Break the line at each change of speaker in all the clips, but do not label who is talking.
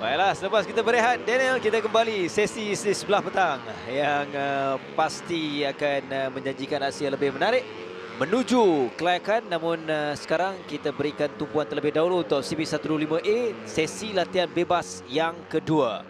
Baiklah, selepas kita berehat, Daniel, kita kembali sesi sebelah petang yang pasti akan menjanjikan aksi yang lebih menarik menuju kelayakan. Namun sekarang kita berikan tumpuan terlebih dahulu untuk CP125A, sesi latihan bebas yang kedua.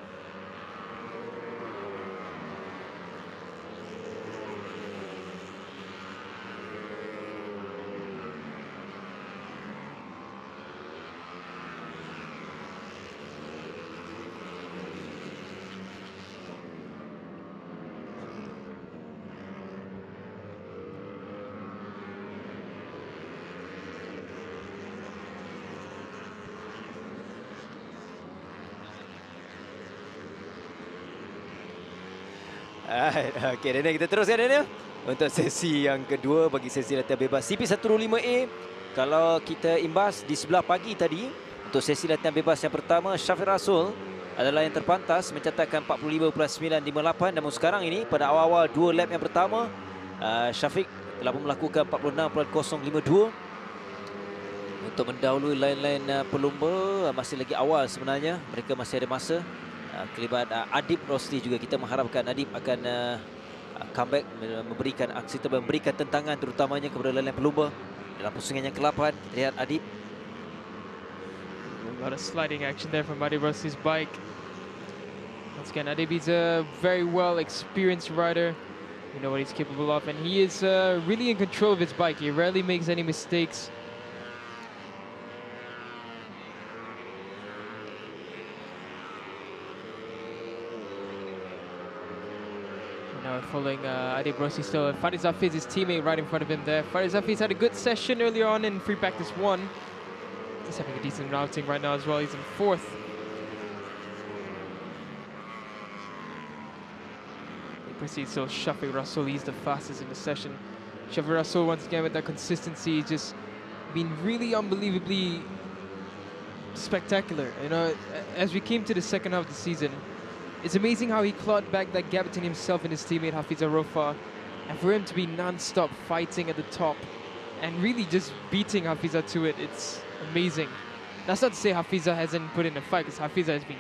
Okey, Daniel, kita teruskan, Daniel, untuk sesi yang kedua bagi sesi latihan bebas CP125A. Kalau kita imbas di sebelah pagi tadi, untuk sesi latihan bebas yang pertama, Syafiq Rasul adalah yang terpantas mencatatkan 45.958. Namun sekarang ini, pada awal-awal 2 lap yang pertama, Syafiq telah melakukan 46.052 untuk mendahului lain-lain pelumba. Masih lagi awal sebenarnya, mereka masih ada masa. Kelibat Adib Rosli juga, kita mengharapkan Adib akan comeback, memberikan aksi terbaik, memberikan tentangan terutamanya kepada lain-lain pelumba dalam pusingan yang ke-8. Lihat Adib.
A lot of sliding action there from Adib Rosli's bike. Once again, Adib is a very well experienced rider. You know what he's capable of, and he is really in control of his bike. He rarely makes any mistakes. Now following Adib Rosli still. Faris Hafiz, his teammate, right in front of him there. Faris Hafiz had a good session earlier on in free practice 1. He's having a decent routing right now as well. He's in 4th. He proceeds, so Syafiq Rasul, he's the fastest in the session. Syafiq Rasul, once again, with that consistency, just been really unbelievably spectacular. You know, as we came to the second half of the season, it's amazing how he clawed back that gap between himself and his teammate Hafiz Arofa, and for him to be non-stop fighting at the top and really just beating Hafiza to it, it's amazing. That's not to say Hafiza hasn't put in a fight, because Hafiza has been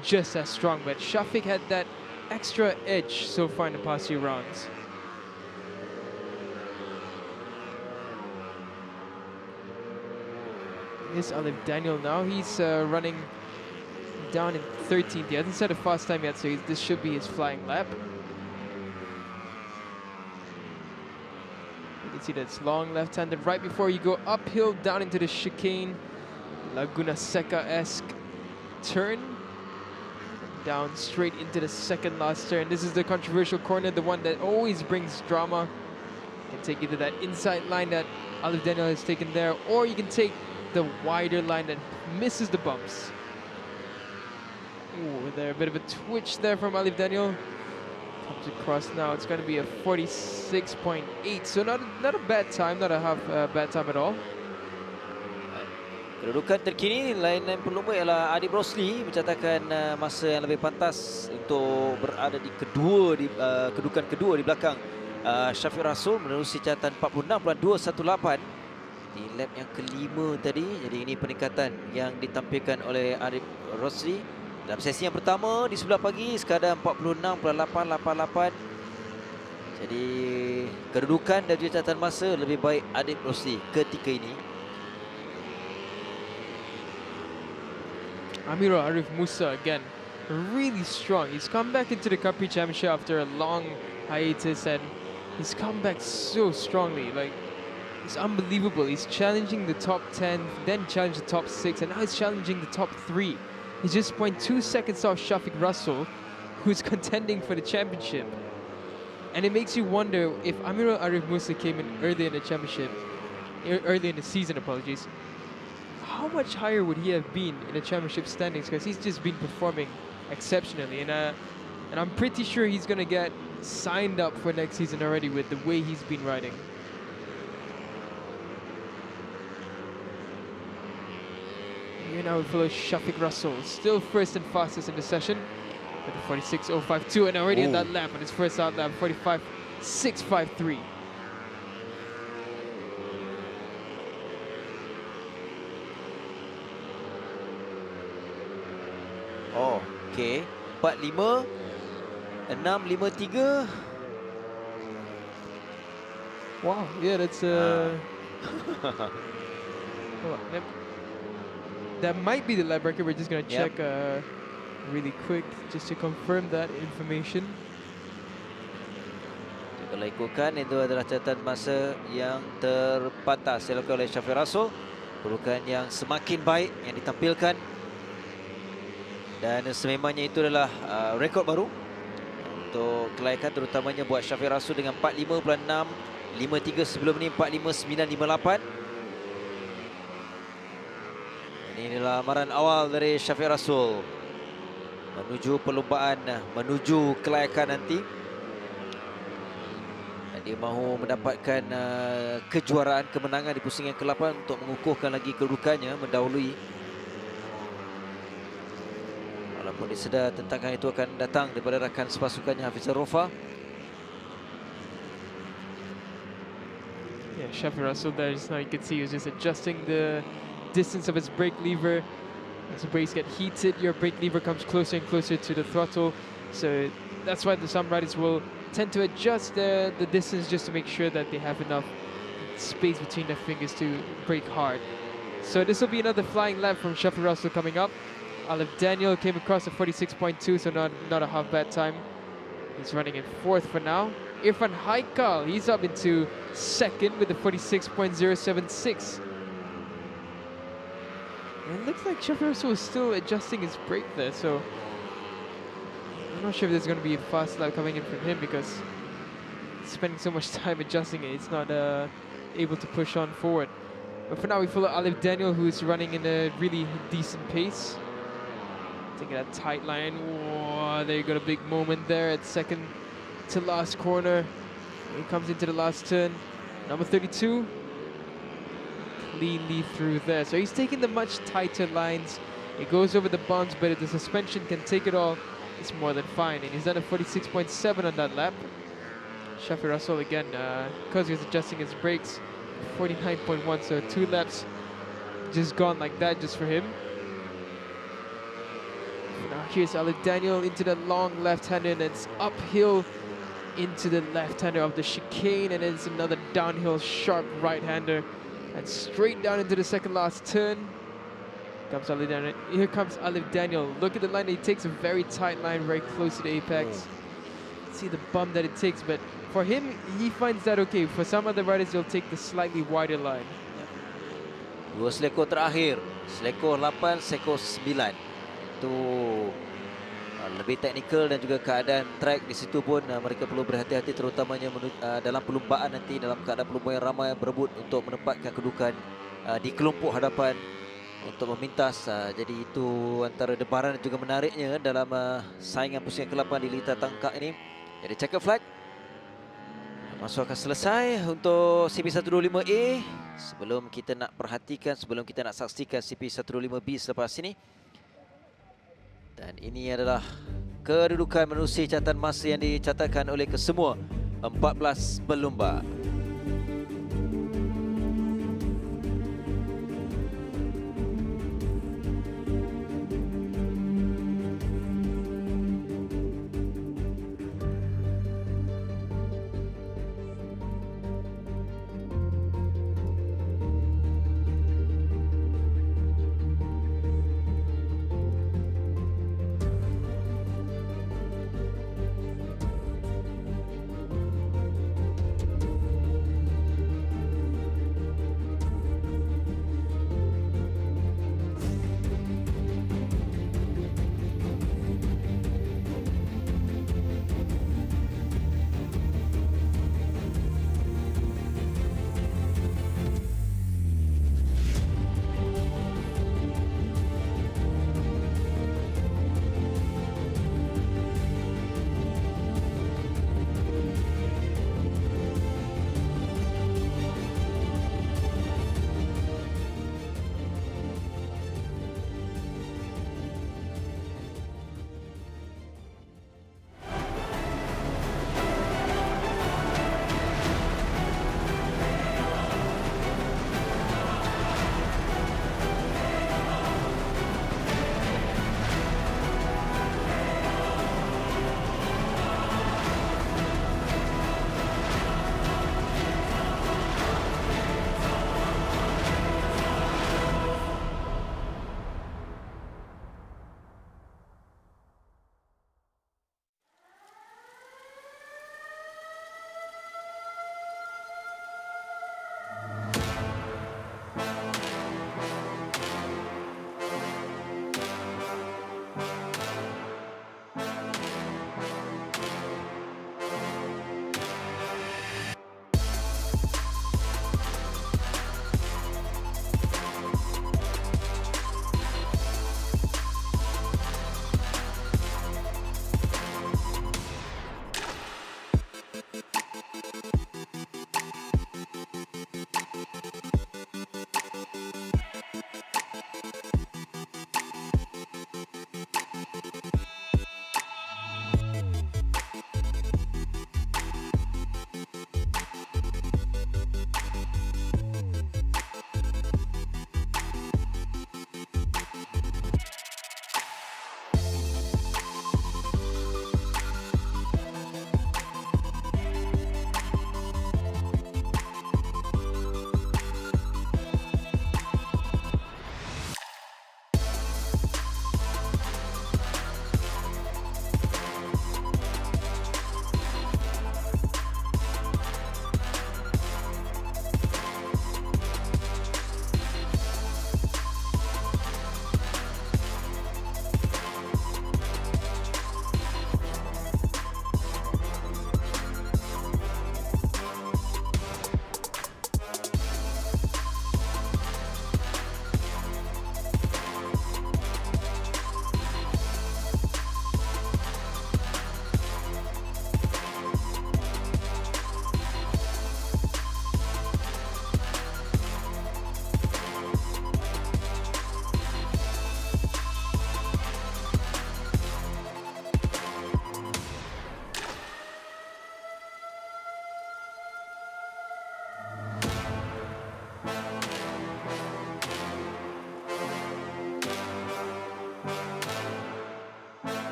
just as strong, but Syafiq had that extra edge so far in the past few rounds. Here's Alif Daniel now. He's running down in 13th. He hasn't set a fast time yet, so this should be his flying lap. You can see that it's long left-handed right before you go uphill down into the chicane. Laguna Seca-esque turn. Down straight into the second last turn. This is the controversial corner, the one that always brings drama. You can take either that inside line that Alif Daniel has taken there, or you can take the wider line that misses the bumps. Ooh, there, a bit of a twitch there from Alif Daniel. Comes across now. It's going to be a 46.8, so not a bad time, not a half bad time at all.
Kedudukan terkini lain-lain pelumba ialah Adib Rosli mencatatkan masa yang lebih pantas untuk berada di kedudukan kedua di belakang Syafiq Rasul menerusi catatan 46.218 di lap yang kelima tadi. Jadi ini peningkatan yang ditampilkan oleh Adib Rosli. Dalam sesi yang pertama di sebelah pagi sekadar 46.888. Jadi kedudukan dan juga catatan masa lebih baik Adib Rosli ketika ini.
Amirul Arif Musa again, really strong. He's come back into the Cub Prix Championship after a long hiatus, and he's come back so strongly. Like, it's unbelievable. He's challenging the top 10, then challenged the top 6, and now he's challenging the top 3. He's just 0.2 seconds off Syafiq Rasul, who's contending for the championship. And it makes you wonder, if Amirul Arif Musa came in early in the championship, early in the season, apologies, how much higher would he have been in the championship standings? Because he's just been performing exceptionally, and I'm pretty sure he's gonna get signed up for next season already with the way he's been riding. Here now we follow Syafiq Rasul, still first and fastest in the session with a 46.052, and already in that lap on his first out lap, 45.653.
Oh, okey. 45 653.
Wow, yeah, that's hold on, that might be the lap record. We're just gonna check really quick just to confirm that information.
Kalau ikutkan, itu adalah catatan masa yang terpantas dilakukan oleh Shafiq Rasul. Kedudukan yang semakin baik yang ditampilkan. Dan sememangnya itu adalah rekod baru untuk kelayakan, terutamanya buat Shafiq Rasul dengan 45.653 sebelum ni 45.958. Ini adalah amaran awal dari Shafiq Rasul menuju perlombaan, menuju kelayakan nanti. Dia mahu mendapatkan kejuaraan, kemenangan di pusingan ke-8 untuk mengukuhkan lagi kedudukannya, mendahului. Walaupun disedar tentangan itu akan datang daripada rakan sepasukannya Hafizul Rofa.
Yeah, Shafiq Rasul there just now, you can see he was just adjusting the distance of his brake lever. As the brakes get heated, your brake lever comes closer and closer to the throttle. So that's why some riders will tend to adjust the distance just to make sure that they have enough space between their fingers to brake hard. So this will be another flying lap from Shafiq Rasul coming up. Alif Daniel came across at 46.2, so not a half bad time. He's running in 4th for now. Irfan Haikal, he's up into 2nd with a 46.076. And it looks like Shafiq Rasul is still adjusting his brake there, so I'm not sure if there's going to be a fast lap coming in from him because he's spending so much time adjusting it. It's not able to push on forward. But for now, we follow Alif Daniel, who's running in a really decent pace. Taking that tight line. Whoa, there you got a big moment there at 2nd to last corner. He comes into the last turn. Number 32. Cleanly through there. So he's taking the much tighter lines. He goes over the bumps, but if the suspension can take it all, it's more than fine. And he's done a 46.7 on that lap. Shafiq Rasul again, because he was adjusting his brakes, 49.1, so 2 laps just gone like that just for him. Now here's Alif Daniel into the long left-hander, and it's uphill into the left-hander of the chicane, and it's another downhill sharp right-hander, and straight down into the second last turn. Comes Alif Daniel. Here comes Alif Daniel. Look at the line. He takes a very tight line, very close to the apex. See the bump that it takes, but for him, he finds that okay. For some other riders, they'll take the slightly wider line.
Dua selekor terakhir, selekor 8, selekor 9. Itu lebih teknikal, dan juga keadaan track di situ pun mereka perlu berhati-hati, terutamanya dalam perlumbaan nanti, dalam keadaan perlumbaan yang ramai berebut untuk menempatkan kedudukan di kelompok hadapan untuk memintas. Jadi itu antara debaran dan juga menariknya dalam saingan pusingan ke-8 di Litar Tangkak ini. Jadi checker flag masuk akan selesai untuk CP125A. Sebelum kita nak perhatikan, sebelum kita nak saksikan CP125B selepas ini. Dan ini adalah kedudukan menerusi catatan masa yang dicatatkan oleh kesemua 14 pelumba.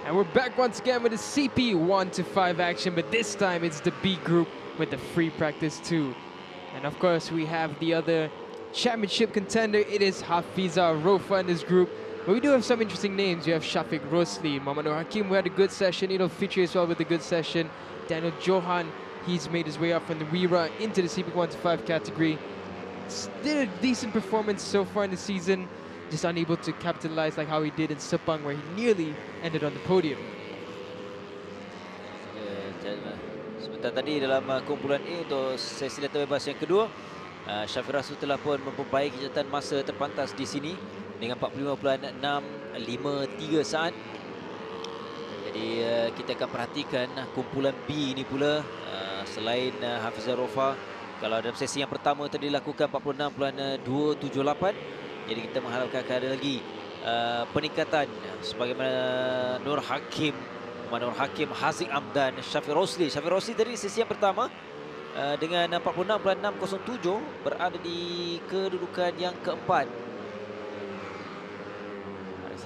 And we're back once again with the CP 1 to 5 action, but this time it's the B group with the free practice 2. And of course we have the other championship contender. It is Hafiza Rofa in this group. But we do have some interesting names. You have Shafiq Rosli, Muhammad Nur Hakim, who had a good session. It'll feature as well with a good session. Daniel Johan, he's made his way up from the WIRA into the CP 1 to 5 category. Did a decent performance so far in the season. Just unable to capitalize like how he did in Sepang, where he nearly ended on the podium.
Sebentar tadi dalam kumpulan A untuk sesi latihan bebas yang kedua, Shafiq Rasul telah pun memperbaiki catatan masa terpantas di sini dengan 45.653 saat. Jadi kita akan perhatikan kumpulan B ini pula, selain Hafizah Rofa, kalau dalam sesi yang pertama tadi dilakukan 46.278. Jadi kita mengharapkan akan ada lagi peningkatan sebagaimana Nur Hakim, Haziq Amdan, Shafiq Rosli. Shafiq Rosli tadi sesi yang pertama dengan 46.607 berada di kedudukan yang keempat.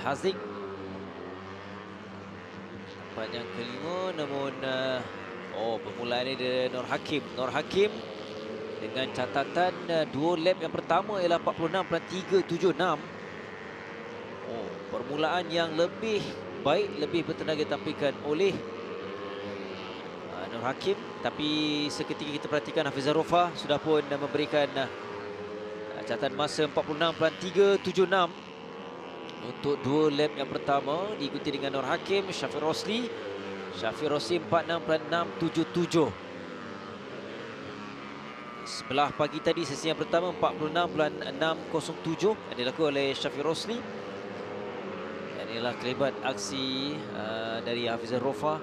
Haziq tempat yang kelima, namun permulaan ini dari Nur Hakim. Nur Hakim dengan catatan dua lap yang pertama ialah 46.376. Permulaan yang lebih baik, lebih bertenaga ditampilkan oleh Nur Hakim. Tapi seketika kita perhatikan Hafizah Rofa sudah pun memberikan catatan masa 46.376 untuk dua lap yang pertama, diikuti dengan Nur Hakim, Shafiq Rosli 46.677. Sebelah pagi tadi sesi yang pertama 46.607 yang dilakukan oleh Shafiq Rosli. Dan inilah kelibat aksi dari Hafizah Rofa.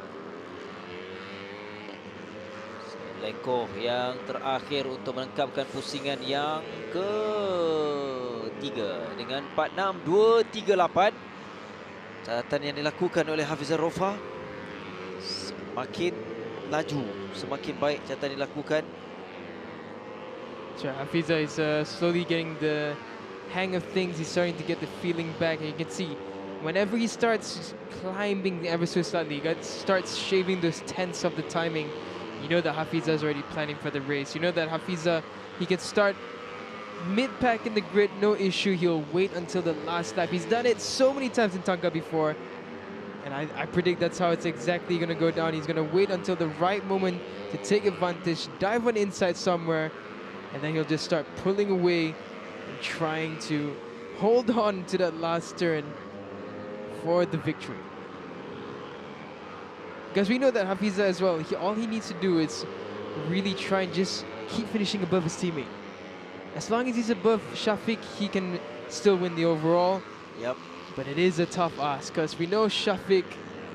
Lekoh yang terakhir untuk melengkapkan pusingan yang ketiga dengan 46.238. Catatan yang dilakukan oleh Hafizah Rofa semakin laju, semakin baik catatan dilakukan.
Sure, Hafiza is slowly getting the hang of things. He's starting to get the feeling back, and you can see whenever he starts climbing ever so slightly, starts shaving those tenths of the timing, you know that Hafiza is already planning for the race. You know that Hafiza, he can start mid-pack in the grid, no issue. He'll wait until the last lap. He's done it so many times in Tangkak before, and I predict that's how it's exactly going to go down. He's going to wait until the right moment to take advantage, dive on inside somewhere, and then he'll just start pulling away and trying to hold on to that last turn for the victory. Because we know that Hafiza as well, all he needs to do is really try and just keep finishing above his teammate. As long as he's above Shafiq, he can still win the overall.
Yep.
But it is a tough ask because we know Shafiq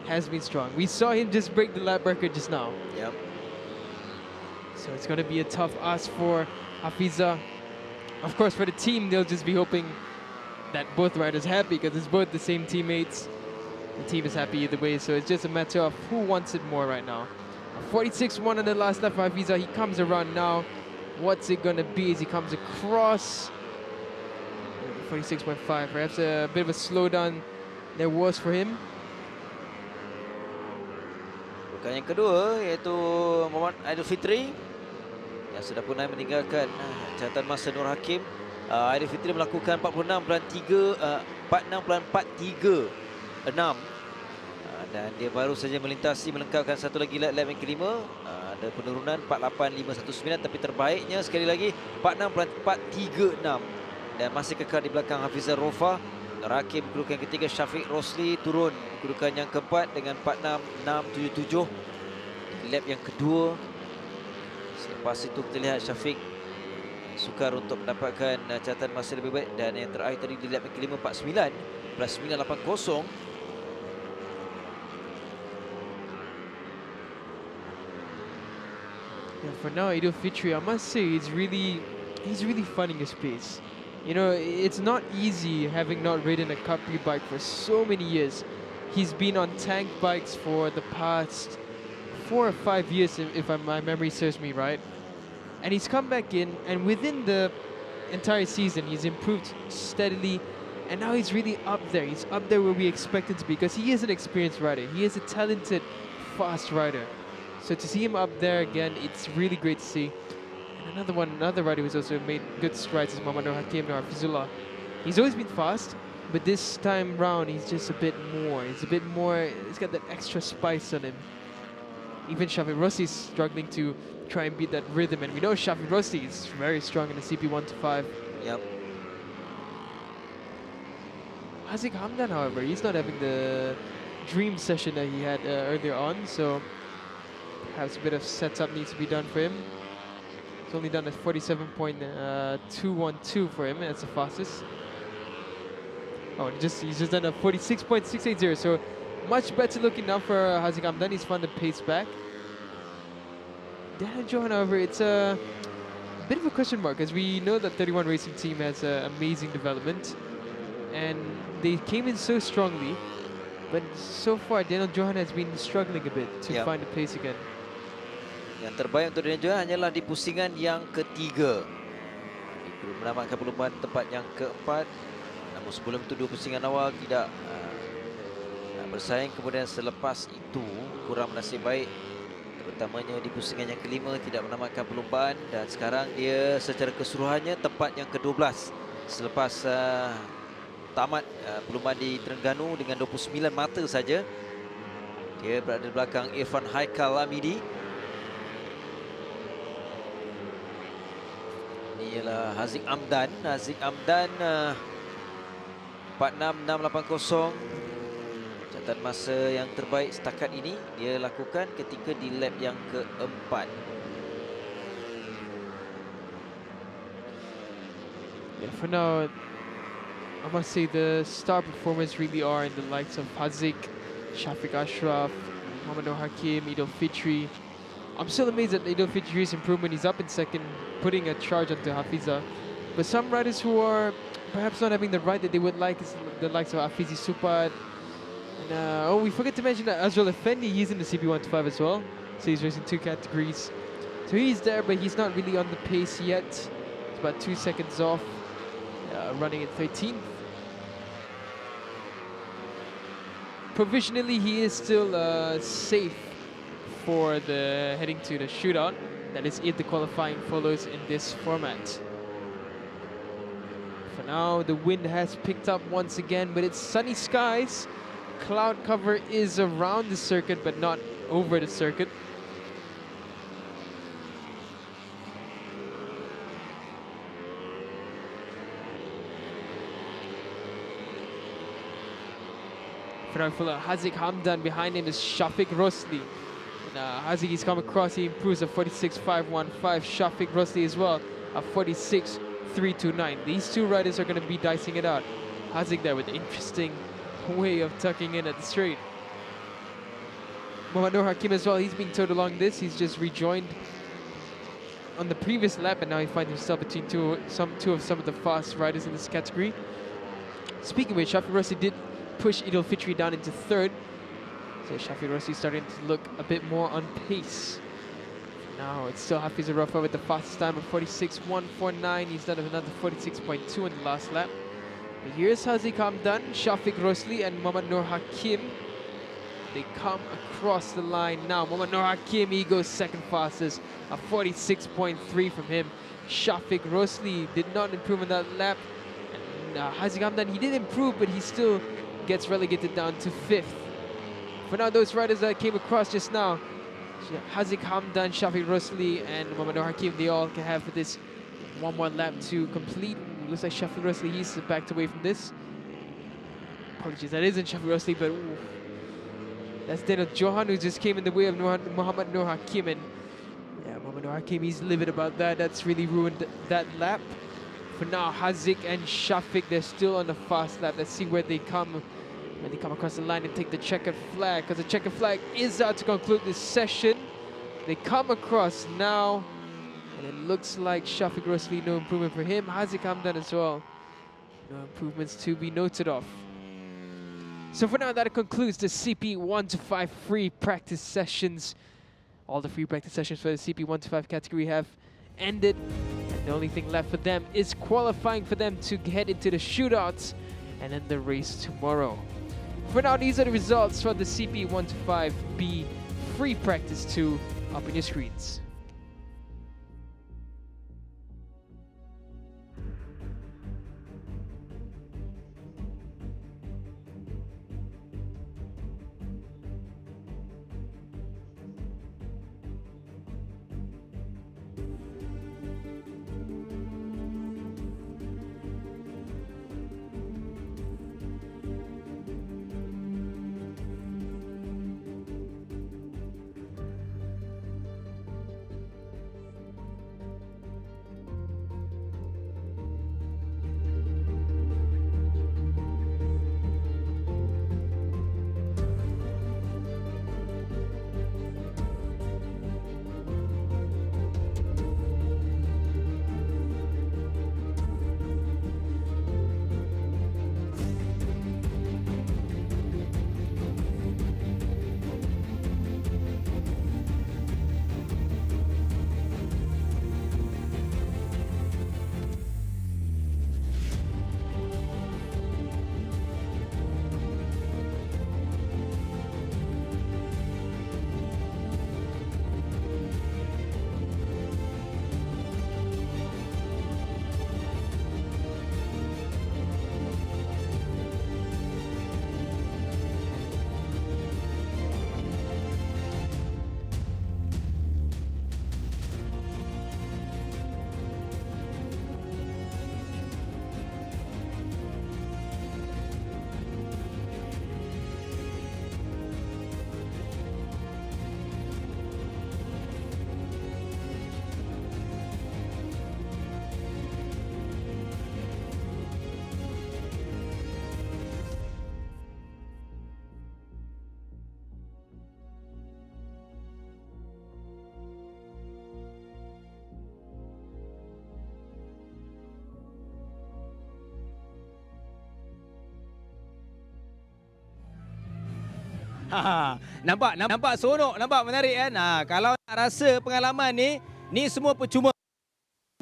has been strong. We saw him just break the lap record just now.
Yep.
So it's going to be a tough ask for Hafiza. Of course, for the team, they'll just be hoping that both riders happy because it's both the same teammates. The team is happy either way, so it's just a matter of who wants it more right now. 46-1 on the last lap for Hafiza. He comes around now. What's it going to be as he comes across? 46.5, perhaps a bit of a slowdown there was for him.
Bukan yang kedua iaitu Muhammad Aidil Fitri yang sudah punai meninggalkan catatan masa Nur Hakim. Aidil Fitri melakukan 46.436 dan dia baru saja melintasi melengkapkan satu lagi lap yang kelima. Ada penurunan 48519 tapi terbaiknya sekali lagi 46.436 dan masih kekal di belakang Hafizah Rofa. Nur Hakim kedudukan ketiga, Syafiq Rosli turun kedudukan yang keempat dengan 46677 di lap yang kedua. Selepas itu kita lihat Syafiq sukar untuk mendapatkan catatan masa lebih baik dan yang terakhir tadi di lap yang kelima 49 plus 980.
Yeah, for now, Idul Fitri, I must say, he's really finding his pace. You know, it's not easy having not ridden a Cub Prix bike for so many years. He's been on tank bikes for the past 4 or 5 years, if my memory serves me right. And he's come back in, and within the entire season, he's improved steadily. And now he's really up there. He's up there where we expect him to be because he is an experienced rider. He is a talented, fast rider. So to see him up there again, it's really great to see. And another rider who's also made good strides is Muhammad Nur Hakim Nur Hafizullah. He's always been fast, but this time round he's just a bit more. He's got that extra spice on him. Even Shafiq Rossi is struggling to try and beat that rhythm, and we know Shafiq Rossi is very strong in the CP125.
Yep.
Haziq Hamdan, however, he's not having the dream session that he had earlier on, so perhaps a bit of setup needs to be done for him. It's only done at 47.212 for him, and that's the fastest. Oh, he's just done a 46.680, so much better looking now for Haziq Hamdan. He's found the pace back. Daniel Johan, however, it's a bit of a question mark, as we know that 31 Racing Team has amazing development, and they came in so strongly, but so far Daniel Johan has been struggling a bit to find the pace again.
Yang terbaik untuk Daniel Johan hanyalah di pusingan yang ketiga. Belum menamatkan perlombaan tempat yang keempat. Namun sebelum itu dua pusingan awal tidak bersaing. Kemudian selepas itu kurang bernasib baik. Terutamanya di pusingan yang kelima tidak menamatkan perlombaan. Dan sekarang dia secara keseluruhannya tempat yang ke-12. Selepas tamat perlombaan di Terengganu dengan 29 mata saja. Dia berada di belakang Irfan Haikal Amidi. Ini ialah Haziq Hamdan. Haziq Hamdan 46680. Catatan masa yang terbaik setakat ini dia lakukan ketika di lap yang keempat.
Yeah, for now, I must say the star performers really are in the likes of Haziq, Shafiq Ashraf, Muhammad Nur Hakim, Idul Fitri. I'm still amazed at Idul Fitri's improvement. He's up in second, putting a charge onto Hafiza. But some riders who are perhaps not having the ride that they would like is the likes of Afizi Supad. And we forget to mention that Azrael Effendi, he's in the CP125 as well. So he's racing 2 categories. So he's there, but he's not really on the pace yet. It's about 2 seconds off, running at 13th. Provisionally, he is still safe for the heading to the shootout. That is if the qualifying follows in this format. For now, the wind has picked up once again, but it's sunny skies. Cloud cover is around the circuit, but not over the circuit. For now, Haziq Hamdan, behind him is Shafiq Rosli. And Haziq he's come across, he improves a 46.515. Shafiq Rosli as well, a 46.329. These two riders are going to be dicing it out. Haziq there with an interesting way of tucking in at the straight. Mohamed Nur Hakim as well, he's being towed along this. He's just rejoined on the previous lap, and now he finds himself between two of the fast riders in this category. Speaking of which, Shafiq Rosli did push Idil Fitri down into third. So Shafiq Rosli starting to look a bit more on pace. Now it's still Hafiz Rafa with the fastest time of 46.149. He's done another 46.2 in the last lap. But here's Haziq Hamdan, Shafiq Rosli and Mohamed Nur Hakim. They come across the line now. Mohamed Nur Hakim, he goes second fastest, a 46.3 from him. Shafiq Rosli did not improve in that lap. And Haziq Hamdan, he did improve, but he still gets relegated down to 5th. For now, those riders that came across just now, Haziq Hamdan, Shafiq Rosli and Mohamed Nur Hakim, they all can have this one more lap to complete. Looks like Shafiq Rosli, he's backed away from this. Apologies, that isn't Shafiq Rosli, but ooh, that's Daniel Johan who just came in the way of Mohamed Nur Hakim. And yeah, Mohamed Nur Hakim, he's livid about that. That's really ruined that lap. For now, Haziq and Shafiq, they're still on the fast lap. Let's see where they come when they come across the line and take the checkered flag, because the checkered flag is out to conclude this session. They come across now, and it looks like Shafiq Rosli, no improvement for him. Haziq Hamdan as well, no improvements to be noted of. So for now, that concludes the CP 1 to 5 free practice sessions. All the free practice sessions for the CP 1 to 5 category have ended. And the only thing left for them is qualifying for them to head into the shootouts and then the race tomorrow. For now, these are the results for the CP 1 to 5B free practice 2 up on your screens.
Nampak seronok, nampak menarik kan? Kalau nak rasa pengalaman ni semua percuma.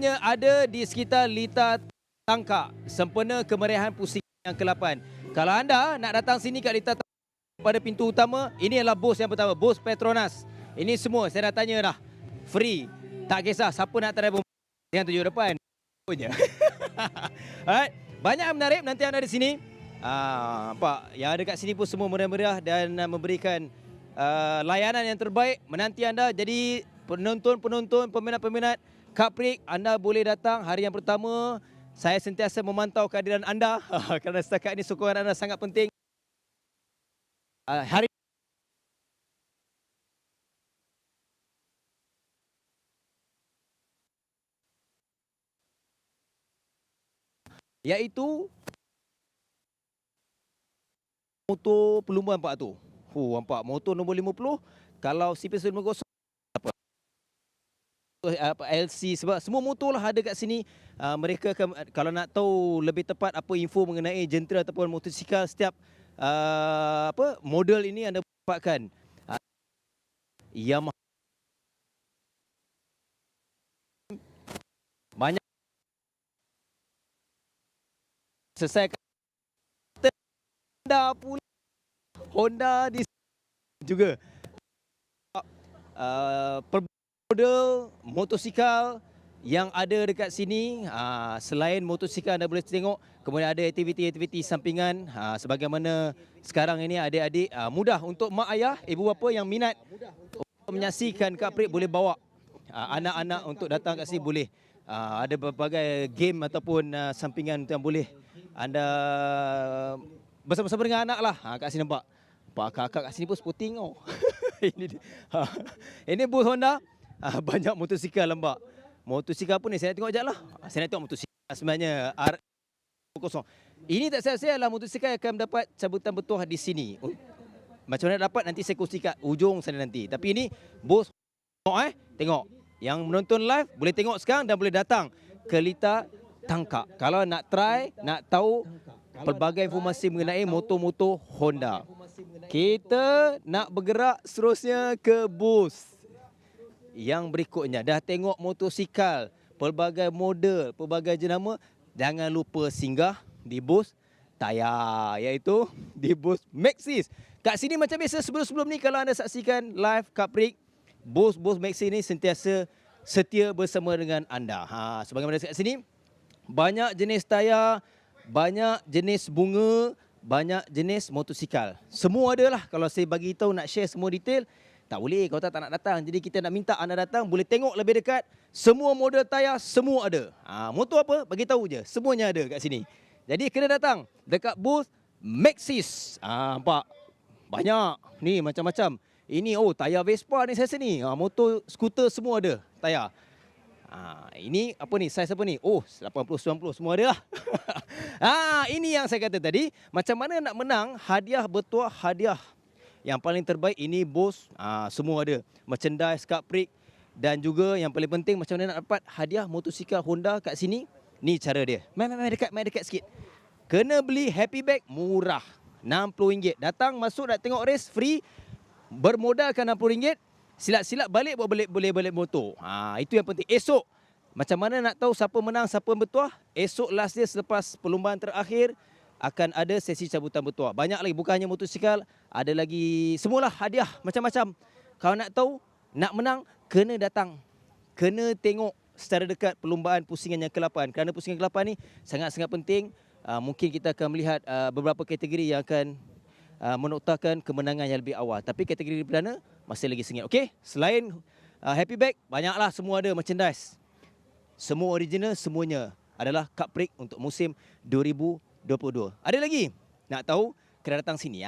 Ada di sekitar Litar Tangkak, sempena kemeriahan pusingan yang ke-8. Kalau anda nak datang sini kat Litar Tangkak pada pintu utama, ini adalah bos yang pertama, bos Petronas. Ini semua saya dah tanya dah. Free. Tak kisah siapa nak try pun yang tunjuk depan. Alright. Banyak yang menarik nanti anda di sini. Nampak yang ada kat sini pun semua meriah-meriah dan memberikan layanan yang terbaik menanti anda. Jadi penonton-penonton, peminat-peminat Cub Prix, anda boleh datang hari yang pertama. Saya sentiasa memantau kehadiran anda kerana setakat ini sokongan anda sangat penting. Hari iaitu motor pelumba nampak tu. Nampak motor nombor 50. Kalau CP150 LC, sebab semua motor lah ada kat sini. Mereka kalau nak tahu lebih tepat apa info mengenai jentera ataupun motosikal setiap model ini, anda dapatkan YAMAHA. Banyak selesai Honda pula. Honda di juga model motosikal yang ada dekat sini. Selain motosikal anda boleh tengok, kemudian ada aktiviti-aktiviti sampingan. Sebagaimana sekarang ini adik-adik mudah untuk mak ayah, ibu bapa yang minat untuk menyaksikan Cub Prix boleh bawa anak-anak untuk datang kat sini boleh. Ada berbagai game ataupun sampingan yang boleh anda bersama-sama dengan anak lah. Kat sini nampak. Kakak kat sini pun sporting tau. Ini booth Honda. Banyak motosikal nampak. Motosikal pun ni saya nak tengok sekejap lah. Saya nak tengok motosikal sebenarnya R0. Ini tak saya adalah motosikal yang akan mendapat cabutan bertuah di sini. Macam mana dapat nanti saya kongsi kat ujung sana nanti. Tapi ini booth tengok. Yang menonton live boleh tengok sekarang dan boleh datang ke Litar Tangkak. Kalau nak try, nak tahu pelbagai informasi mengenai motor-motor Honda. Kita nak bergerak seterusnya ke booth yang berikutnya. Dah tengok motosikal, pelbagai model, pelbagai jenama. Jangan lupa singgah di booth tayar, iaitu di booth Maxxis. Kat sini macam biasa sebelum-sebelum ni kalau anda saksikan live Cub Prix, booth Maxxis ni sentiasa setia bersama dengan anda. Sebagaimana kat sini, banyak jenis tayar, banyak jenis bunga, banyak jenis motosikal. Semua ada lah. Kalau saya bagi tahu nak share semua detail, tak boleh kalau tak nak datang. Jadi kita nak minta anda datang, boleh tengok lebih dekat. Semua model tayar, semua ada. Motor apa? Bagi tahu je. Semuanya ada kat sini. Jadi kena datang dekat booth Maxxis. Nampak? Banyak. Ni macam-macam. Ini tayar Vespa ni saya sini. Motor, skuter semua ada tayar. Ini apa ni? Saiz apa ni? 80, 90 semua ada lah. Ini yang saya kata tadi. Macam mana nak menang hadiah bertuah hadiah yang paling terbaik. Ini bos, semua ada. Merchandise Cub Prix. Dan juga yang paling penting, macam mana nak dapat hadiah motosikal Honda kat sini. Ni cara dia. Main dekat sikit. Kena beli happy bag murah, RM60. Datang, masuk, nak tengok race free. Bermodalkan RM60. Silat-silat balik, boleh balik motor. Itu yang penting. Esok, macam mana nak tahu siapa menang, siapa bertuah? Esok last dia selepas perlombaan terakhir, akan ada sesi cabutan bertuah. Banyak lagi, bukan hanya motosikal. Ada lagi, semualah hadiah macam-macam. Kalau nak tahu, nak menang, kena datang. Kena tengok secara dekat perlombaan pusingan yang ke-8. Kerana pusingan ke-8 ni sangat-sangat penting. Mungkin kita akan melihat beberapa kategori yang akan menoktakan kemenangan yang lebih awal. Tapi kategori perdana masih lagi sengit. Okey, selain happy bag, banyaklah semua ada merchandise. Semua original, semuanya adalah Cub Prix untuk musim 2022. Ada lagi? Nak tahu? Kena datang sini.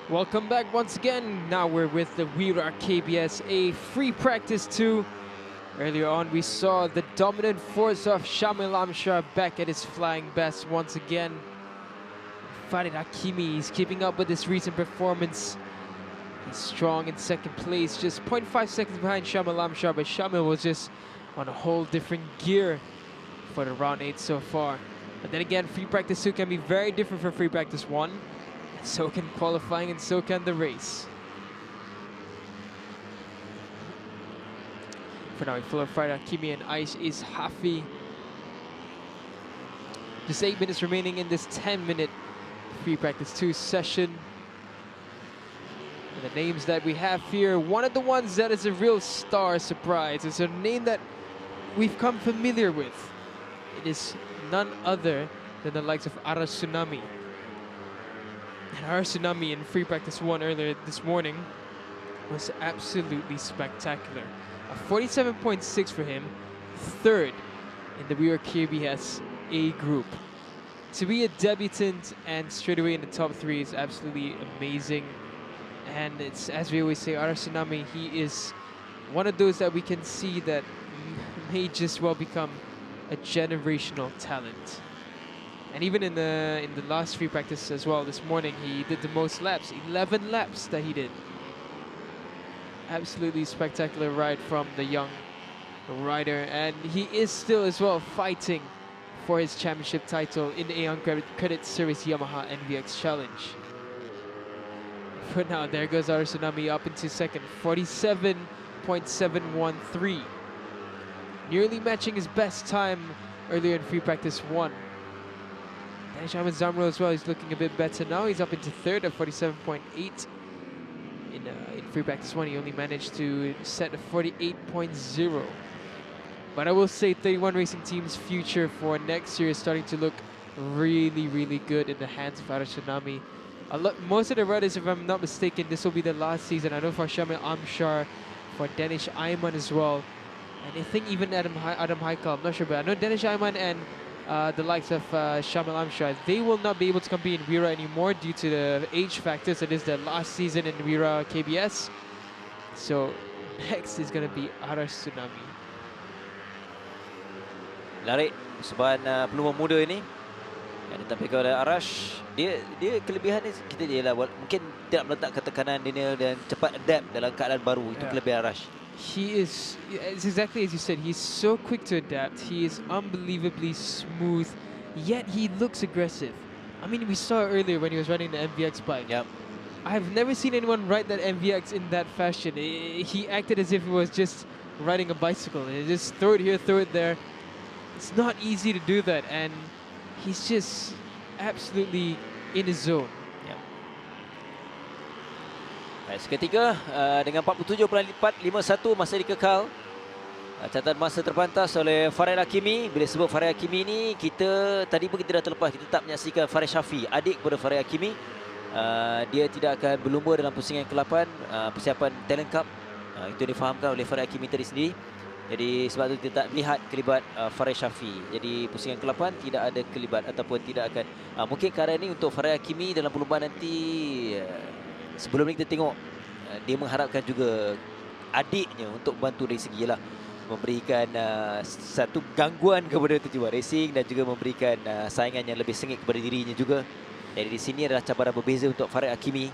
Welcome back once again. Now we're with the WIRA KBS, a free practice 2. Earlier on, we saw the dominant force of Shamil Amshar back at his flying best once again. Farid Hakimi is keeping up with his recent performance. He's strong in second place, just 0.5 seconds behind Shamil Amshar, but Shamil was just on a whole different gear for the round 8 so far. But then again, free practice 2 can be very different from free practice 1. So can qualifying and so can the race. For now, we follow Farid Hakimi and Aish is Hafi. Just 8 minutes remaining in this 10-minute free practice 2 session. And the names that we have here, one of the ones that is a real star surprise. It's a name that we've come familiar with. It is none other than the likes of Arash Tsunami. And Arash Tsunami in free practice 1 earlier this morning was absolutely spectacular. A 47.6 for him, third in the WIRA KBS A group. To be a debutant and straight away in the top 3 is absolutely amazing. And it's, as we always say, Arash Tsunami, he is one of those that we can see that may just well become a generational talent. And even in the last free practice as well this morning, he did the most laps, 11 laps that he did. Absolutely spectacular ride from the young rider, and he is still as well fighting for his championship title in the AEON Credit Service Yamaha NVX Challenge. For now, there goes Arash Tsunami up into second, 47.713. Nearly matching his best time earlier in free practice 1. Danish Ayman Zamro as well, he's looking a bit better now. He's up into third at 47.8. In free practice 1, he only managed to set a 48.0. But I will say 31 Racing Team's future for next year is starting to look really, really good in the hands of Arash Tsunami. Most of the riders, if I'm not mistaken, this will be the last season. I know for Shamil Amshar, for Danish Ayman as well. And I think even Adam Haikal, I'm not sure, but I know Danish Ayman and the likes of Shamil Amshar, they will not be able to compete in WIRA anymore due to the age factors. It is their last season in WIRA KBS. So next is going to be Arash Tsunami.
Menarik sebab peluang muda ini yang ditampilkan oleh Arash. Dia kelebihan ni kita ialah mungkin tidak meletakkan tekanan dia dan cepat adapt dalam keadaan baru. Itu kelebihan Arash.
He is, it's exactly as you said, he's so quick to adapt. He is unbelievably smooth, yet he looks aggressive. I mean, we saw earlier when he was riding the MVX bike.
Yep.
I've never seen anyone ride that MVX in that fashion. He acted as if he was just riding a bicycle. He just throw it here, throw it there. It's not easy to do that, and he's just absolutely in his zone.
Seketika dengan 47.451 masa dikekal. Catatan masa terpantas oleh Farid Hakimi. Bila sebut Farid Hakimi ni, kita tadi pun kita dah terlepas, kita tak menyaksikan Farid Shafi, adik kepada Farid Hakimi. Dia tidak akan berlumba dalam pusingan ke-8 persiapan Talent Cup. Itu difahamkan oleh Farid Hakimi tadi sendiri. Jadi sebab itu kita tak melihat kelibat Farid Shafi. Jadi pusingan ke-8 tidak ada kelibat ataupun tidak akan mungkin keadaan ini untuk Farid Hakimi dalam perlumbaan nanti. Sebelum ni kita tengok dia mengharapkan juga adiknya untuk bantu dari segi ialah memberikan satu gangguan kepada Kejuaraan Racing dan juga memberikan saingan yang lebih sengit kepada dirinya juga. Jadi di sini adalah cabaran berbeza untuk Farid Hakimi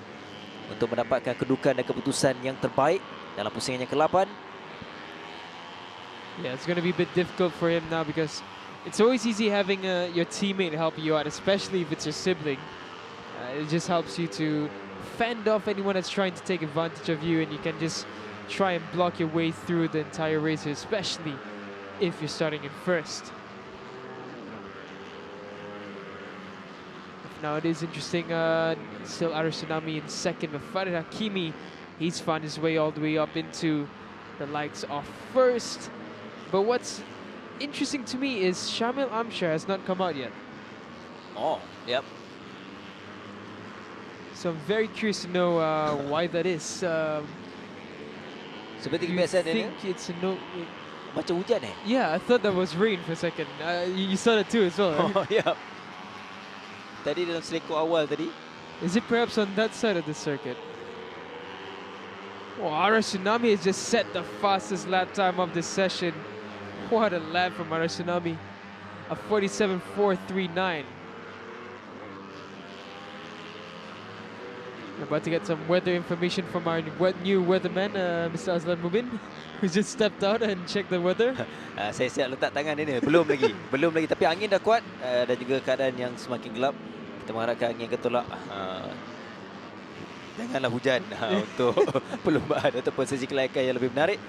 untuk mendapatkan kedudukan dan keputusan yang terbaik dalam pusingan yang ke-8.
Yeah, it's going to be a bit difficult for him now because it's always easy having your teammate help you out, especially if it's your sibling. It just helps you to fend off anyone that's trying to take advantage of you, and you can just try and block your way through the entire race, especially if you're starting in first. Now it is interesting, still Arash Tsunami in second, but Farid Hakimi, he's found his way all the way up into the likes of first. But what's interesting to me is Shamil Amshar has not come out yet.
Oh, yep.
So I'm very curious to know why that is.
Seperti
you
kebiasaan
think
dia
it's a no?
macam hujan
Yeah, I thought that was rain for a second. You saw that too as well, right?
Oh, yep. Tadi dalam selekor awal tadi
Is it perhaps on that side of the circuit? Oh, Tsunami has just set the fastest lap time of this session. What a lap from Tsunami. A 47.439. We're about to get some weather information from our new weatherman, Mr. Azlan Mubin, who just stepped out and checked the weather.
Saya siap letak tangan ini. Belum lagi. Belum lagi. Tapi angin dah kuat dan juga keadaan yang semakin gelap. Kita mengharapkan angin ketolak. Janganlah hujan untuk perlombaan ataupun sesi kelayakan yang lebih menarik.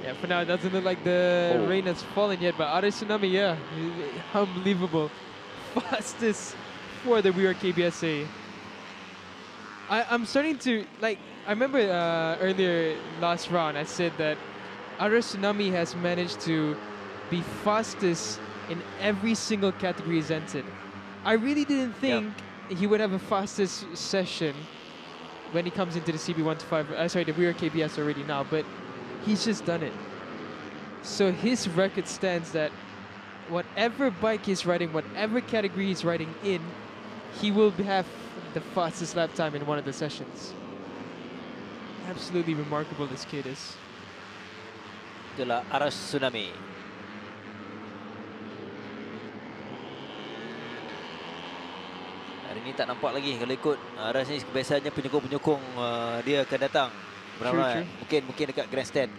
Yeah, for now it doesn't look like the rain has fallen yet, but Tsunami, yeah, unbelievable. Fastest for the WIRA KBS. I'm starting to, like, I remember earlier last round I said that Tsunami has managed to be fastest in every single category he's entered. I really didn't think he would have a fastest session when he comes into the CB125, sorry, the WIRA KBS already now, but he's just done it. So his record stands that whatever bike he's riding, whatever category he's riding in, he will have the fastest lap time in one of the sessions. Absolutely remarkable this kid is.
Itulah Tsunami. Hari ini tak nampak lagi kalau ikut. Aras ni biasanya penyokong-penyokong dia akan datang. Benar-benar. Mungkin dekat grandstand.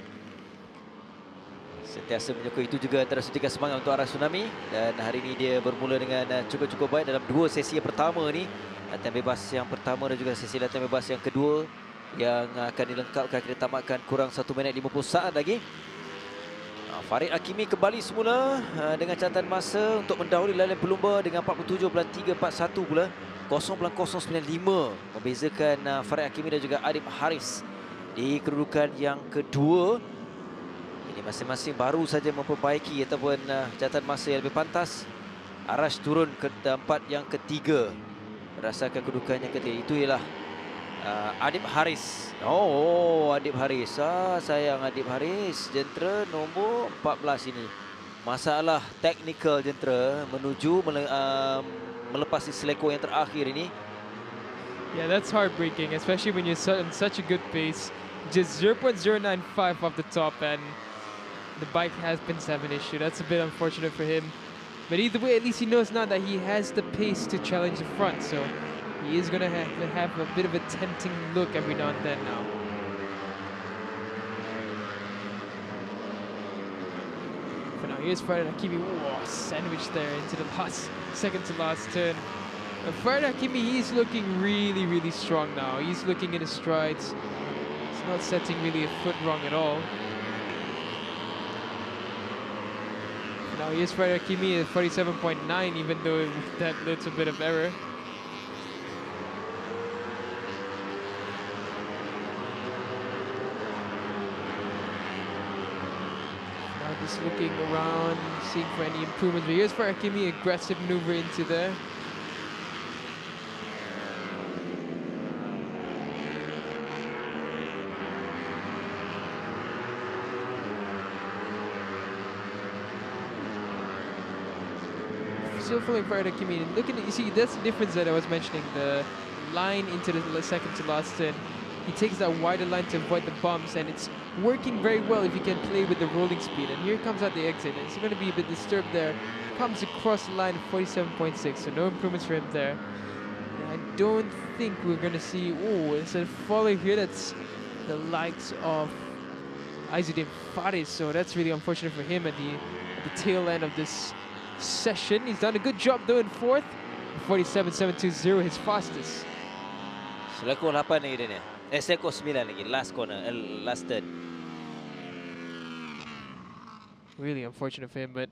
Sentiasa menyokong itu juga antara suntikan semangat untuk Tsunami. Dan hari ini dia bermula dengan cukup-cukup baik dalam dua sesi yang pertama ni. Latihan bebas yang pertama dan juga sesi latihan bebas yang kedua yang akan dilengkapkan, kita tamatkan kurang 1 minit 50 saat lagi. Farid Hakimi kembali semula dengan catatan masa untuk mendahului lainan pelumba dengan 47.341 pula, 0.095 membezakan Farid Hakimi dan juga Adib Haris di kedudukan yang kedua. Ini masing-masing baru saja memperbaiki ataupun catatan masa yang lebih pantas. Arash turun ke tempat yang ketiga berdasarkan kedudukan yang ketiga. Itu ialah Adib Haris. Adib Haris. Sayang Adib Haris. Jentera nombor 14 ini. Masalah teknikal jentera menuju melepasi seleko yang terakhir ini.
Yeah, that's heartbreaking, especially when you're in such a good pace. Just 0.095 off the top, and the bike has been having an issue. That's a bit unfortunate for him. But either way, at least he knows now that he has the pace to challenge the front. So he is going to have a bit of a tempting look every now and then now. For now, here's Farid Hakimi. Whoa, sandwiched there into the second to last turn. Farid Hakimi, he's looking really, really strong now. He's looking in his strides. He's not setting really a foot wrong at all. Now here's Farid Hakimi at 47.9, even though that led to a bit of error. Now just looking around, seeing for any improvements. But here's Farid Hakimi, aggressive maneuver into there. Still feeling Farid Hakimi. Look at it, you see, that's the difference that I was mentioning. The line into the second to last turn. He takes that wider line to avoid the bumps, and it's working very well if you can play with the rolling speed. And here comes out the exit. It's going to be a bit disturbed there. Comes across the line 47.6, so no improvements for him there. And I don't think we're going to see, instead of following here, that's the likes of Aizuddin Faris. So that's really unfortunate for him at the tail end of this session. He's done a good job though in fourth. 47.720, his fastest.
Seleko 8 lagi dia ni. Seleko 9 lagi. Last corner, last turn.
Really unfortunate for him, but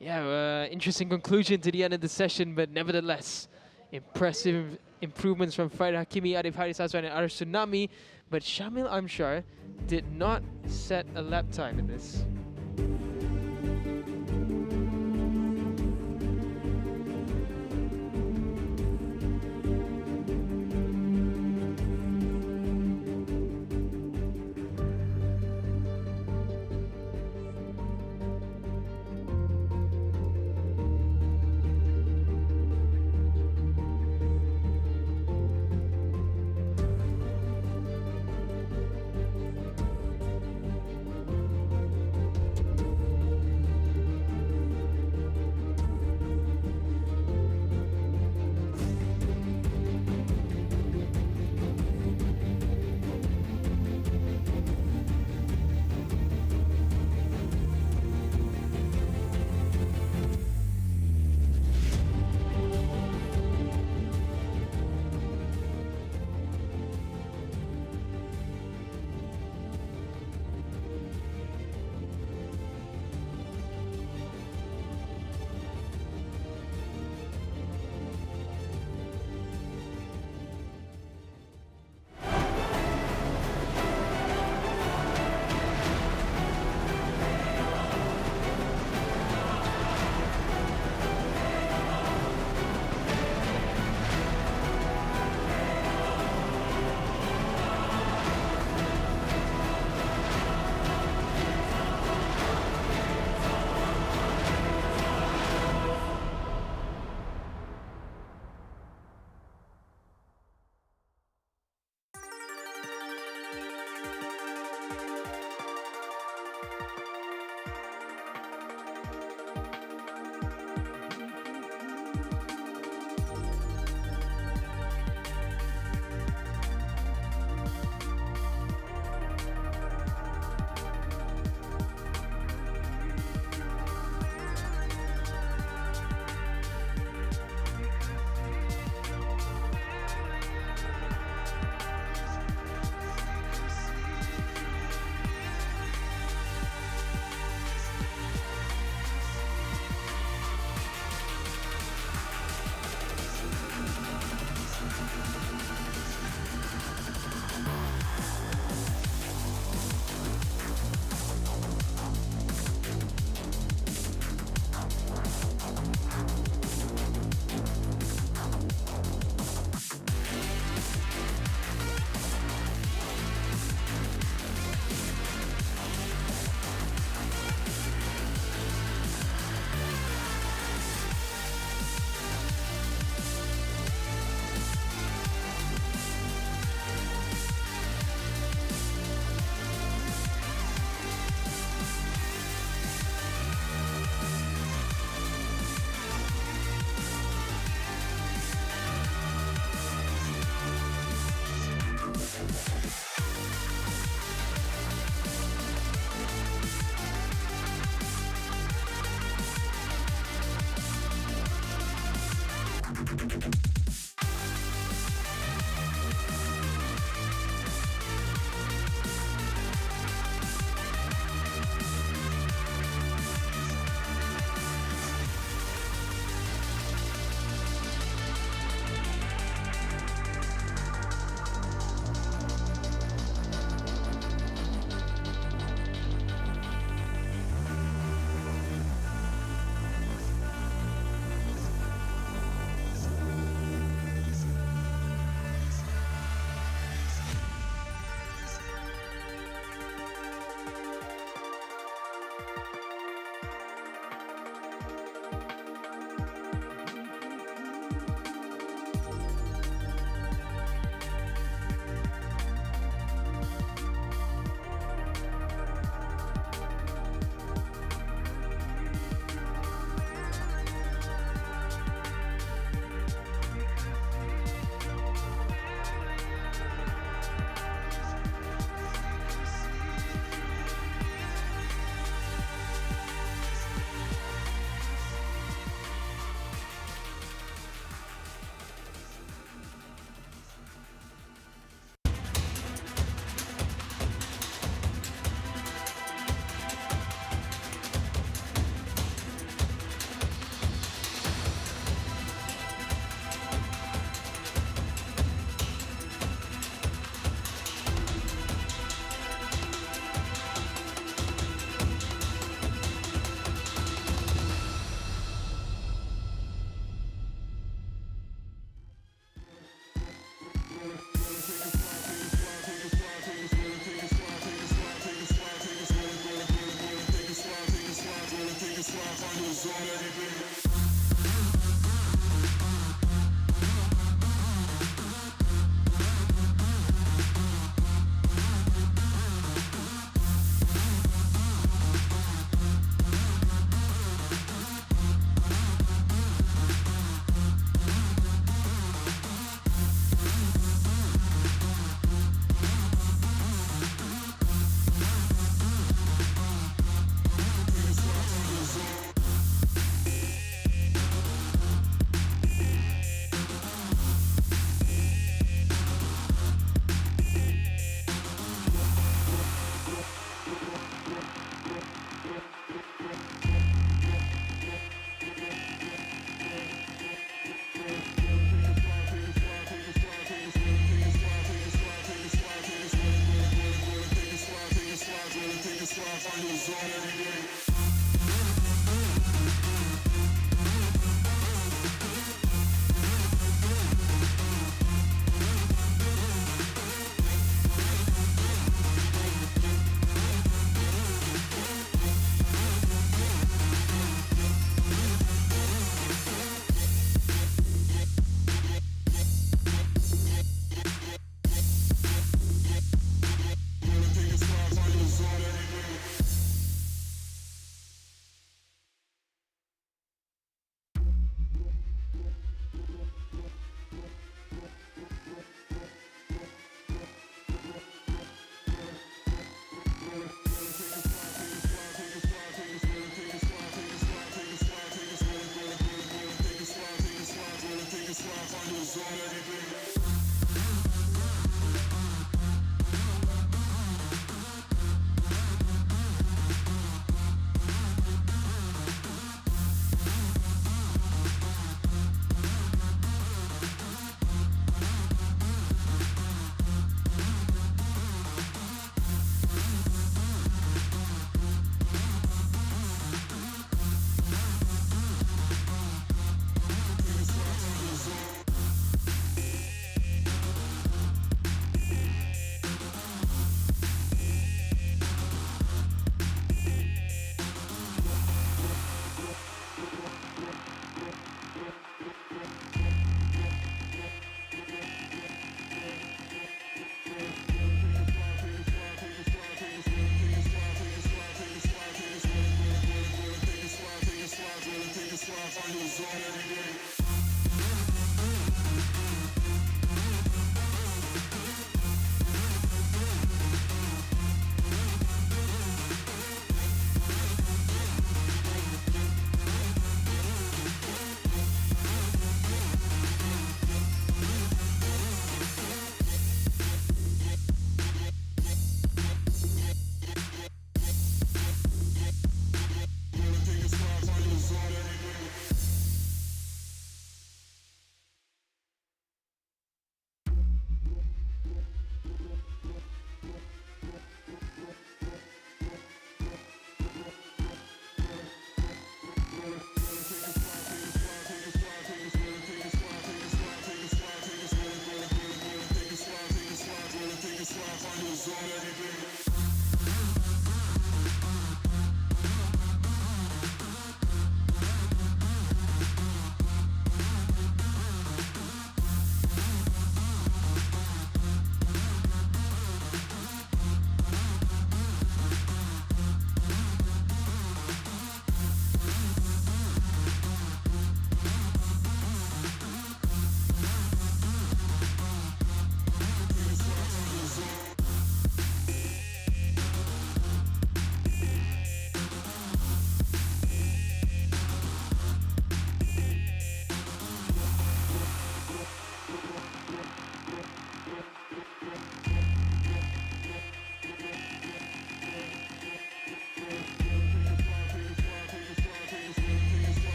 yeah, interesting conclusion to the end of the session. But nevertheless, impressive improvements from Farid Hakimi, Adib Haris Azwan, and Tsunami. But Shamil Amshar did not set a lap time in this.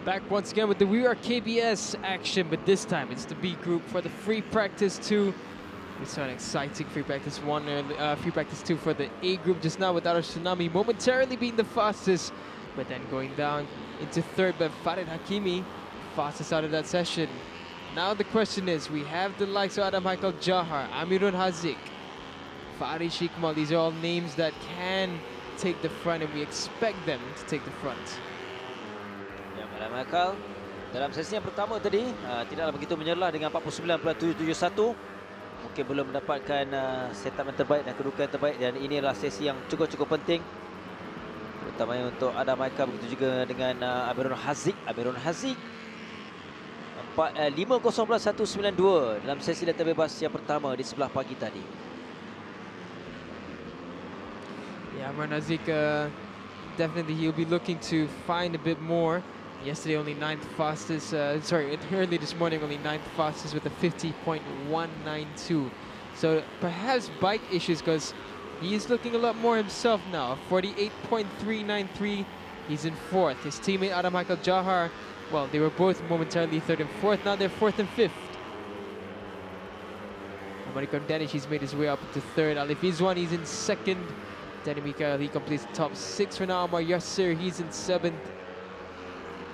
Back once again with the WIRA KBS action, but this time it's the B group for the free practice 2. We saw an exciting free practice 1, free practice 2 for the A group just now with our Tsunami momentarily being the fastest, but then going down into third by Farid Hakimi, fastest out of that session. Now the question is, we have the likes of Adam Haikal Jahar, Amirul Haziq, Farid Shikmal. These are all names that can take the front, and we expect them to take the front.
Adam Haikal dalam sesi yang pertama tadi tidaklah begitu menyerlah dengan 49.771. Mungkin belum mendapatkan setup yang terbaik dan kedudukan yang terbaik, dan inilah sesi yang cukup penting terutamanya untuk Adam Haikal, begitu juga dengan Amirul Haziq. 50.192 dalam sesi latihan bebas yang pertama di sebelah pagi tadi.
Yeah, Amirul Haziq, definitely he'll be looking to find a bit more. Yesterday only 9th fastest, early this morning only 9th fastest with a 50.192. So perhaps bike issues, because he's looking a lot more himself now. 48.393, he's in 4th. His teammate Adam Haikal Jahar, well, they were both momentarily 3rd and 4th, now they're 4th and 5th. Amarikam Danish, he's made his way up to 3rd. Alif Izwan, he's in 2nd. Danny Mikael, he completes the top 6 for now. Amar Yasser, he's in 7th.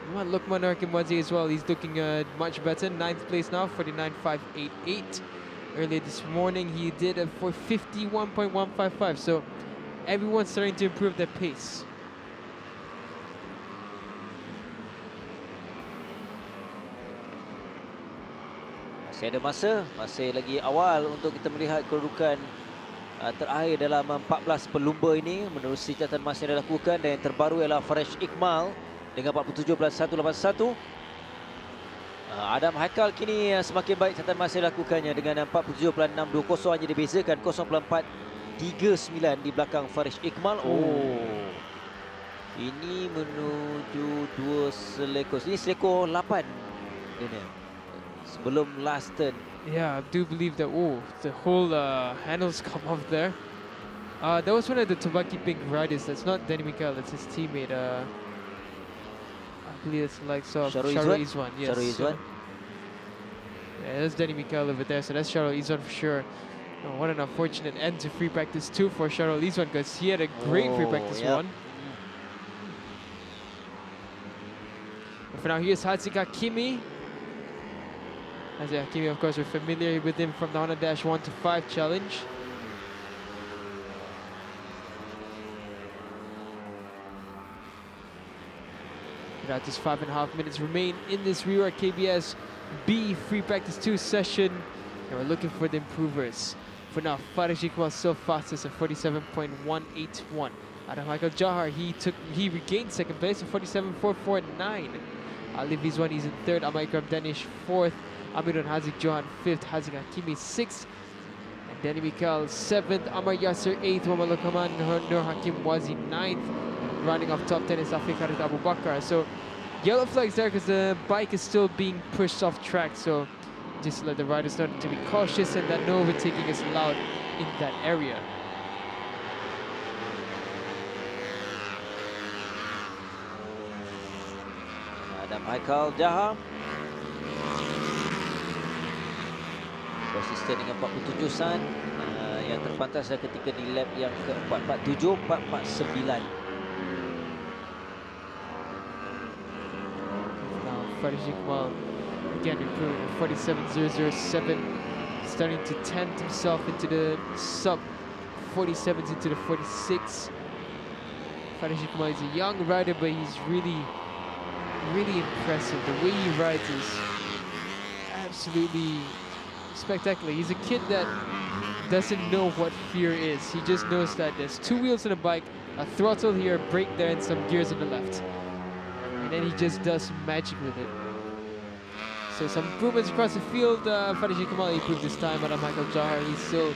Lukman Arkimwazi as well, he's looking much better. 9th place now, 49.588. Earlier this morning he did a 51.155, so everyone's starting to improve their pace.
Masih ada masa, masih lagi awal untuk kita melihat kedudukan terakhir dalam 14 pelumba ini menerusi catatan masa yang dilakukan, dan yang terbaru ialah Faresh Iqmal dengan 47.181. Adam Haikal kini semakin baik catatan masa yang dilakukannya dengan 47.620, hanya dibezakan 0.439 di belakang Faresh Iqmal. Ini menuju 2 selekor. Ini selekor 8 ini sebelum last turn.
Yeah, I do believe that. The whole handles come off there. That was one of the Tabaki Pink riders. That's not Danny Mikael, that's his teammate. I believe it's like Shahrul Izwan. Yes.
Shahrul Izwan.
Yeah, that's Danny Mikael over there, so that's Shahrul Izwan for sure. What an unfortunate end to free practice 2 for Shahrul Izwan, because he had a great free practice 1. But for now, here's Haziq Hakimi. Haziq Hakimi, of course, we're familiar with him from the Honda Dash 1 to 5 challenge. Now just 5.5 minutes remain in this WIRA KBS B free practice 2 session, and we're looking for the improvers. For now, Farid Shikmal still fastest at 47.181. Adam Haikal Jahar, he regained 2nd place at 47.449. Alif Izwan, he's in 3rd. Amarikam Danish 4th. Amirul Haziq Johan 5th. Haziq Hakimi 6th. And Danny Mikael 7th. Amar Yasser 8th. Muhammad Luqman Nur Hakim Wazi 9th. Running off top 10 is Afiq Harit Abu Bakar. So yellow flags there because the bike is still being pushed off track. So just to let the riders know to be cautious and that no overtaking is allowed in that area.
Adam Haikal Jahar konsisten dengan 47 san yang terpantas ketika di lap yang ke-447, 449.
Farid Shikmal again improving at 47.007, starting to tempt himself into the sub 47s, into the 46. Farid Shikmal is a young rider, but he's really impressive. The way he rides is absolutely spectacular. He's a kid that doesn't know what fear is. He just knows that there's 2 wheels on a bike, a throttle here, a brake there, and some gears on the left. And then he just does magic with it. So some improvements across the field. Farid Shikmal improved this time. Adam Haikal Jahar, he's still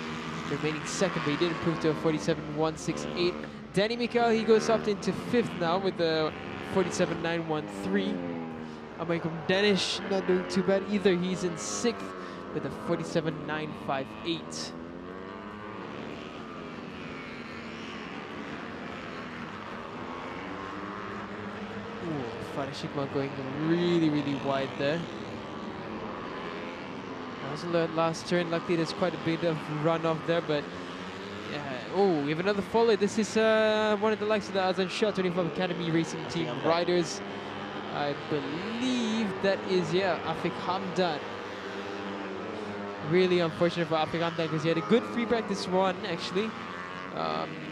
remaining 2nd, but he did improve to a 47.168. Danny Mikael, he goes up into 5th now with a 47.913. Amarikam Danish not doing too bad either. He's in 6th with a 47.958. Faris Iqbal going really wide there. That was the last turn. Luckily, there's quite a bit of runoff there, but yeah. Oh, we have another follow. This is one of the likes of the Azan Shah 25 Academy Racing Team riders. I believe that is, yeah, Afiq Hamdan. Really unfortunate for Afiq Hamdan because he had a good free practice one actually.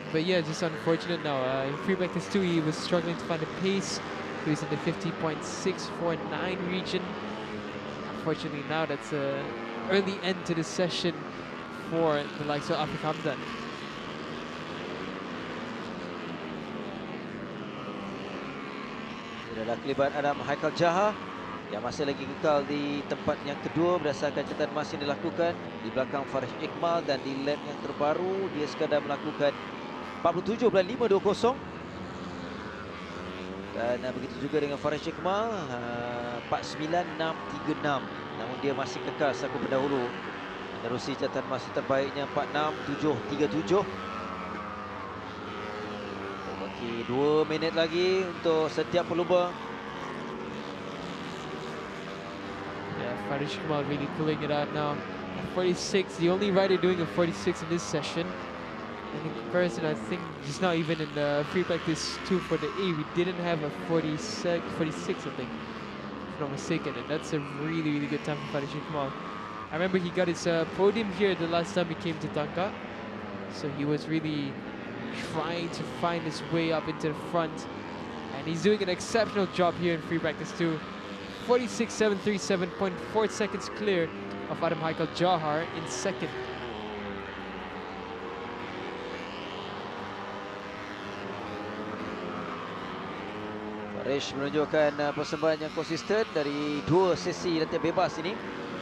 But yeah, just unfortunate now. In free practice 2, he was struggling to find a pace. He was in the 50.649 region. Unfortunately now that's an early end to the session for the likes of Afiq Hamdan.
Adalah kelibat Adam Haikal Jaha yang masih lagi kekal di tempat yang kedua berdasarkan catatan masa yang dilakukan di belakang Faris Iqbal, dan di lap yang terbaru dia sekadar melakukan 47.520, dan begitu juga dengan Faris Iqbal 49.636, namun dia masih kekal selaku pendahulu menerusi catatan masa terbaiknya 46.737. Bagi 2 minit lagi untuk setiap pelumba.
Yeah, Faris Iqbal really pulling it out now. 46, the only rider doing a 46 in this session. And in comparison, I think just now even in the free practice 2 for the A, we didn't have a 46 I think, if I'm not mistaken. And that's a really good time for Faris Iqbal. I remember he got his podium here the last time he came to Tangkak. So he was really trying to find his way up into the front. And he's doing an exceptional job here in free practice 2. 46.737.4 seconds clear of Adam Haikal Jahar in second.
Faris menunjukkan persembahan yang konsisten dari 2 sesi latihan bebas ini,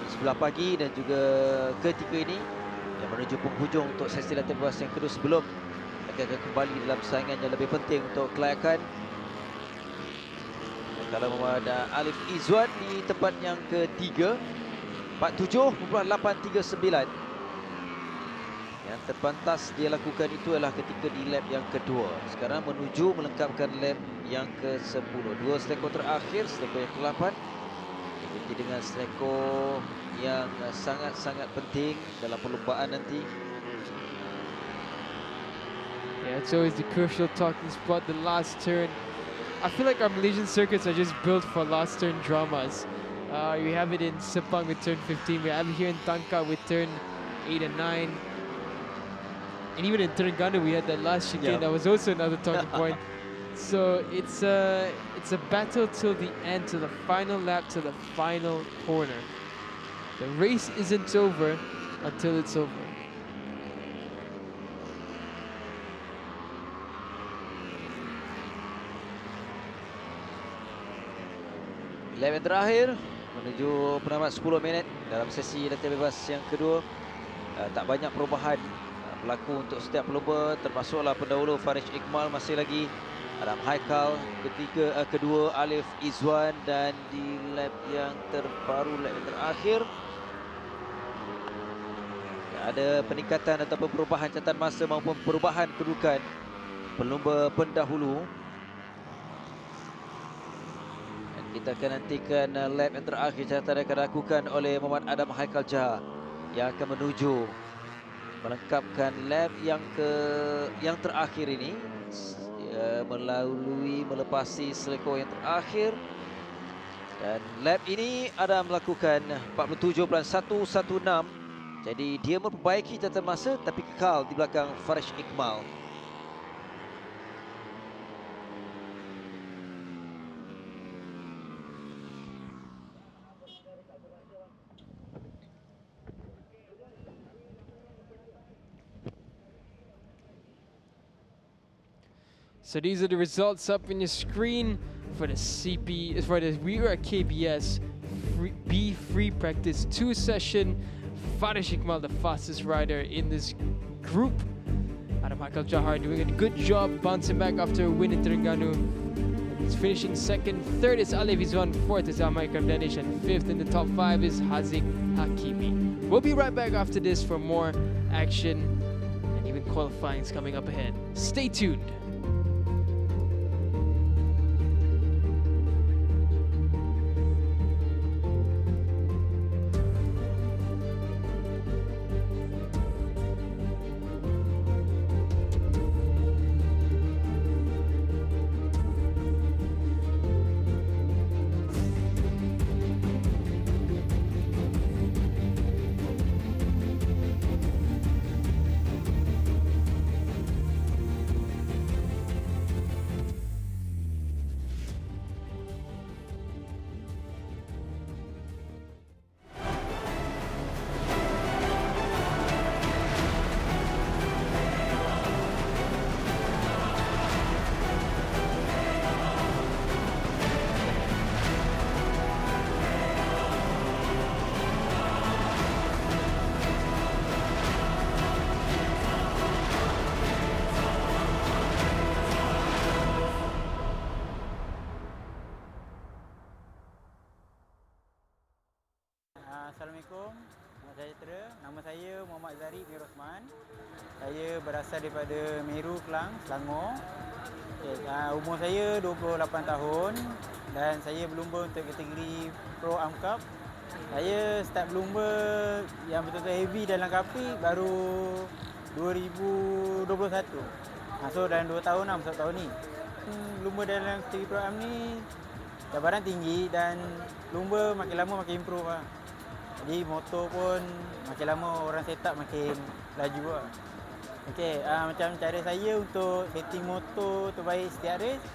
sebelah pagi dan juga ketika ini, yang menuju penghujung untuk sesi latihan bebas yang kedua sebelum akan kembali dalam saingan yang lebih penting untuk kelayakan. Kalau Muhammad Alif Izzuan di tempat yang ketiga 47.839. Yang terpantas dia lakukan itu adalah ketika di lap yang kedua. Sekarang menuju melengkapkan lap yang ke-10. 2 selekor terakhir, selekor yang ke-8 diikuti dengan selekor yang sangat-sangat penting dalam perlombaan nanti.
Yeah, it's always the crucial talking spot, the last turn. I feel like our Malaysian circuits are just built for last turn dramas. We have it in Sepang with turn 15. We have it here in Tangkak with turn 8 and 9. And even in Terengganu, we had that last chicane. That was also another talking point. So it's a battle till the end, to the final lap, to the final corner. The race isn't over until it's over.
Lap yang terakhir menuju penamat 10 minit dalam sesi latihan bebas yang kedua. Tak banyak perubahan berlaku untuk setiap pelumba, termasuklah pendahulu Faris Iqbal masih lagi, Adam Haikal kedua Alif Izzuan, dan di lap yang terbaru, lap yang terakhir, ada peningkatan ataupun perubahan catatan masa maupun perubahan kedudukan pelumba pendahulu. Kita akan nantikan lap yang terakhir catatan akan dilakukan oleh Muhammad Adam Haikal Jaha yang akan menuju melengkapkan lap yang terakhir ini, melepasi selekor yang terakhir. Dan lap ini ada melakukan 47.116. Jadi dia memperbaiki catatan masa tapi kekal di belakang Faris Iqbal.
So these are the results up on your screen for the WIRA KBS B Free Practice 2 session. Faris Iqbal, the fastest rider in this group. Adam Haikal Jahar doing a good job bouncing back after a win in Terengganu. He's finishing second. Third is Alif Izzuan. Fourth is Amaikam Danish. And fifth in the top 5 is Haziq Hakimi. We'll be right back after this for more action, and even qualifying is coming up ahead. Stay tuned.
Rahman. Saya berasal daripada Meru, Kelang, Selangor. Okay, umur saya 28 tahun dan saya berlumba untuk kategori Pro Am Cup. Saya start berlumba yang betul-betul heavy dalam Cub Prix baru 2021. So dalam 2 tahun lah masuk tahun ni. Lumba dalam kategori Pro Am ni cabaran tinggi dan lumba makin lama makin improve lah. Jadi motor pun makin lama orang set up makin laju lah. Okey, macam cara saya untuk setting motor terbaik setiap race,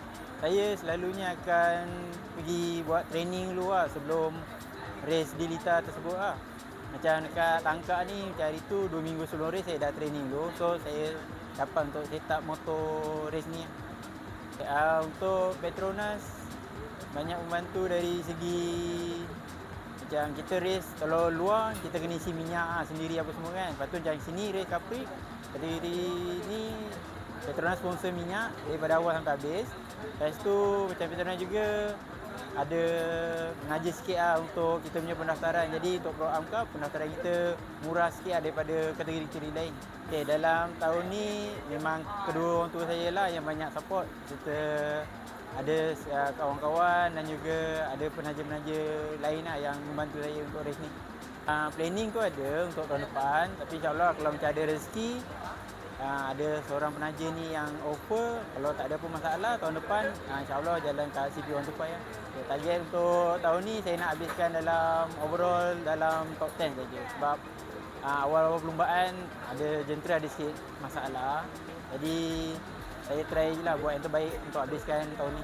saya selalunya akan pergi buat training dulu lah sebelum race di Litar tersebut lah. Macam dekat Tangkak ni, macam hari tu 2 minggu sebelum race saya dah training dulu. So saya dapat untuk set up motor race ni. Untuk Petronas banyak membantu dari segi macam kita race kalau luar kita kena isi minyak sendiri apa semua kan. Lepas tu macam sini race Cub Prix kategori ni Petronas sponsor minyak daripada awal sampai habis. Lepas tu macam Petronas juga ada mengajar sikit lah untuk kita punya pendaftaran. Jadi untuk Pro Am Cup pendaftaran kita murah sikit lah daripada kategori-kategori lain. Okay, dalam tahun ni memang kedua orang tua saya lah yang banyak support. Kita ada kawan-kawan dan juga ada penaja-penaja lain lah yang membantu saya untuk race ni. Planning tu ada untuk tahun depan, tapi insyaAllah kalau macam ada rezeki, ada seorang penaja ni yang offer, kalau tak ada pun masalah, tahun depan insyaAllah jalan kat CP125 lah. Okay, target untuk tahun ni saya nak habiskan dalam overall dalam top 10 saja. Sebab awal-awal perlumbaan ada jentera ada sikit masalah. Jadi saya try je lah buat yang terbaik untuk habiskan tahun ni.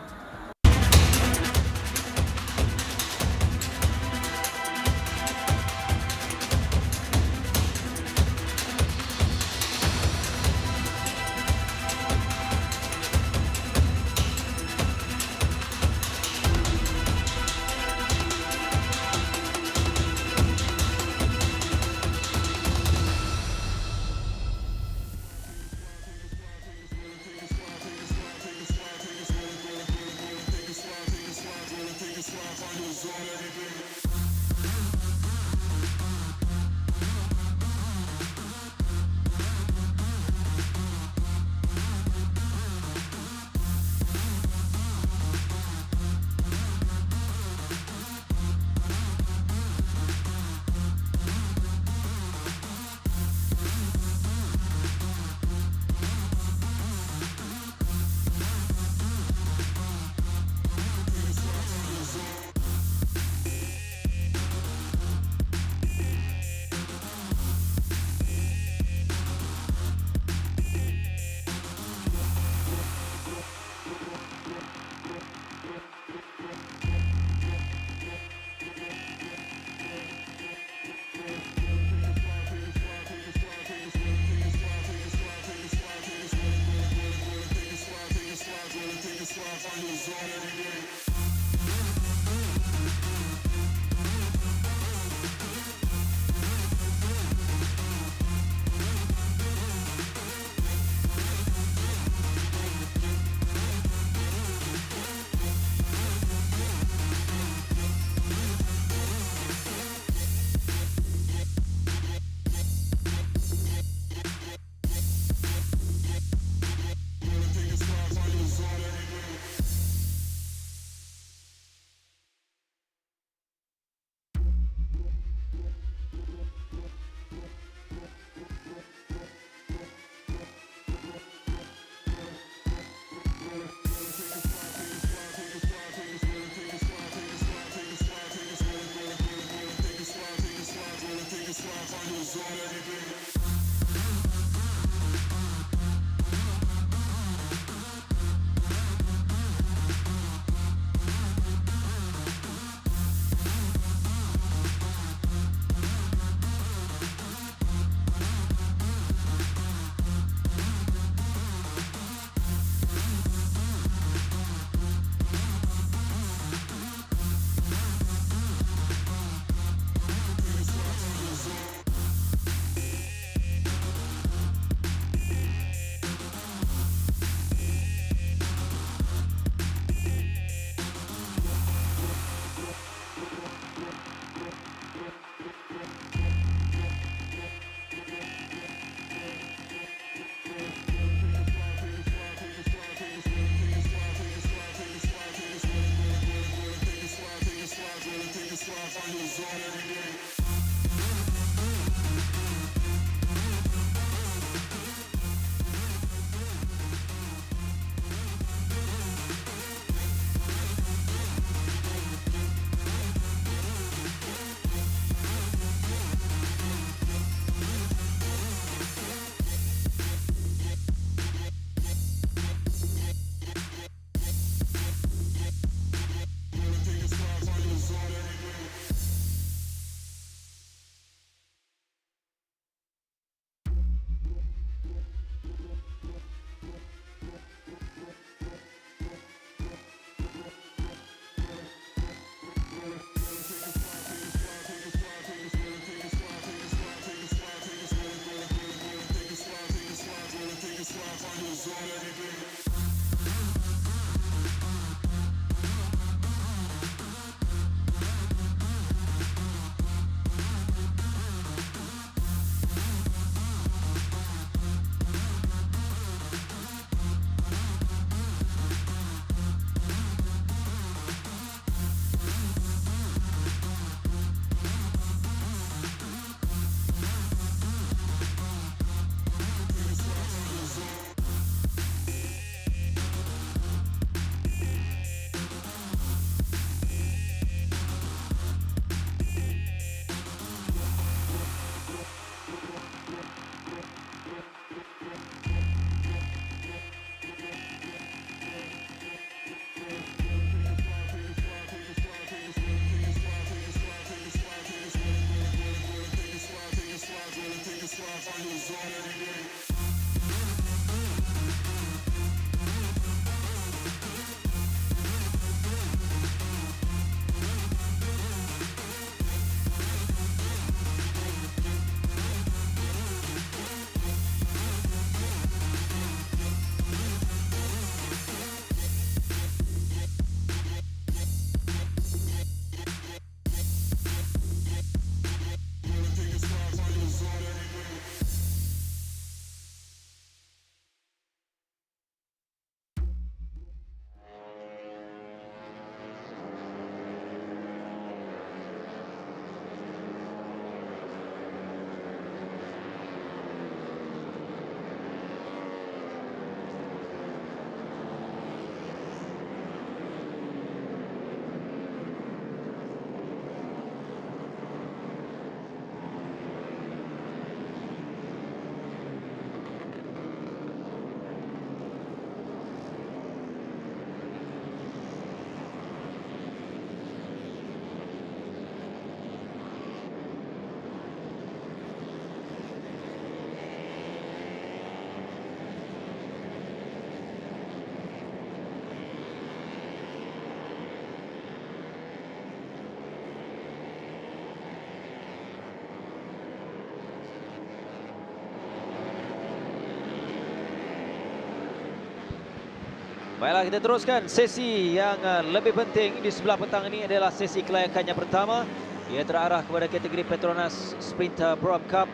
Baiklah, kita teruskan sesi yang lebih penting di sebelah petang ini adalah sesi kelayakan yang pertama. Ia terarah kepada kategori PETRONAS SPRINTA Pro Cup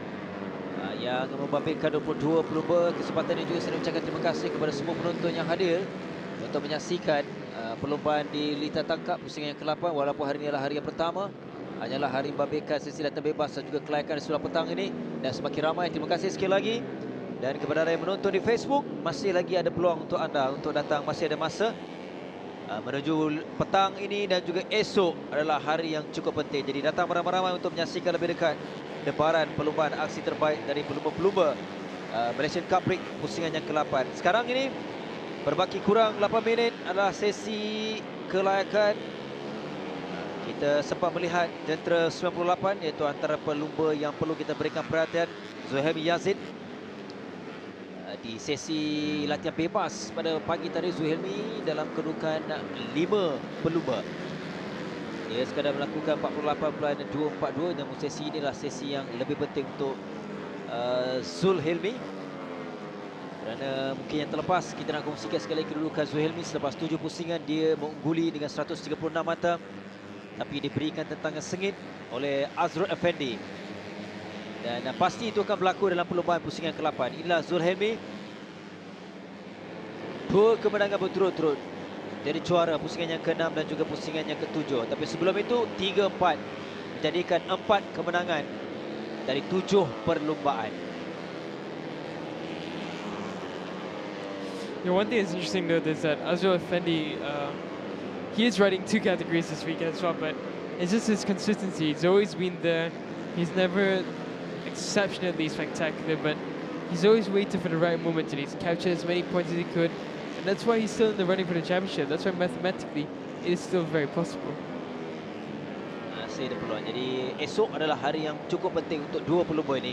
yang membabitkan 22 pelumba. Kesempatan ini juga saya ucapkan terima kasih kepada semua penonton yang hadir untuk menyaksikan perlombaan di Litar Tangkak Pusingan yang ke-8. Walaupun hari ini adalah hari yang pertama, hanyalah hari membabitkan sesi latihan bebas dan juga kelayakan di sebelah petang ini. Dan semakin ramai, terima kasih sekali lagi. Dan kepada anda yang menonton di Facebook, masih lagi ada peluang untuk anda untuk datang, masih ada masa. Menuju petang ini dan juga esok adalah hari yang cukup penting. Jadi datang beramai-ramai untuk menyaksikan lebih dekat debaran perlombaan aksi terbaik dari pelumba-pelumba Malaysian Cub Prix Pusingan yang ke-8. Sekarang ini berbaki kurang 8 minit adalah sesi kelayakan. Kita sempat melihat jentera 98 iaitu antara pelumba yang perlu kita berikan perhatian, Zulhelmi Yazid. Di sesi latihan bebas pada pagi tadi, Zulhelmi dalam kedudukan 5 pelumba. Dia sekadar melakukan 48.242, namun sesi inilah sesi yang lebih penting untuk Zulhelmi. Kerana mungkin yang terlepas, kita nak kongsikan sekali kedudukan Zulhelmi. Selepas 7 pusingan, dia mengungguli dengan 136 mata. Tapi diberikan tentangan sengit oleh Azrul Effendi. Dan pasti itu akan berlaku dalam perlombaan pusingan ke-8. Inilah Zulhelmi. 2 kemenangan berturut-turut. Jadi juara pusingan yang ke-6 dan juga pusingan yang ke-7. Tapi sebelum itu 3-4. Menjadikan 4 kemenangan dari 7 perlombaan.
Yeah, one thing that's interesting though is that Azrul Effendi, he is riding 2 categories this weekend as well, but it's just his consistency. He's always been there. He's never exceptionally spectacular, but he's always waited for the right moment and he's captured as many points as he could, and that's why he's still in the running for the championship. That's why mathematically it is still very possible.
Masih ada peluang. Jadi esok adalah hari yang cukup penting untuk 2 pelumba ini.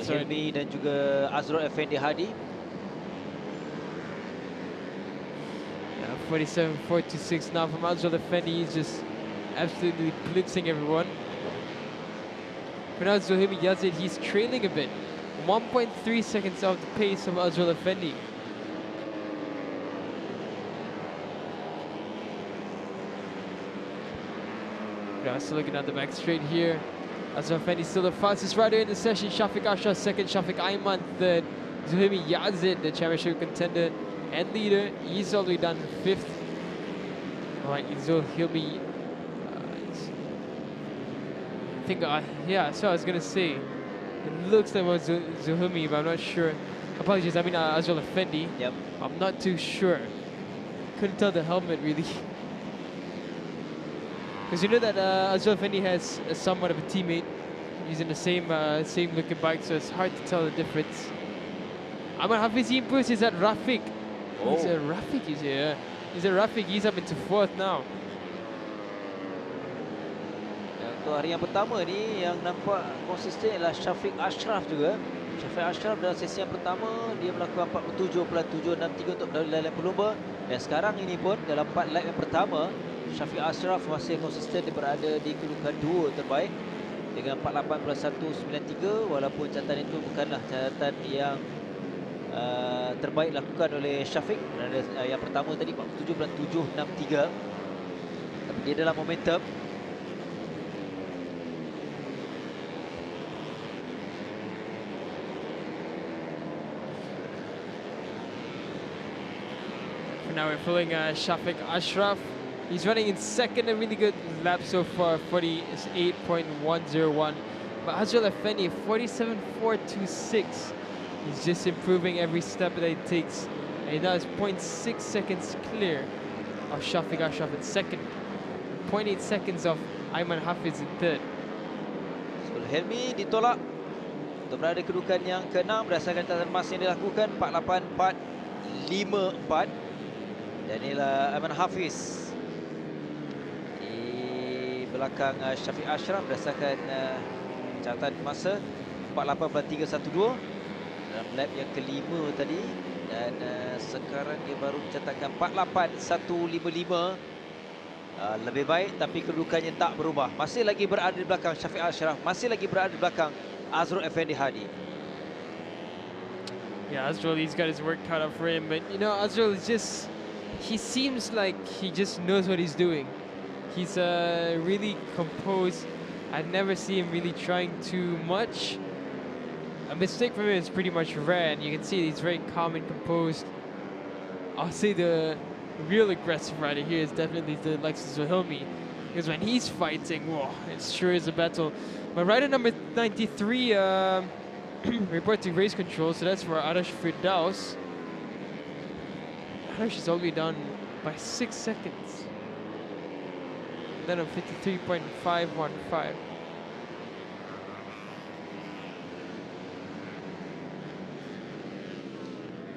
Zulhelmi dan juga Azrul Effendi Hadi.
47.426 now from Azrul Effendi. He's just absolutely blitzing everyone. For now, Zulhelmi Yazid, he's trailing a bit. 1.3 seconds off the pace of Azrul Effendi. Now still looking at the back straight here. Azrul Effendi still the fastest rider in the session. Shafiq Ashraf second, Shafiq Ayman third. Zulhelmi Yazid, the championship contender and leader, he's all the way down to 5th. Alright, Zulhelmi. I think, yeah, so I was gonna say, it looks like it was Zulhelmi, but I'm not sure. Apologies, I mean Azrul Effendi.
Yep.
I'm not too sure. Couldn't tell the helmet really. Because you know that Azrul Effendi has somewhat of a teammate using the same looking bike, so it's hard to tell the difference. Ahmad Hafizi improves. Is that Rafiq?
Oh.
Is it Rafiq is here? Is it Rafiq? He's up into 4th now.
Untuk hari yang pertama ni yang nampak konsisten ialah Syafiq Ashraf juga. Syafiq Ashraf dalam sesi yang pertama dia melakukan 47.763 untuk mendahului lap pelumba, dan sekarang ini pun dalam 4 lap yang pertama Syafiq Ashraf masih konsisten dia berada di kedudukan 2 terbaik dengan 48.193, walaupun catatan itu bukanlah catatan yang terbaik lakukan oleh Syafiq. Yang pertama tadi 47.763, tapi dia dalam momentum.
Now we're following Syafiq Ashraf. He's running in second, a really good lap so far, 48.101. But Azrael Effendi, 47.426. He's just improving every step that he takes. And now it's 0.6 seconds clear of Syafiq Ashraf in second. 0.8 seconds of Aiman Hafiz in third.
Helmi ditolak untuk berada kedudukan yang ke-6 berdasarkan catatan emas yang dilakukan 48.454. Dan inilah Aiman Hafiz di belakang Syafiq Ashraf berdasarkan catatan masa 48.312 dalam lap yang kelima tadi, dan sekarang dia baru mencatatkan 48.155. Lebih baik, tapi kedudukannya tak berubah. Masih lagi berada di belakang Syafiq Ashraf, masih lagi berada di belakang Azrul Effendi Hadi.
Yeah, Azrael, he's got his work cut out for him, but you know, Azrael is just, he seems like he just knows what he's doing. He's really composed. I never see him really trying too much. A mistake from him is pretty much rare, and you can see he's very calm and composed. I'll say the real aggressive rider here is definitely the likes of Zuhilmi, because when he's fighting, whoa, it sure is a battle. But rider number 93 reporting race control, so that's for Arash Firdaus. Arash is only down by 6 seconds. Then on 53.515.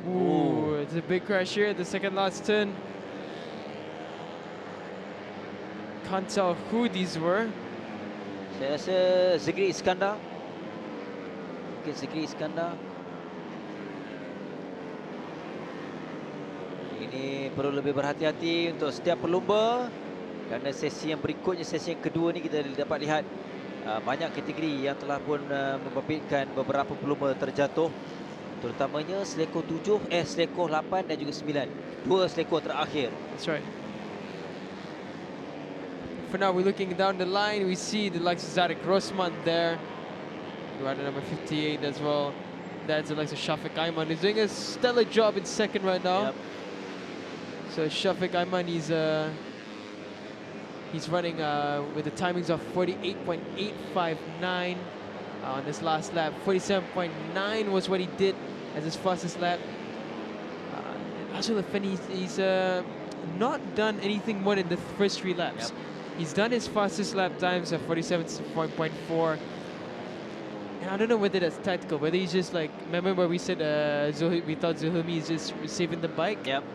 Ooh, it's a big crash here at the second last turn. Can't tell who these were.
Saya rasa Zikri Iskandar. Mungkin Zikri Iskandar. Ini perlu lebih berhati-hati untuk setiap pelumba, kerana sesi yang berikutnya, sesi yang kedua ni kita dapat lihat banyak kategori yang telah pun membabitkan beberapa pelumba terjatuh, terutamanya selekor 7, selekor 8 dan juga 9. Dua selekor terakhir.
That's right. For now, we're looking down the line. We see the likes of Zarek Rosman there. Rider number 58 as well. That's the likes of Shafiq Ayman. He's doing a stellar job in second right now.
Yep.
So Shafiq Ayman, he's running with the timings of 48.859 on this last lap. 47.9 was what he did as his fastest lap. Azrul Effendi, he's not done anything more than the first 3 laps.
Yep.
He's done his fastest lap times of 47.4. And I don't know whether that's tactical, whether he's just like, remember where we said we thought Zuhilmi is just saving the bike?
Yep.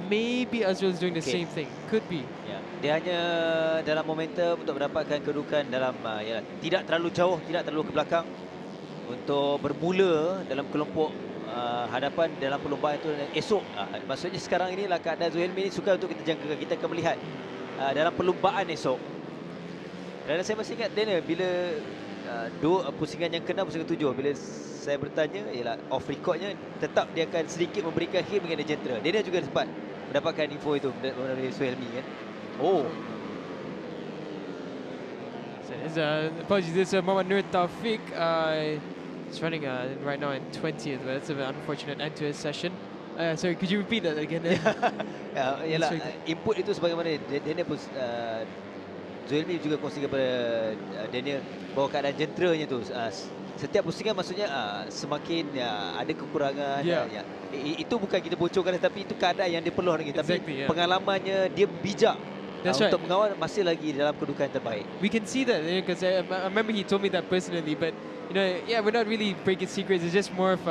Maybe Azrul is doing the same thing. Could be.
Ya, dia hanya dalam momentum untuk mendapatkan kedudukan dalam tidak terlalu jauh, tidak terlalu ke belakang untuk bermula dalam kelompok hadapan dalam perlombaan itu esok. Maksudnya sekarang inilah keadaan Zuhilmi ini suka untuk kita jangkakan. Kita akan melihat dalam perlombaan esok. Dan saya masih ingat Daniel bila dua pusingan yang ke-6, pusingan 7, bila saya bertanya, ialah off recordnya, tetap dia akan sedikit memberikan hint mengenai jentera. Dia juga sempat mendapatkan info itu melalui Suhelmi kan. Oh.
So apologies, this is Muhammad Nur Taufik. He's running right now in 20th, but that's an unfortunate end to his session. Sorry, could you repeat that again?
Yalah, input itu sebagaimana Daniel pun Zuhilmi juga kongsi kepada Daniel bahawa keadaan jenteranya tu setiap pusingan maksudnya semakin ada kekurangan. Itu bukan kita bocorkan, tapi itu keadaan yang dia perlu lagi. Tapi pengalamannya dia bijak untuk mengawal, masih lagi dalam kedudukan terbaik.
We can see that because I remember he told me that personally, but you know, yeah, we're not really breaking secrets. It's just more of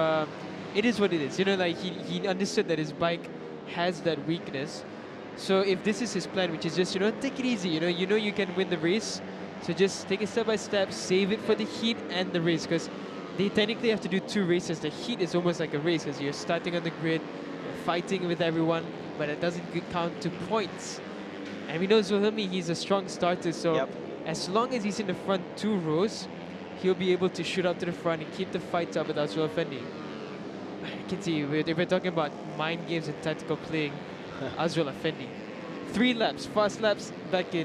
it is what it is. You know, like he understood that his bike has that weakness. So if this is his plan, which is just, you know, take it easy, you know you can win the race. So just take it step by step, save it for the heat and the race, because they technically have to do 2 races. The heat is almost like a race because you're starting on the grid, you're fighting with everyone, but it doesn't count to points. And we know Zulhami, he's a strong starter, so as long as he's in the front 2 rows, he'll be able to shoot up to the front and keep the fight up with Azrul Effendi. You can see, if we're talking about mind games and tactical playing, Azrul Effendi. 3 laps, fast laps, back in.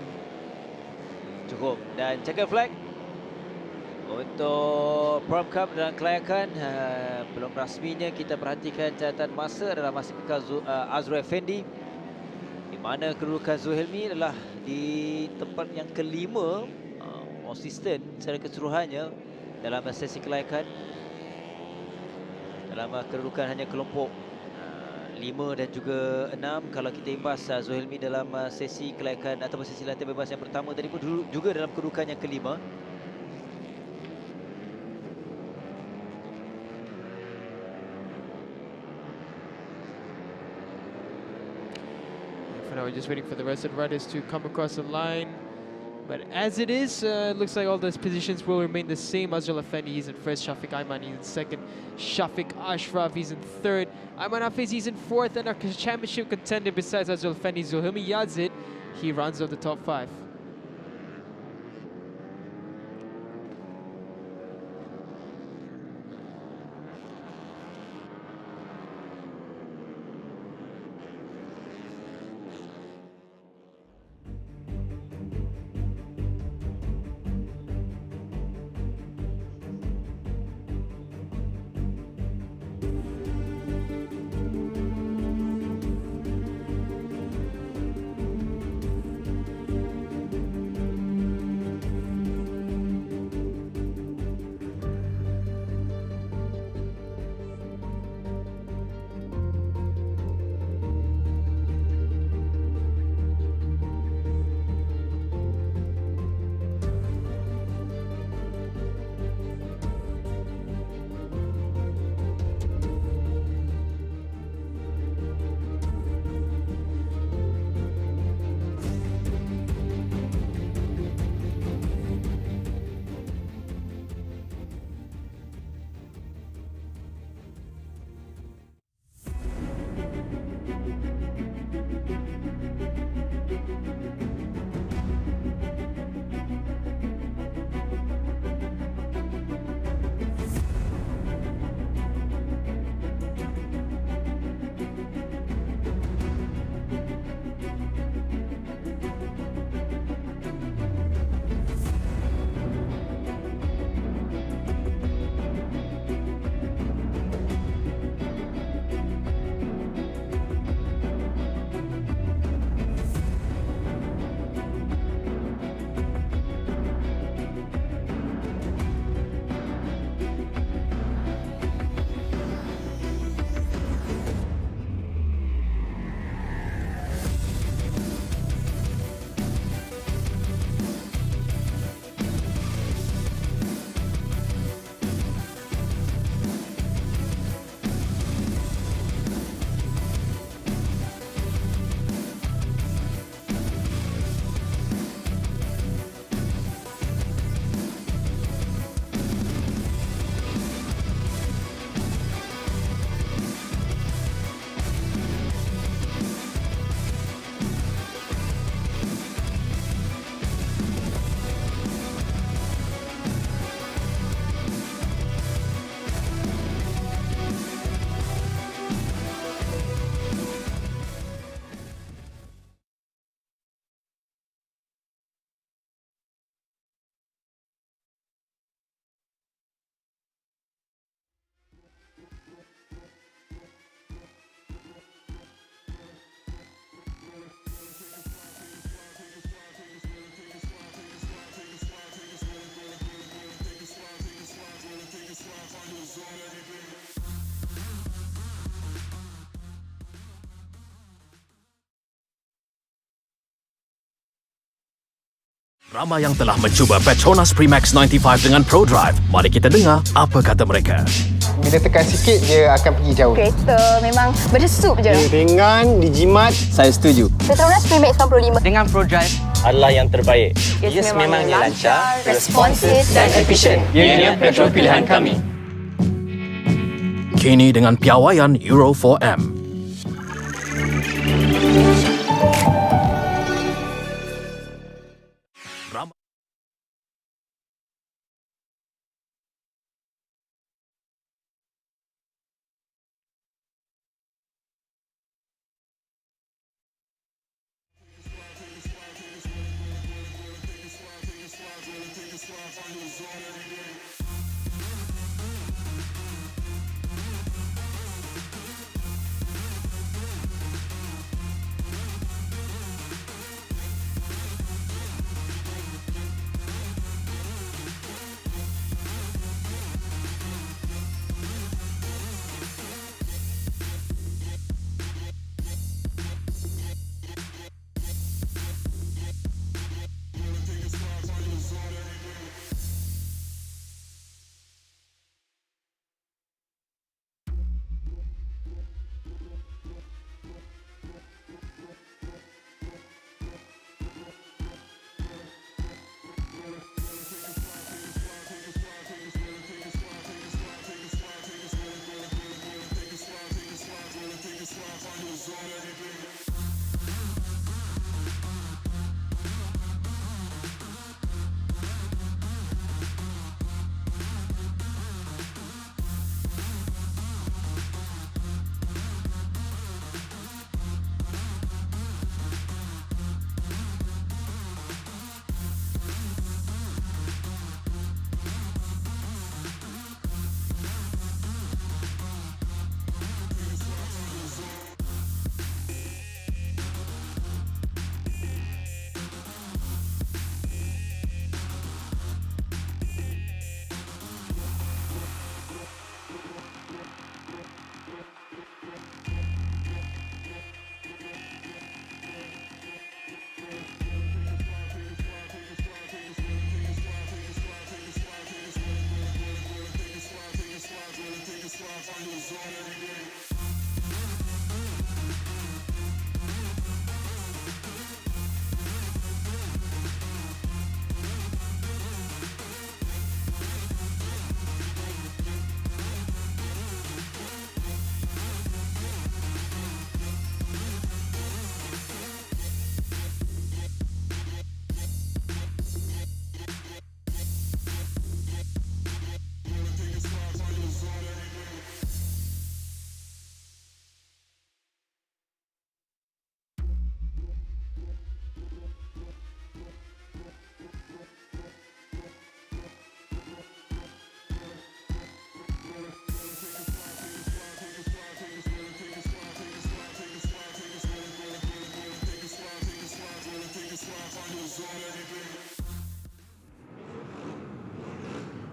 Cukup. Dan checker flag untuk Prom Cup dalam kelayakan. Belum rasminya kita perhatikan catatan masa adalah masih kekal Azrul Effendi, di mana kedudukan Zulhilmi adalah di tempat yang kelima, konsisten secara keseluruhannya dalam sesi kelayakan. Dalam kedudukan hanya kelompok 5 dan juga 6 kalau kita imbas Zulhilmi dalam sesi kelayakan atau sesi latihan bebas yang pertama tadi pun juga dalam kedudukan yang kelima.
For now, we're just waiting for the rest of the riders to come across the line. But as it is, it looks like all those positions will remain the same. Azrul Effendi, he's in first. Shafiq Ayman, he's in second. Shafiq Ashraf, he's in third. Ayman Hafiz, he's in fourth. And our championship contender besides Azrul Effendi, Zulhilmi Yazid, he rounds off the top 5.
Ramai yang telah mencuba Petronas Premix 95 dengan ProDrive. Mari kita dengar apa kata mereka. Bila tekan sikit, dia akan pergi jauh.
Kereta memang berdesup je.
Dia ringan, dijimat.
Saya setuju.
PETRONAS Max 95
Dengan ProDrive
Adalah yang terbaik.
Yes, memangnya lancar, responsif dan efisien.
Ianya petrol pilihan kami.
Kini dengan piawaian Euro 4M.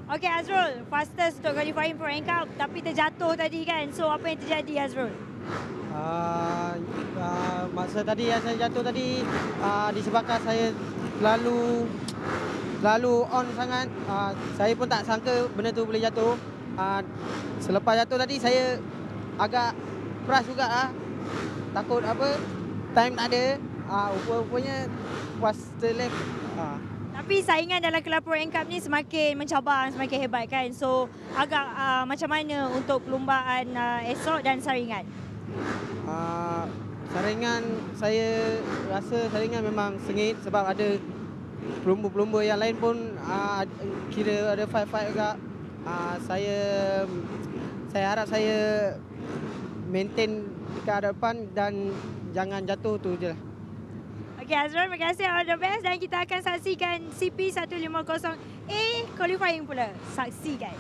Okey Azrul, fastest untuk qualifying Pro and Cup tapi terjatuh tadi kan. So apa yang terjadi Azrul?
Masa tadi yang saya jatuh tadi disebabkan saya terlalu on sangat. Saya pun tak sangka benda tu boleh jatuh. Selepas jatuh tadi saya agak peras juga lah. Takut apa, time tak ada. Rupanya faster lap.
Tapi saingan dalam kelab Pro and Cup ni semakin mencabar, semakin hebat kan. So agak macam mana untuk perlumbaan esok dan saringan?
Saringan saya rasa saringan memang sengit sebab ada pelumba-pelumba yang lain pun kira ada fight-fight juga. Saya harap saya maintain dekat hadapan dan jangan jatuh tu je lah.
Okey Azrul, terima kasih, all the best dan kita akan saksikan CP150A qualifying pula. Saksikan.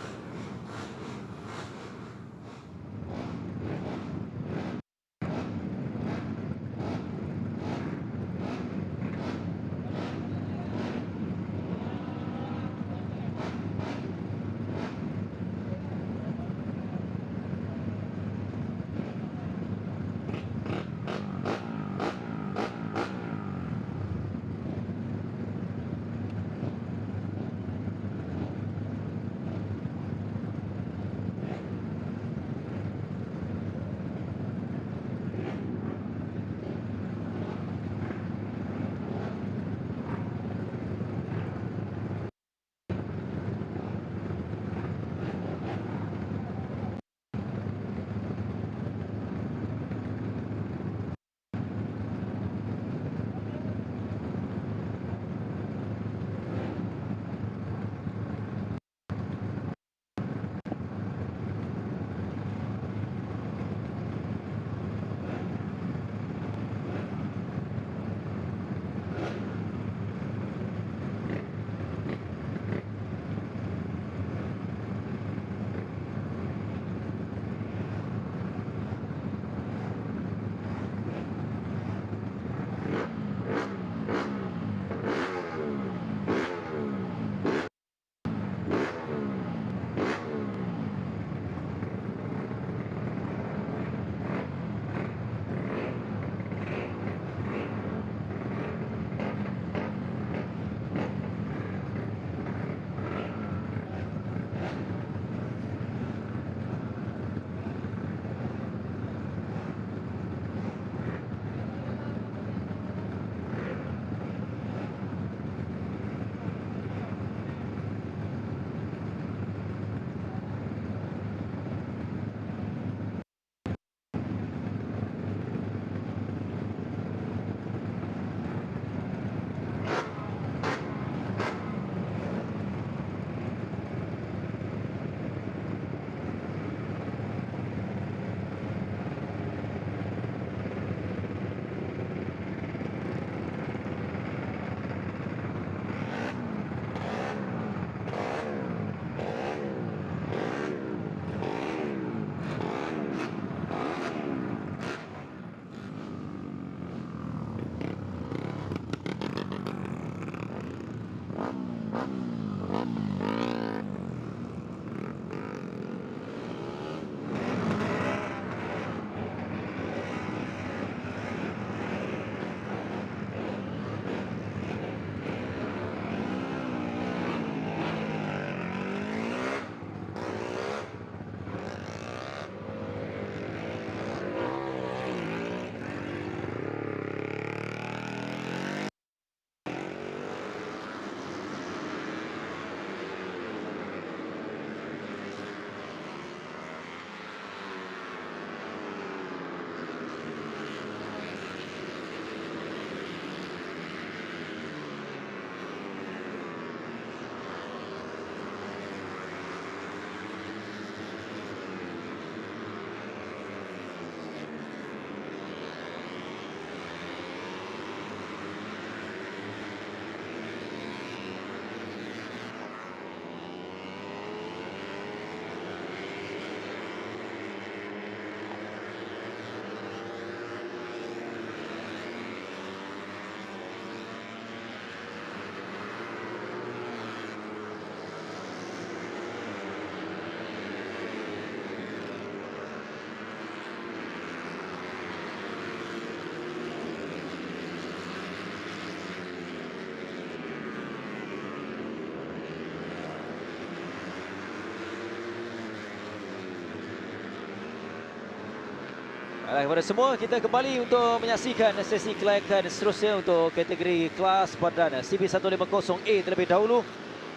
Baiklah, kepada semua, kita kembali untuk menyaksikan sesi kelayakan seterusnya untuk kategori kelas perdana CP150A terlebih dahulu.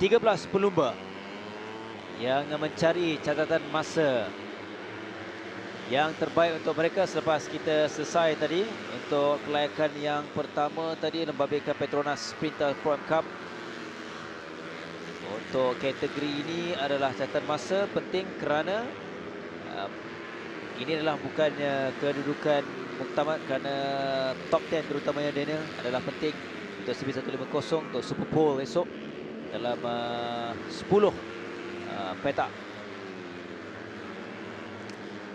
13 pelumba yang mencari catatan masa yang terbaik untuk mereka selepas kita selesai tadi untuk kelayakan yang pertama tadi membabitkan PETRONAS SPRINTA Cub. Untuk kategori ini adalah catatan masa penting kerana ini adalah bukannya kedudukan muktamad, kerana top 10 terutamanya Daniel adalah penting untuk CP150 untuk Super Pole esok dalam 10 petak.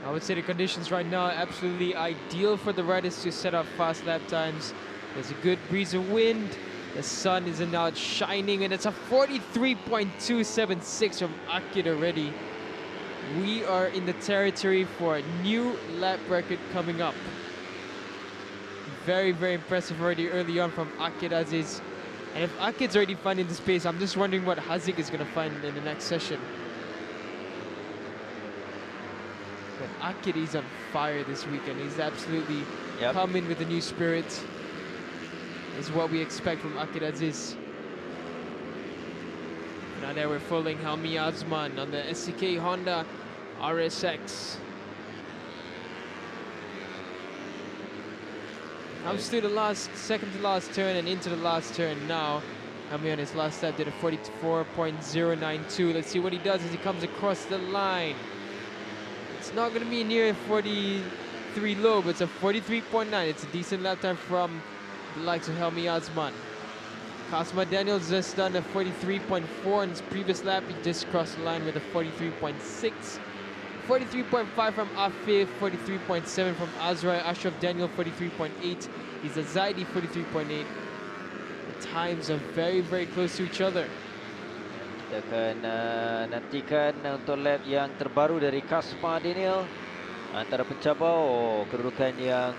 I would say the conditions right now are absolutely ideal for the riders to set up fast lap times. There's a good breeze of wind. The sun is now shining, and it's a 43.276 from Akid already. We are in the territory for a new lap record coming up. Very, very impressive already early on from Akid Aziz. And if Akid's already finding the space, I'm just wondering what Haziq is going to find in the next session. But Akid is on fire this weekend. He's absolutely come in with a new spirit. Is what we expect from Akid Aziz. Now there we're following Helmi Azman on the SCK Honda RSX. Comes to the second to last turn and into the last turn now. Helmi on his last lap did a 44.092. Let's see what he does as he comes across the line. It's not going to be near 43 low, but it's a 43.9. It's a decent lap time from the likes of Helmi Azman. Kasma Daniels just done a 43.4 in his previous lap. He just crossed the line with a 43.6. 43.5 from Afif, 43.7 from Azrai, Ashraf Daniel 43.8. He's a Zaidi 43.8. The times are very, very close to each other.
Kita akan nantikan untuk lap yang terbaru dari Kasma Daniel antara pencabar. Kedudukan yang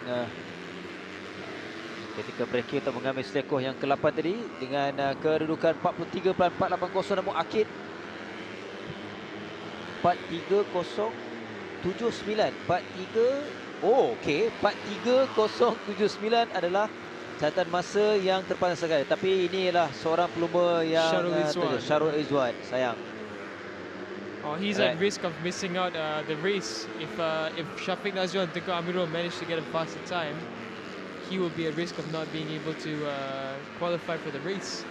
ketika breaking untuk mengambil selekoh yang ke-8 tadi dengan kedudukan 43.480, namun Akid 43079. 43079 adalah catatan masa yang terpandang sekali. Tapi ini ialah seorang pelumba yang Syarul Izwan. Sayang.
Oh, he's at risk of missing out the race. If Shafiq Nazrul and Tengku Amirul manage to get a faster time, he will be at risk of not being able to qualify for the race.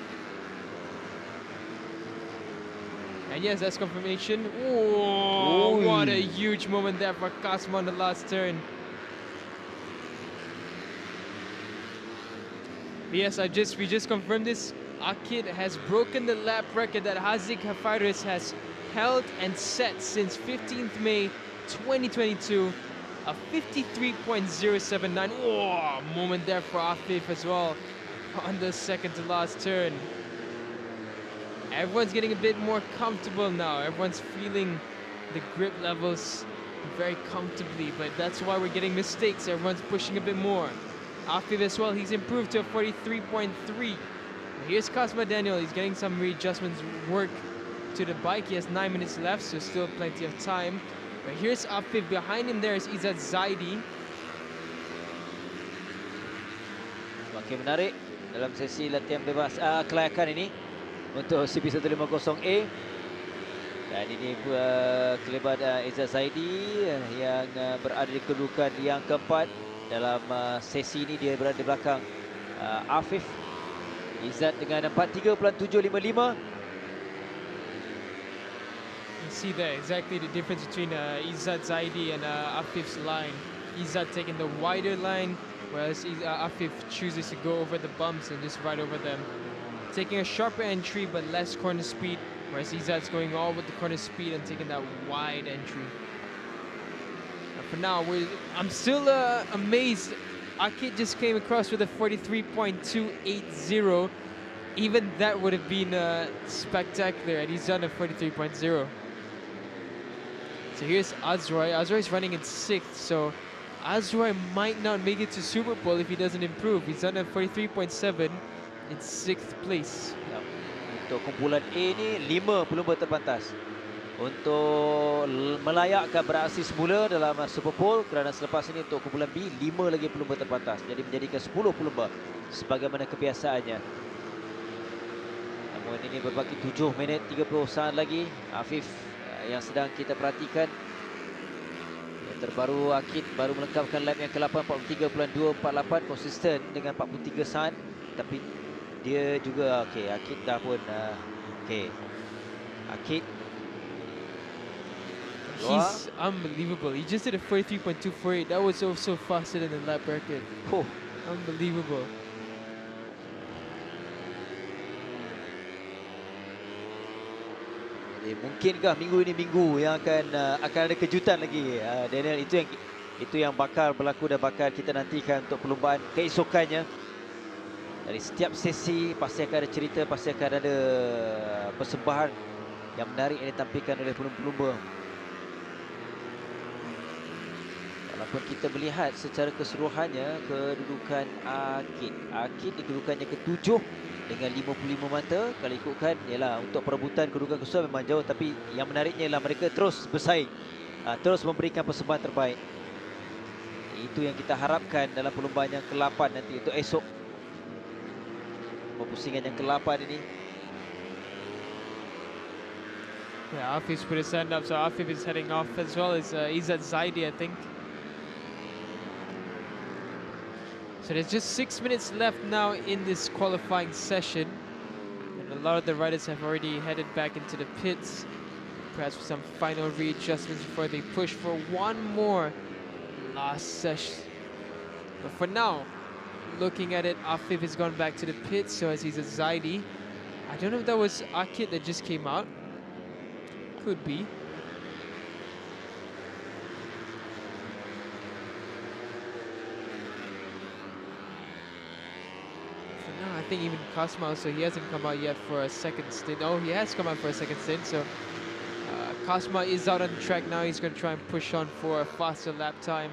And yes, that's confirmation. Oh, what a huge moment there for Kasma on the last turn. Yes, we just confirmed this. Akid has broken the lap record that Haziq Hafiris has held and set since 15th May 2022. A 53.079. Oh, moment there for Afif as well on the second to last turn. Everyone's getting a bit more comfortable now. Everyone's feeling the grip levels very comfortably, but that's why we're getting mistakes. Everyone's pushing a bit more. Afif as well, he's improved to a 43.3. Here's Kasma Daniel. He's getting some readjustments work to the bike. He has 9 minutes left, so still plenty of time. But here's Afif. Behind him there is Izzat Zaidi.
Semakin menarik dalam sesi latihan bebas kelayakan ini untuk CP150A. Dan ini kelebat Izzat Zaidi yang berada di kedudukan yang keempat. Dalam sesi ini dia berada di belakang Afif. Izzat dengan 43.755.
You see there exactly the difference between Izzat Zaidi and Afif's line. Izzat taking the wider line, whereas Afif chooses to go over the bumps and just ride over them. Taking a sharper entry but less corner speed, whereas Izzat's going all with the corner speed and taking that wide entry. For now, I'm still amazed. Akid just came across with a 43.280. Even that would have been spectacular, and he's done a 43.0. So here's Azroy. Azroy's running in 6th, so Azroy might not make it to Super Bowl if he doesn't improve. He's done a 43.7 in 6th place.
Untuk kumpulan A ni 5 pelumba terpantas. untuk melayakkan beraksi semula dalam Super Pole, kerana selepas ini untuk kumpulan B 5 lagi pelumba terpantas, jadi menjadikan 10 pelumba sebagaimana kebiasaannya. Namun ini berbaki 7 minit 30 saat lagi. Afif yang sedang kita perhatikan, yang terbaru Akid baru melengkapkan lap yang ke-8 43.248, konsisten dengan 43 saat, tapi dia juga Akid dah pun Akid
He's unbelievable. He just did a 43.248. That was also faster than the lap record.
Oh,
Unbelievable.
jadi mungkinkah minggu ini minggu yang akan ada kejutan lagi, Daniel? Itu yang bakal berlaku dan bakal kita nantikan untuk perlumbaan keesokannya. Dari setiap sesi pasti akan ada cerita, pasti akan ada persembahan yang menarik yang ditampilkan oleh pelumba-pelumba. Walaupun kita melihat secara keseluruhannya kedudukan Akid di kedudukannya ke-7 dengan 55 mata. Kalau ikutkan ialah untuk perebutan kedudukan ke-10 memang jauh, tapi yang menariknya ialah mereka terus bersaing, terus memberikan persembahan terbaik. Itu yang kita harapkan dalam perlumbaan yang ke-8 nanti untuk esok. Pusingan yang ke-8 ini.
Yeah, Afif's put his hand up, so Afif is heading off as well as Izzat Zaidi, I think. So there's just 6 minutes left now in this qualifying session. And a lot of the riders have already headed back into the pits, perhaps with some final readjustments before they push for one more last session. But for now, looking at it, Afif has gone back to the pits, so as he's a Zaidi. I don't know if that was Akid that just came out. Could be. I think even Kasma also, he hasn't come out yet for a second stint. Oh, he has come out for a second stint, so Kasma is out on the track now. He's going to try and push on for a faster lap time.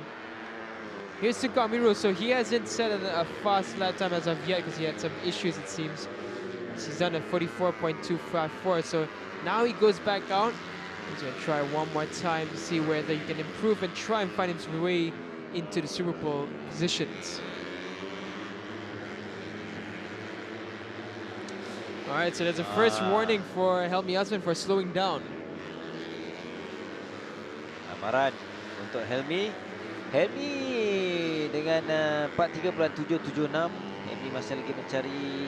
Here's Sukamiro, so he hasn't set a fast lap time as of yet because he had some issues, it seems. He's done a 44.254, so now he goes back out. He's going to try one more time to see whether he can improve and try and find his way into the Super Bowl positions. Alright, so there's a first warning for Helmi Azman for slowing down.
Amaran untuk Helmi. Helmi dengan 43.776. Helmi masih lagi mencari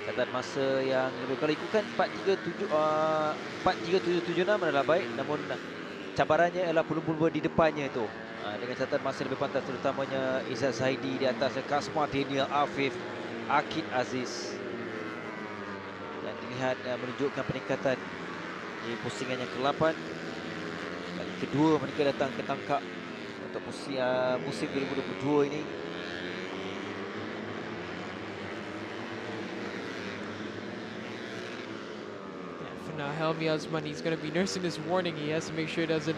catatan masa yang lebih. Kalau ikutkan 43.776 adalah baik, namun cabarannya adalah pelumba-pelumba di depannya itu dengan catatan masa lebih pantas, terutamanya Izzat Zaidi di atas Kasma, Daniel, Afif, Akid Aziz. Dan dilihat menunjukkan peningkatan di pusingan yang ke-8. Kali kedua mereka datang ke Tangkak untuk musim 2022 ini.
For now, Helmi Azman, he's going to be nursing this warning. He has to make sure he doesn't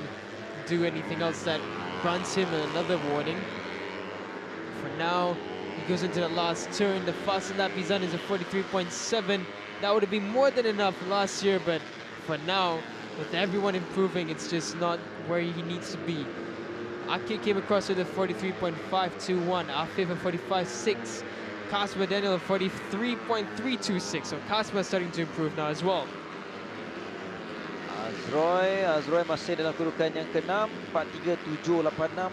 do anything else that grants him another warning. For now, he goes into the last turn. The fastest lap he's done is a 43.7. That would have been more than enough last year, but for now, with everyone improving, it's just not where he needs to be. Akid came across with a 43.521, Afif a 45.6, Kasma Daniel a 43.326. So Kasma is starting to improve now as well.
Azroy masih dalam kedudukan yang ke-6, 43.786.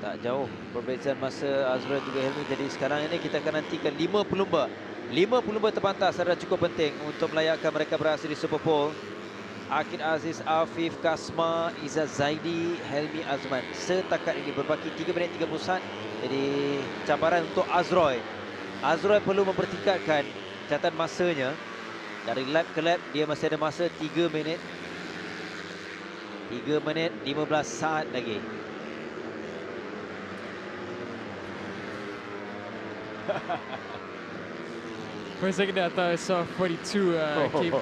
Tak jauh perbezaan masa Azroy juga Helmi. Jadi sekarang ini kita akan nantikan 5 pelumba. 5 pelumba terpantas adalah cukup penting untuk melayakkan mereka berhasil di Super Pole. Akid Aziz, Afif, Kasma, Izzat Zaidi, Helmi Azman. Setakat ini berbaki 3 minit 30 saat. Jadi cabaran untuk Azroy. Azroy perlu mempertingkatkan catatan masanya. Dari lap ke lap dia masih ada masa 3 minit 15 saat lagi.
For a second I thought I saw 42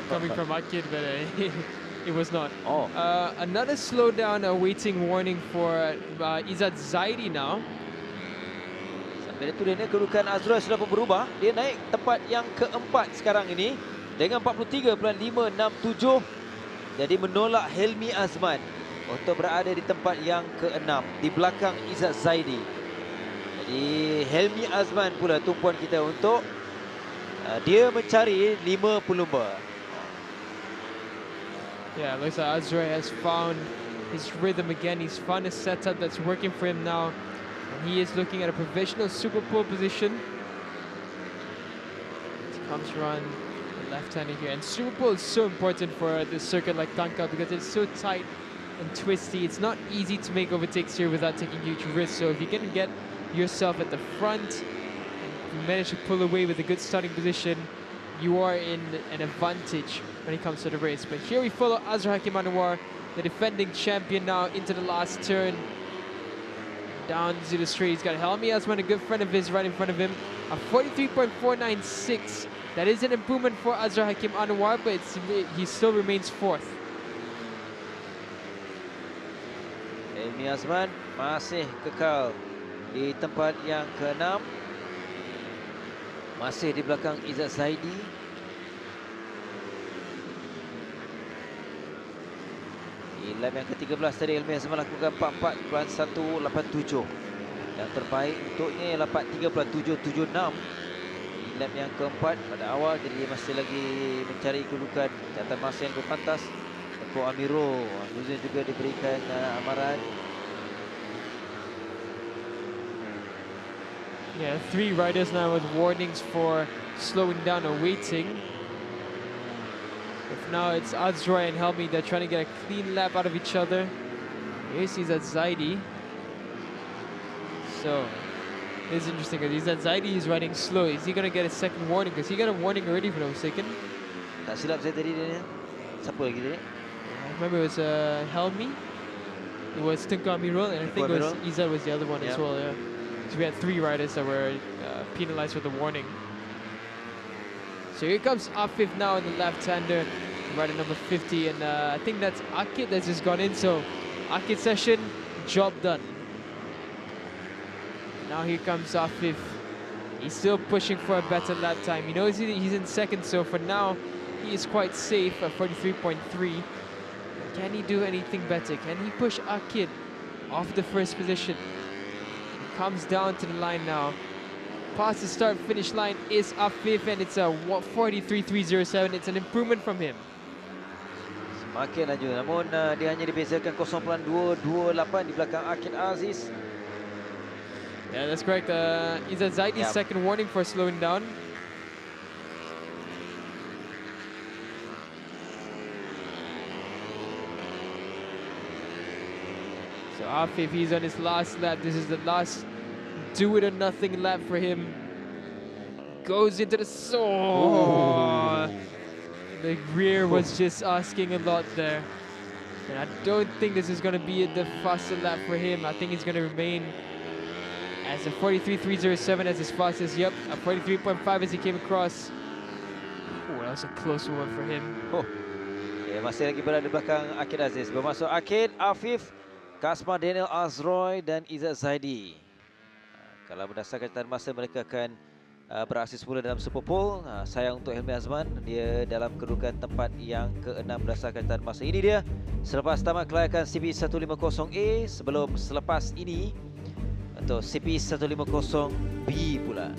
coming from Akid, but it was not. Another slowdown awaiting warning for Izzat Zaidi now.
Sambil itu dia kedudukan Azroy sudah pun berubah. Dia naik tempat yang keempat sekarang ini dengan 43.567. Jadi menolak Helmi Azman untuk berada di tempat yang ke-6 di belakang Izzat Zaidi. Jadi Helmi Azman pula tumpuan kita untuk dia mencari 50 lumba.
Yeah, looks like Azrai has found his rhythm again. He's found a setup that's working for him now. And he is looking at a provisional super pole position. He comes around the left-hander here. And super pole is so important for this circuit like Tangkak because it's so tight and twisty. It's not easy to make overtakes here without taking huge risks. So if you can get yourself at the front and you manage to pull away with a good starting position, you are in an advantage when it comes to the race. But here we follow Azra Hakim Anwar, the defending champion, now into the last turn. Down to the straight, he's got Helmi Azman, a good friend of his, right in front of him. A 43.496. That is an improvement for Azra Hakim Anwar, but he still remains fourth.
Helmi Azman masih kekal di tempat yang ke-6. Masih di belakang Izzat Zaidi. Di lap yang ke-13 tadi Helmi Azman lakukan 44.187. Yang terbaik untuknya ialah 43.776. Di lap yang keempat pada awal, jadi dia masih lagi mencari kedudukan catatan masa yang berpantas. Tengku Amiro juga diberikan amaran.
Yeah, 3 riders now with warnings for slowing down or waiting. If now it's Azroy and Helmi, they're trying to get a clean lap out of each other. Here's Izzat Zaidi. So, it's interesting because Izzat Zaidi is riding slow. Is he going to get a second warning? Because he got a warning already, if I'm not mistaken.
Tak silap saya tadi dia. Siapa lagi dia?
I remember it was Helmi. It was Tengku Amirul, and I think it was Izzat was the other one as well. Yeah. So we had 3 riders that were penalized with a warning. So here comes Afif now in the left-hander, rider number 50, and I think that's Akid that's just gone in. So Akid session, job done. Now here comes Afif. He's still pushing for a better lap time. He knows he's in second, so for now he is quite safe at 43.3. Can he do anything better? Can he push Akid off the first position? Comes down to the line now. Past the start-finish line is Afif, and it's a 43.307. It's an improvement from him.
Semakin laju, namun dia hanya dibezakan 0.228 di belakang Akid Aziz.
Yeah, that's correct. Izzat Zaidi's second warning for slowing down. So Afif, he's on his last lap. This is the last do it or nothing lap for him. Goes into the the rear was just asking a lot there. And I don't think this is going to be the fastest lap for him. I think he's going to remain as a 43.307 as his fastest. Yep, a 43.5 as he came across. Oh, that was a close one for him.
Masih lagi berada di belakang Akid Aziz. Bermasuk Akid, Afif, Kasma Daniel Azroy dan Izzat Zaidi. Kalau berdasarkan catatan masa, mereka akan beraksi semula dalam Super Pole. Sayang untuk Helmi Azman, dia dalam kedudukan tempat yang ke-6 berdasarkan catatan masa. Ini dia selepas tamat kelayakan CP150A. Selepas ini untuk CP150B pula.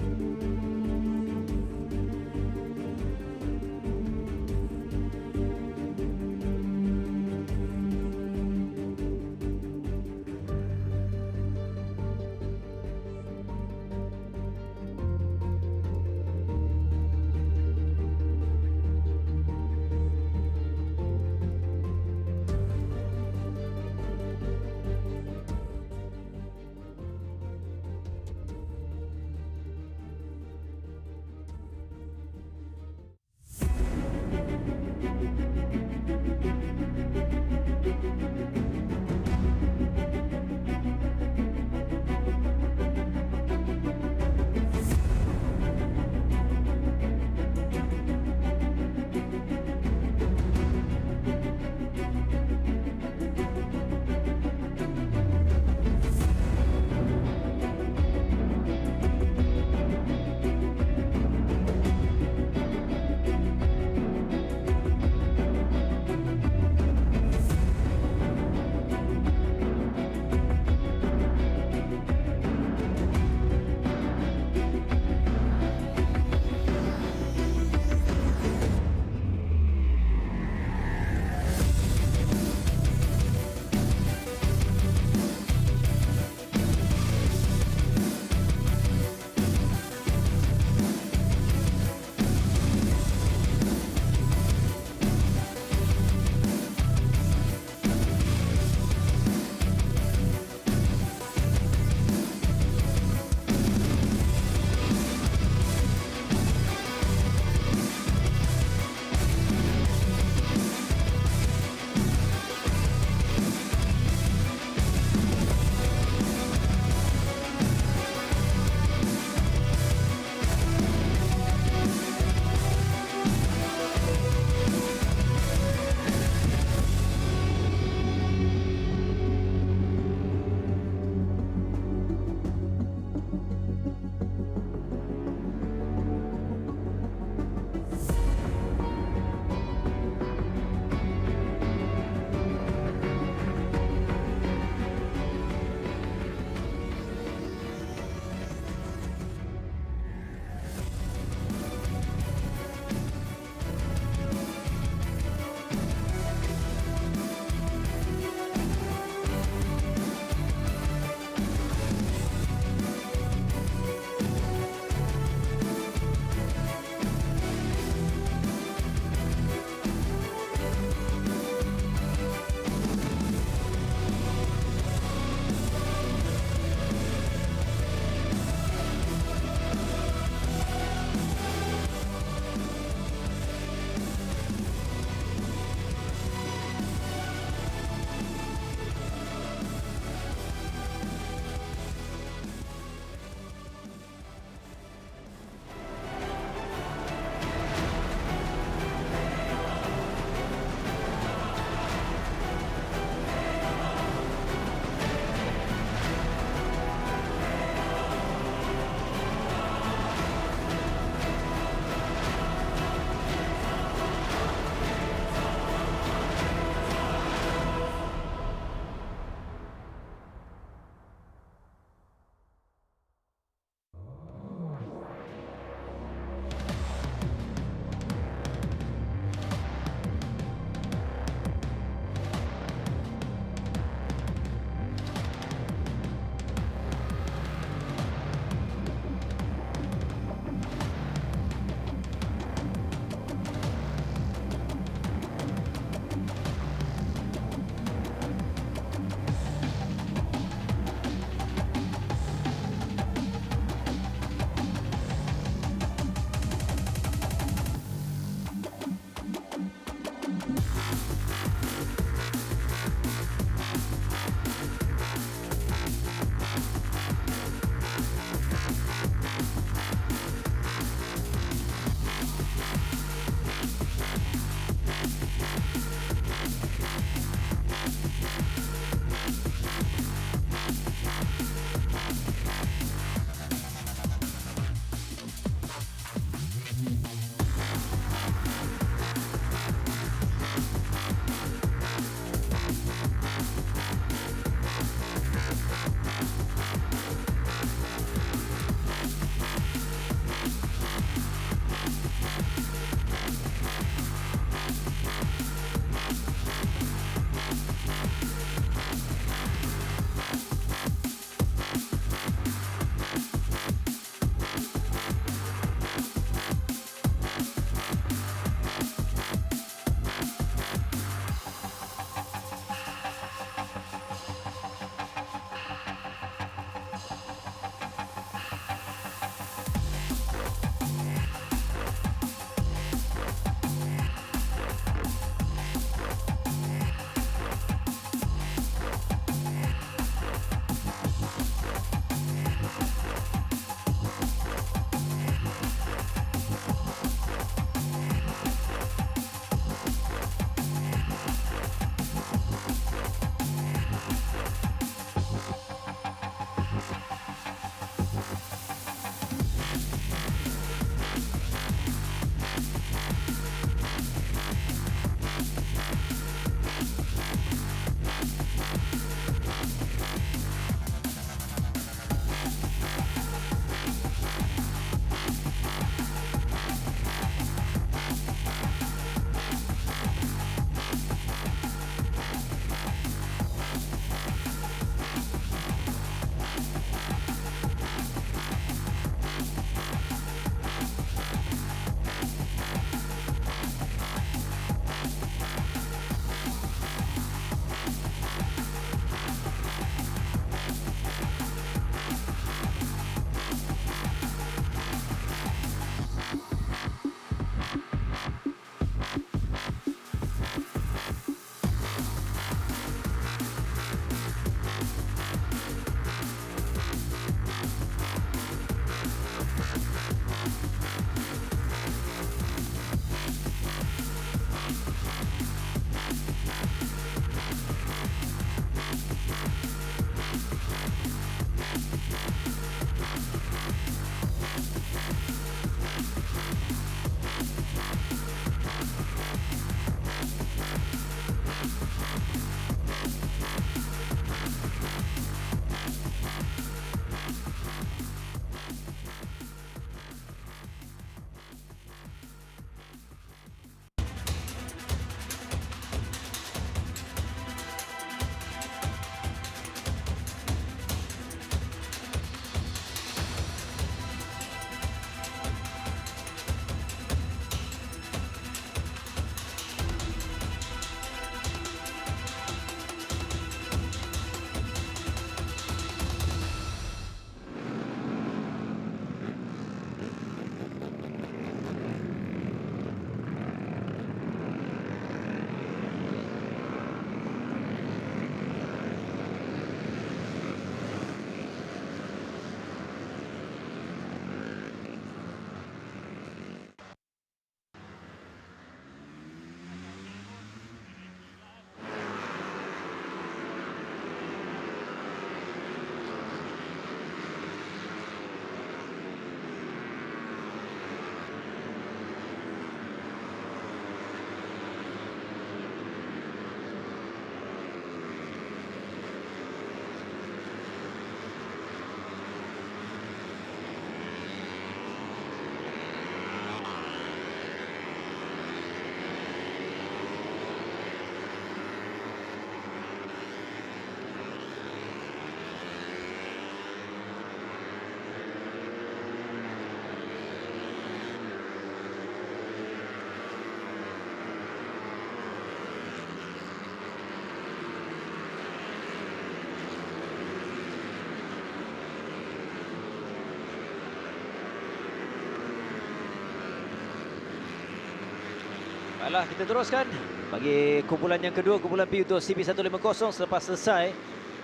Baiklah, kita teruskan bagi kumpulan yang kedua, kumpulan B untuk CP150 selepas selesai.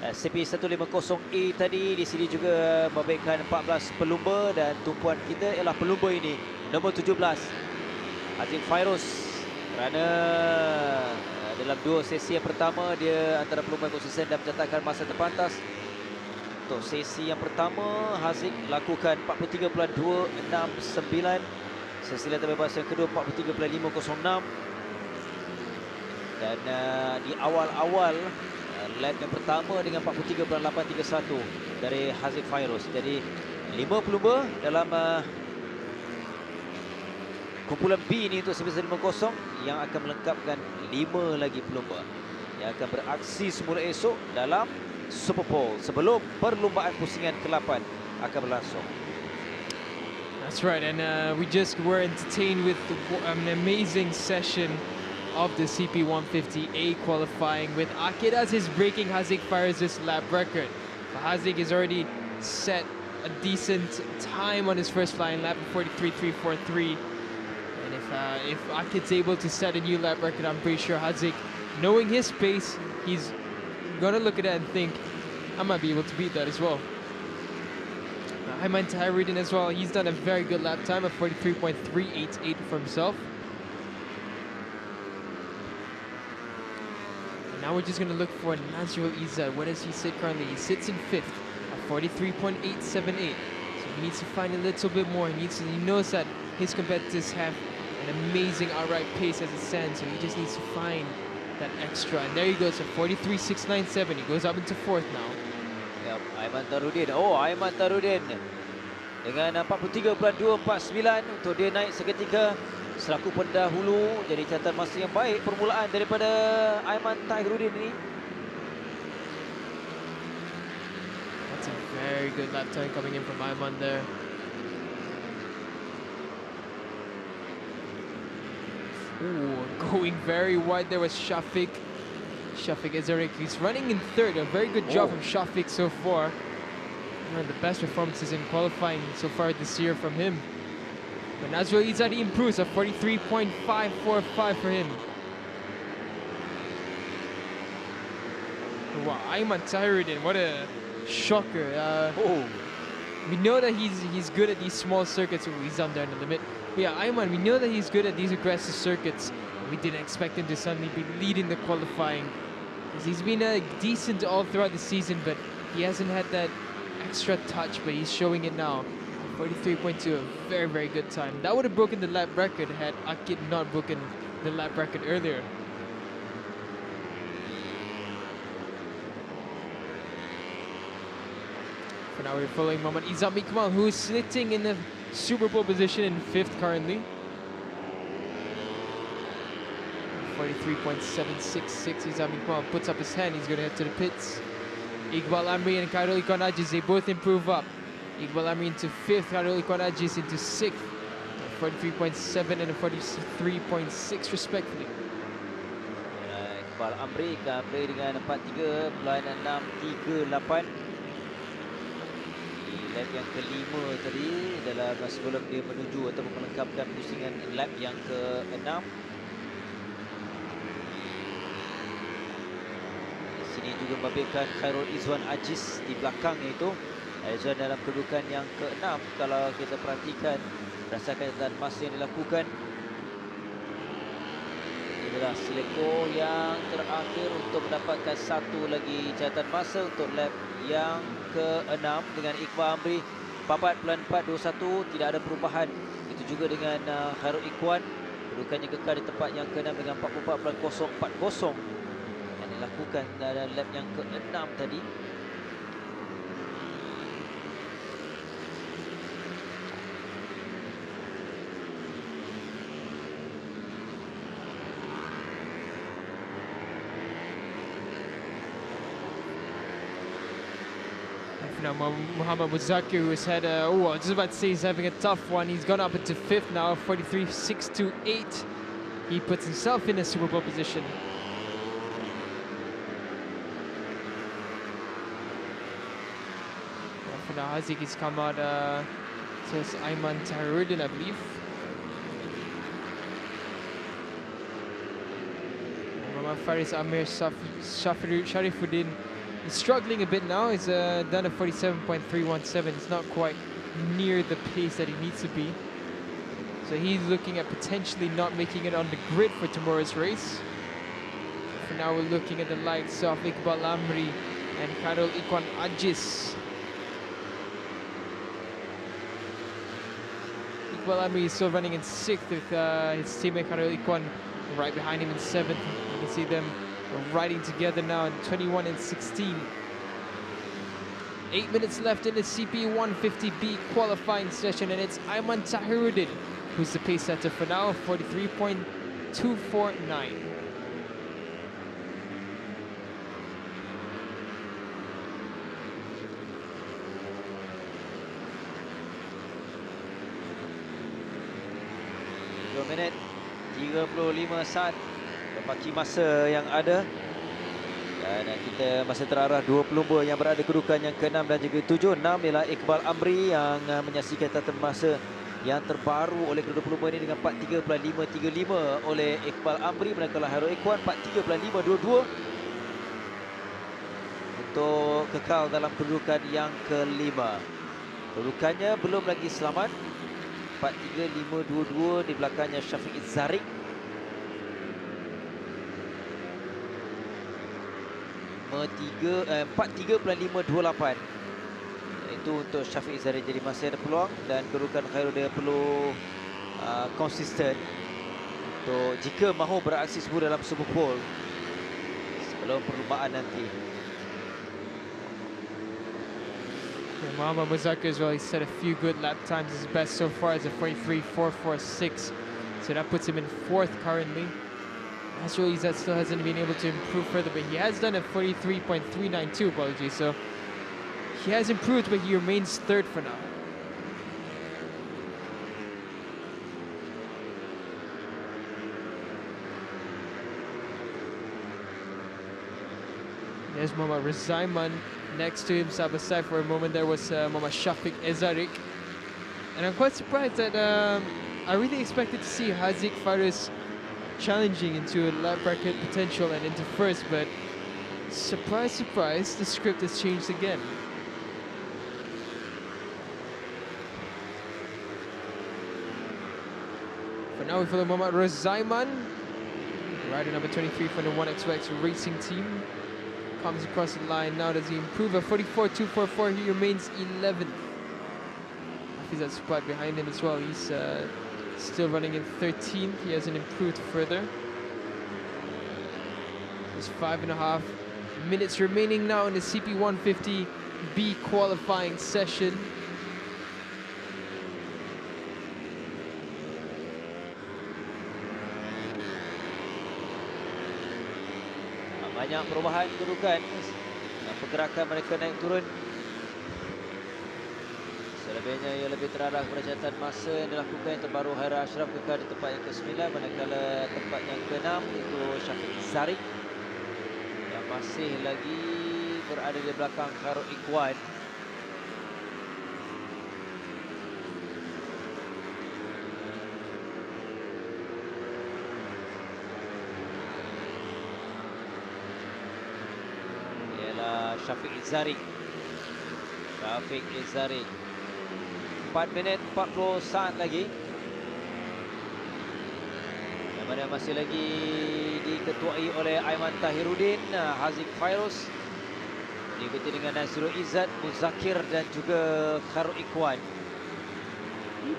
CP150A tadi di sini juga memberikan 14 pelumba dan tumpuan kita ialah pelumba ini nombor 17 Haziq Fairuz, kerana dalam dua sesi yang pertama dia antara pelumba yang konsisten dan mencatatkan masa terpantas. Untuk sesi yang pertama Haziq lakukan 43.269, sesi latihan bebas yang kedua 43.506, dan di awal-awal lap yang pertama dengan 43.831 dari Haziq Fairuz. Jadi 5 pelumba dalam kumpulan B ini untuk CP150 yang akan melengkapkan 5 lagi pelumba yang akan beraksi semula esok dalam Super Pole sebelum perlumbaan pusingan ke-8 akan berlangsung.
That's right, and we just were entertained with an amazing session of the CP150A qualifying with Akid Aziz breaking Haziq Fairuz's lap record. Haziq has already set a decent time on his first flying lap of 43.343. And if Akid's able to set a new lap record, I'm pretty sure Haziq, knowing his pace, he's gonna look at that and think, I might be able to beat that as well. Ayman Tahirudin as well, he's done a very good lap time of 43.388 for himself. And now we're just gonna look for Nazrul Izzat. Where does he sit currently? He sits in 5th at 43.878. So he needs to find a little bit more. He knows that his competitors have an amazing outright pace as it stands, so he just needs to find that extra. And there he goes at 43.697. He goes up into 4th now.
Yep, Aiman Tarudin. Oh, Aiman Tarudin dengan 43.249 untuk dia naik seketika selaku pendahulu. Jadi catatan masa yang baik permulaan daripada Aiman Tahirudin ini.
That's a very good lap time coming in from Ayman there. Ooh, going very wide there was Shafiq. Shafiq Ezarik, he's running in 3rd. A very good job from Shafiq so far. One of the best performances in qualifying so far this year from him. But Nazrul Izzat improves at 43.545 for him. Wow, Ayman Tahirudin, what a shocker. We know that he's good at these small circuits. He's down there in the limit. But yeah, Ayman, we know that he's good at these aggressive circuits. We didn't expect him to suddenly be leading the qualifying. He's been decent all throughout the season, but he hasn't had that extra touch, but he's showing it now. 43.2, a very, very good time. That would have broken the lap record had Akid not broken the lap record earlier. For now, we're following Muhammad Izami Kamal, who is sitting in the Super Bowl position in 5th currently. 43.766. Izami Kamal puts up his hand. He's going to head to the pits. Iqbal Amri and Khairul Ikhwan Ajiz, they both improve up. Iqbal Amri into 5th, Khairul Ikhwan Ajiz into 6th. 43.7 and 43.6 respectively.
Iqbal Amri dengan 43.638. Di lap yang kelima tadi dalam sebelum dia menuju atau melengkapkan pusingan lap yang ke-6. Ini juga memberikan Khairul Izwan Ajiz di belakangnya itu. Izwan dalam kedudukan yang ke-6 kalau kita perhatikan berdasarkan catatan masa yang dilakukan. Inilah selektor yang terakhir untuk mendapatkan satu lagi catatan masa untuk lap yang ke-6 dengan Iqbal Amri 44.421, tidak ada perubahan. Itu juga dengan Khairul Ikhwan, kedudukannya kekal di tempat yang ke-6 dengan 44.040 dilakukan dalam lap yang ke-6 tadi.
Now Muhammad Muzakir, who has had I was just about to say he's having a tough one. He's gone up into 5th now, 43.628. He puts himself in a Super Bowl position. Now Haziq has come out, so it's Ayman Tahirudin, I believe. Muhammad Faris Amir Sharifuddin is struggling a bit now. He's done a 47.317. He's not quite near the pace that he needs to be. So he's looking at potentially not making it on the grid for tomorrow's race. For now, we're looking at the likes of Iqbal Amri and Khairul Ikhwan Ajis. Iqbal Amri is still running in 6th with his teammate Khairul Ikhwan right behind him in 7th. You can see them riding together now in 21 and 16. 8 minutes left in the CP 150B qualifying session, and it's Aiman Tahiruddin who's the pace setter for now, 43.249.
Minit 35 saat baki masa yang ada, dan kita masih terarah dua pelumba yang berada kedudukan yang ke-6 dan juga 7. 6 ialah Iqbal Amri yang menyaksikan tatan masa yang terbaru oleh kedua pelumba ini dengan 43.535 oleh Iqbal Amri, manakala Khairul Ikhwan 43.522 untuk kekal dalam kedudukan yang ke-5. Kedudukannya belum lagi selamat, 43.522 di belakangnya Syafiq Zarik. eh, 43.528. Itu untuk Syafiq Zarik, jadi masih ada peluang, dan kedudukan Khairul dia perlu konsisten untuk jika mahu beraksi semua dalam sebuah pole sebelum perlumbaan nanti.
Muhammad Muzakir as well, he set a few good lap times. His best so far is a 43.446. So that puts him in 4th currently. Nasrul Izzat still hasn't been able to improve further, but he has done a 43.392, apologies. So he has improved, but he remains 3rd for now. There's Muhammad Rizaiman. Next to him, side by side for a moment, there was Muhammad Shafiq Ezarik. And I'm quite surprised that I really expected to see Haziq Faris challenging into a lap bracket potential and into 1st, but surprise, surprise, the script has changed again. For now, we follow Muhammad Rizaiman, rider number 23 from the 1xx Racing Team. Comes across the line now. Does he improve? A 44.244. He remains 11th. Hafizat Supat behind him as well. He's still running in 13th. He hasn't improved further. There's 5.5 minutes remaining now in the CP 150B qualifying session.
Banyak perubahan kedudukan, pergerakan mereka naik turun. Selebihnya ia lebih terarah kepada catatan masa yang dilakukan. Yang terbaru Haira Ashraf kekal di tempat yang ke-9, manakala tempat yang ke-6 itu Syafiq Zarik yang masih lagi berada di belakang Khairul Ikhwan. Syafiq Zarik. 4 minit 40 saat lagi. Yang mana masih lagi diketuai oleh Aiman Tahiruddin, Haziq Fairuz, diikuti dengan Nasrul Izzat, Muzakir dan juga Khairul Ikhwan.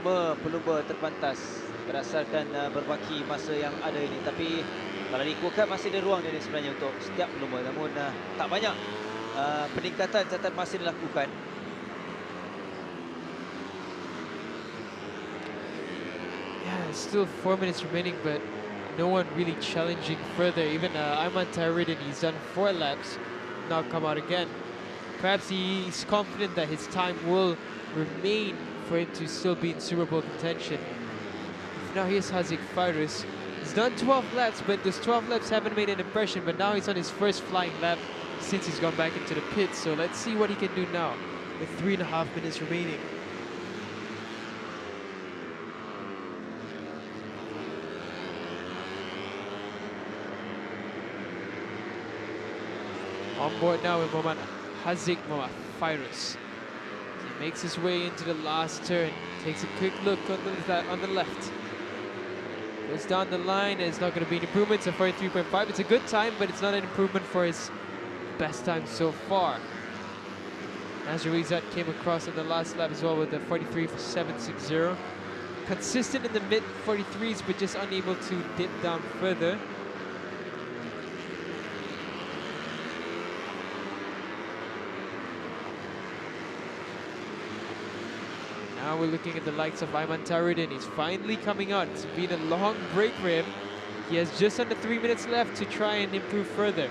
5 pelumba terpantas berdasarkan berbaki masa yang ada ini. Tapi kalau diikutkan masih ada ruang ini sebenarnya untuk setiap pelumba, namun tak banyak peningkatan catatan masa dilakukan.
Yeah, still 4 minutes remaining, but no one really challenging further. Even Aiman Tahiruddin, he's done 4 laps, now come out again. Perhaps he's confident that his time will remain for him to still be in Super Bowl contention. Now here's Haziq Fairuz. He's done 12 laps, but those 12 laps haven't made an impression, but now he's on his first flying lap since he's gone back into the pit. So let's see what he can do now with 3.5 minutes remaining. On board now with Muhammad Haziq Muhammad Fairuz. He makes his way into the last turn. Takes a quick look on the left. Goes down the line. It's not going to be an improvement. It's a 43.5. It's a good time, but it's not an improvement for his best time so far. Nazir Izzat came across on the last lap as well with a 43.760. Consistent in the mid 43s, but just unable to dip down further. Now we're looking at the likes of Ayman Taruddin. He's finally coming out. It's been a long break for him. He has just under 3 minutes left to try and improve further.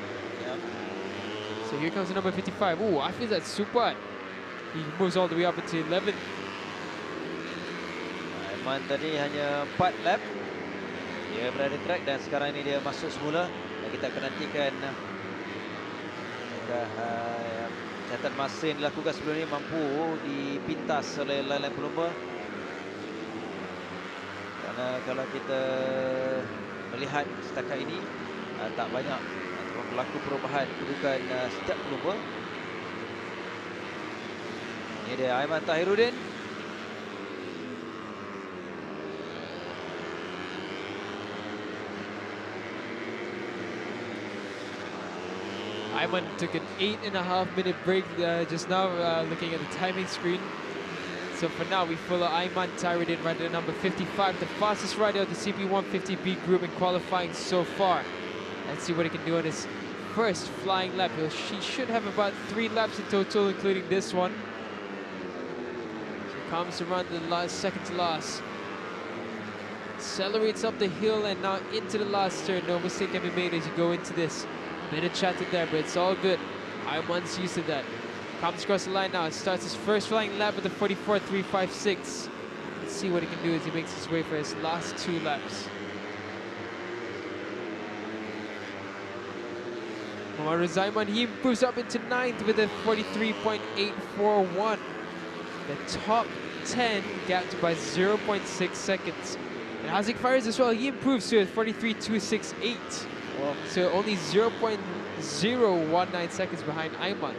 So here comes the number 55. Oh, I feel that's super. He moves all the way up into 11th.
Aiman tadi hanya 4 lap. Dia berada track dan sekarang ini dia masuk semula. Dan kita akan nantikan catatan masa yang dilakukan sebelum ini mampu dipintas oleh lain-lain pelumba. Karena kalau kita melihat setakat ini tak banyak berlaku perubahan kedudukan setiap pelumba. Ini dia Aiman Tahiruddin.
Ayman took an 8.5-minute break just now, looking at the timing screen. So for now, we follow Ayman Tahiruddin, rider number 55, the fastest rider of the CP150B group in qualifying so far. Let's see what he can do on his first flying lap. He should have about 3 laps in total, including this one. So comes around the second to last. Accelerates up the hill and now into the last turn. No mistake can be made as you go into this. Bit of chatted there, but it's all good. Ayman's used to that. Comes across the line now. Starts his first flying lap with a 44.356. Let's see what he can do as he makes his way for his last 2 laps. Muhammad Zaiman, he improves up into 9th with a 43.841. The top 10 gapped by 0.6 seconds. And Haziq Fairuz as well, he improves to a 43.268. So only 0.019 seconds behind Ayman.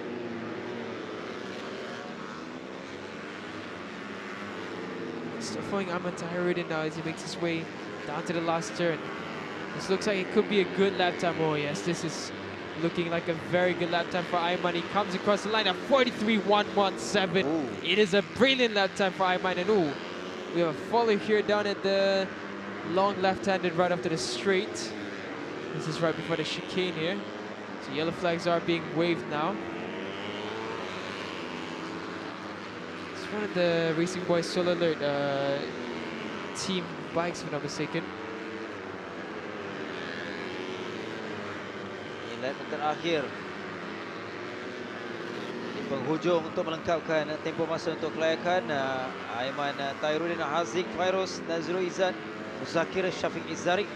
Still following Ayman Tahiruddin now as he makes his way down to the last turn. This looks like it could be a good lap time. Oh yes, this is looking like a very good lap time for Ayman. He comes across the line at 43.117. It is a brilliant lap time for Ayman. And ooh, we have a follow here down at the long left-handed right after the straight. This is right before the chicane here. So yellow flags are being waved now. It's one of the Racing Boys Solo Alert team bikes, if I'm not mistaken.
Lap terakhir di penghujung untuk melengkapkan tempoh masa untuk kelayakan. Ayman Tahiruddin, Haziq Fairuz, Nazirul Izzat, Muzakir Syafiq Izzari.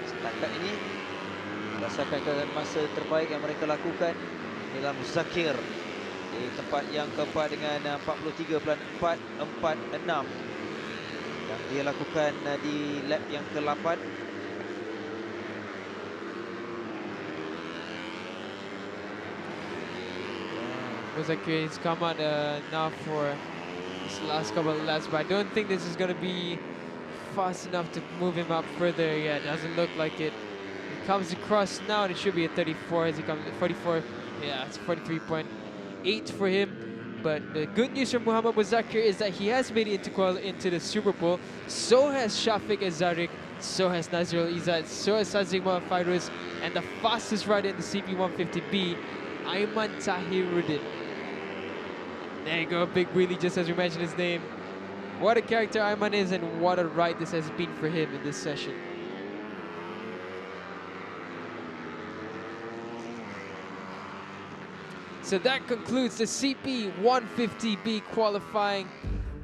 Setakat ini berdasarkan keadaan masa terbaik yang mereka lakukan adalah Muzakir di tempat yang keempat dengan 43.446 yang dia lakukan di lap yang ke-8.
Muzakir has come out now for this last couple of laps, but I don't think this is going to be fast enough to move him up further yet. Doesn't look like it. He comes across now, and it should be a 34 as he comes at 44. Yeah, it's 43.8 for him. But the good news for Muhammad Muzakir is that he has made it into the Super Bowl. So has Shafiq Azariq, so has Nazirul Izzat, so has Haziq Muhammad Fairuz, and the fastest rider in the CP150B, Ayman Tahiruddin. There you go, big wheelie just as we mentioned his name. What a character Ayman is, and what a ride this has been for him in this session. So that concludes the CP150B qualifying.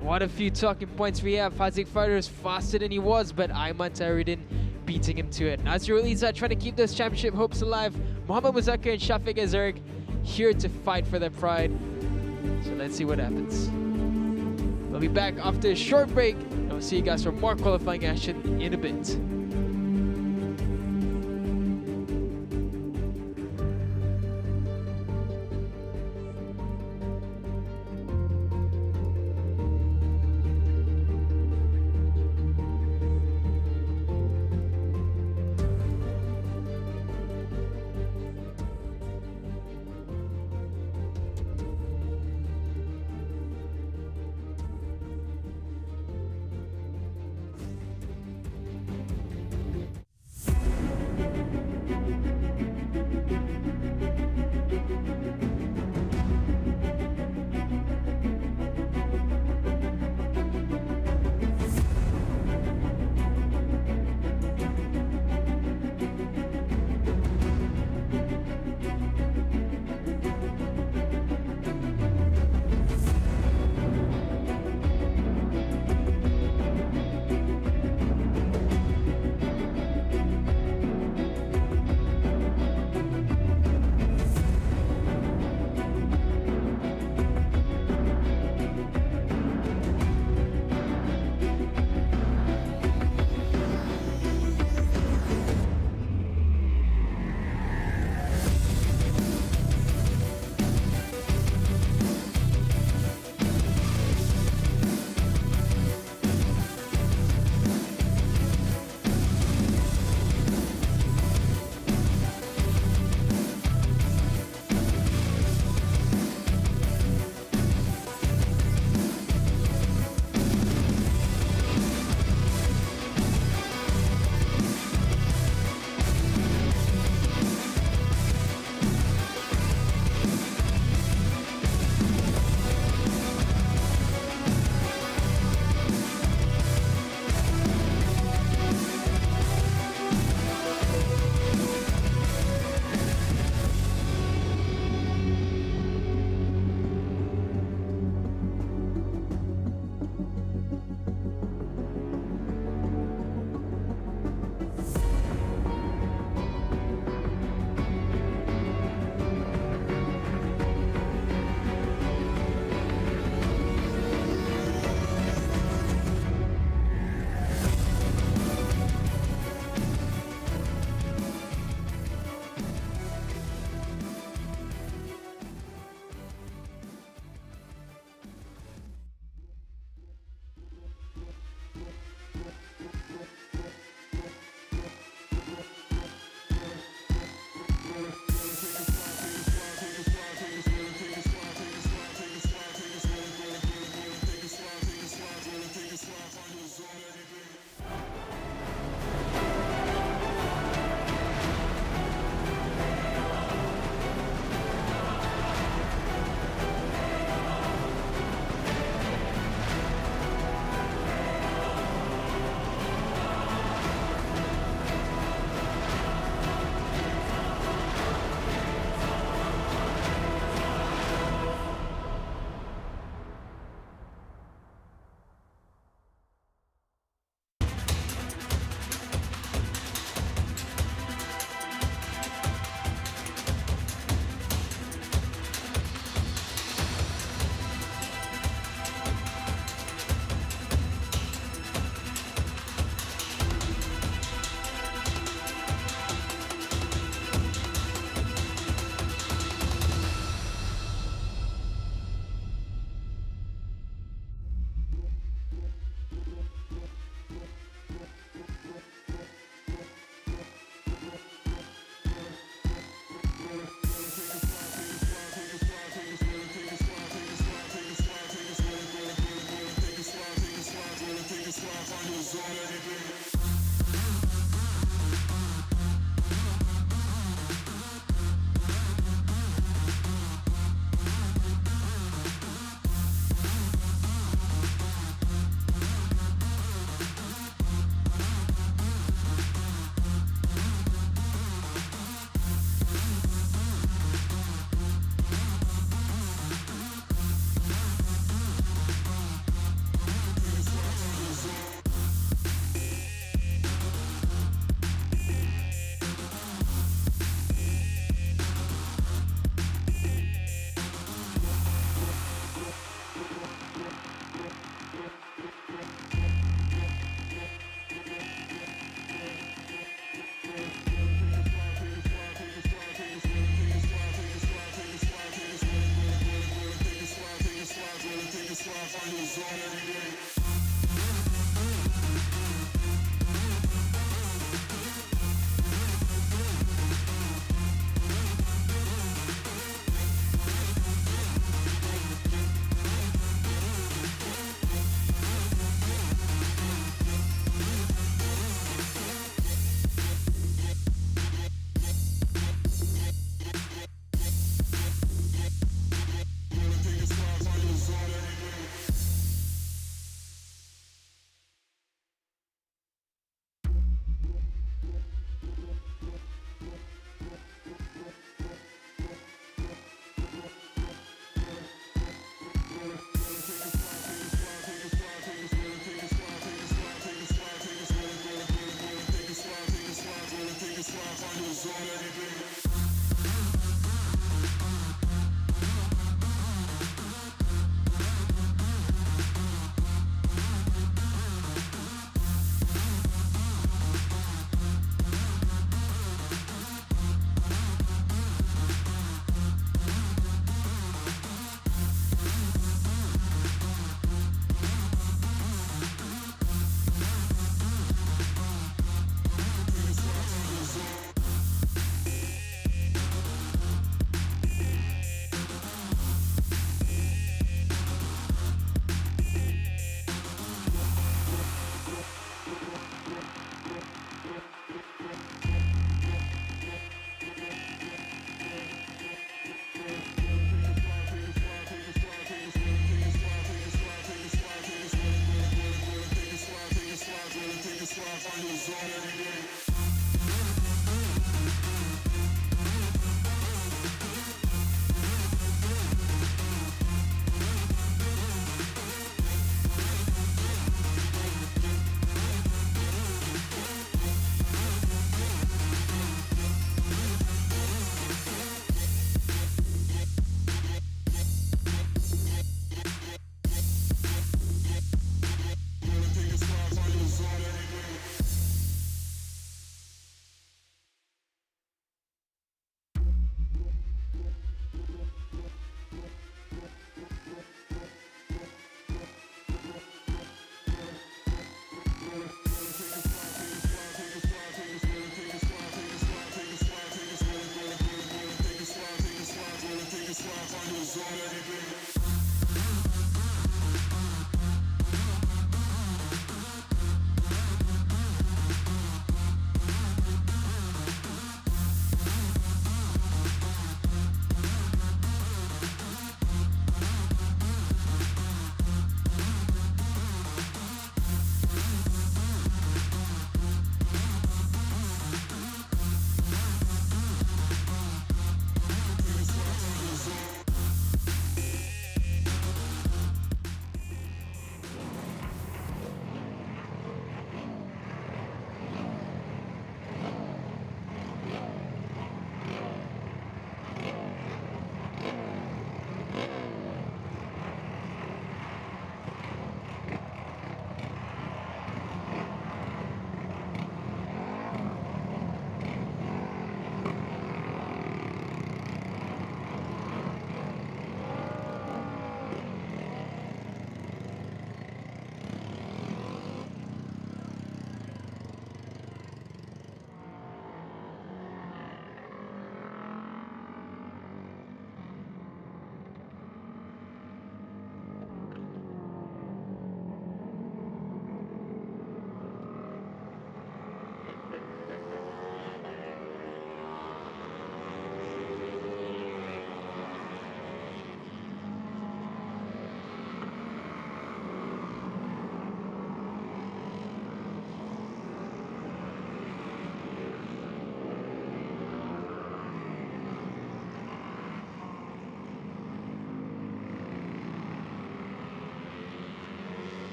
What a few talking points we have. Haziq Fairuz faster than he was, but Ayman Tahiruddin beating him to it. Nazirul Izzat trying to keep those championship hopes alive. Muhammad Muzakir and Shafiq Azariq here to fight for their pride. So let's see what happens. We'll be back after a short break, and we'll see you guys for more qualifying action in a bit.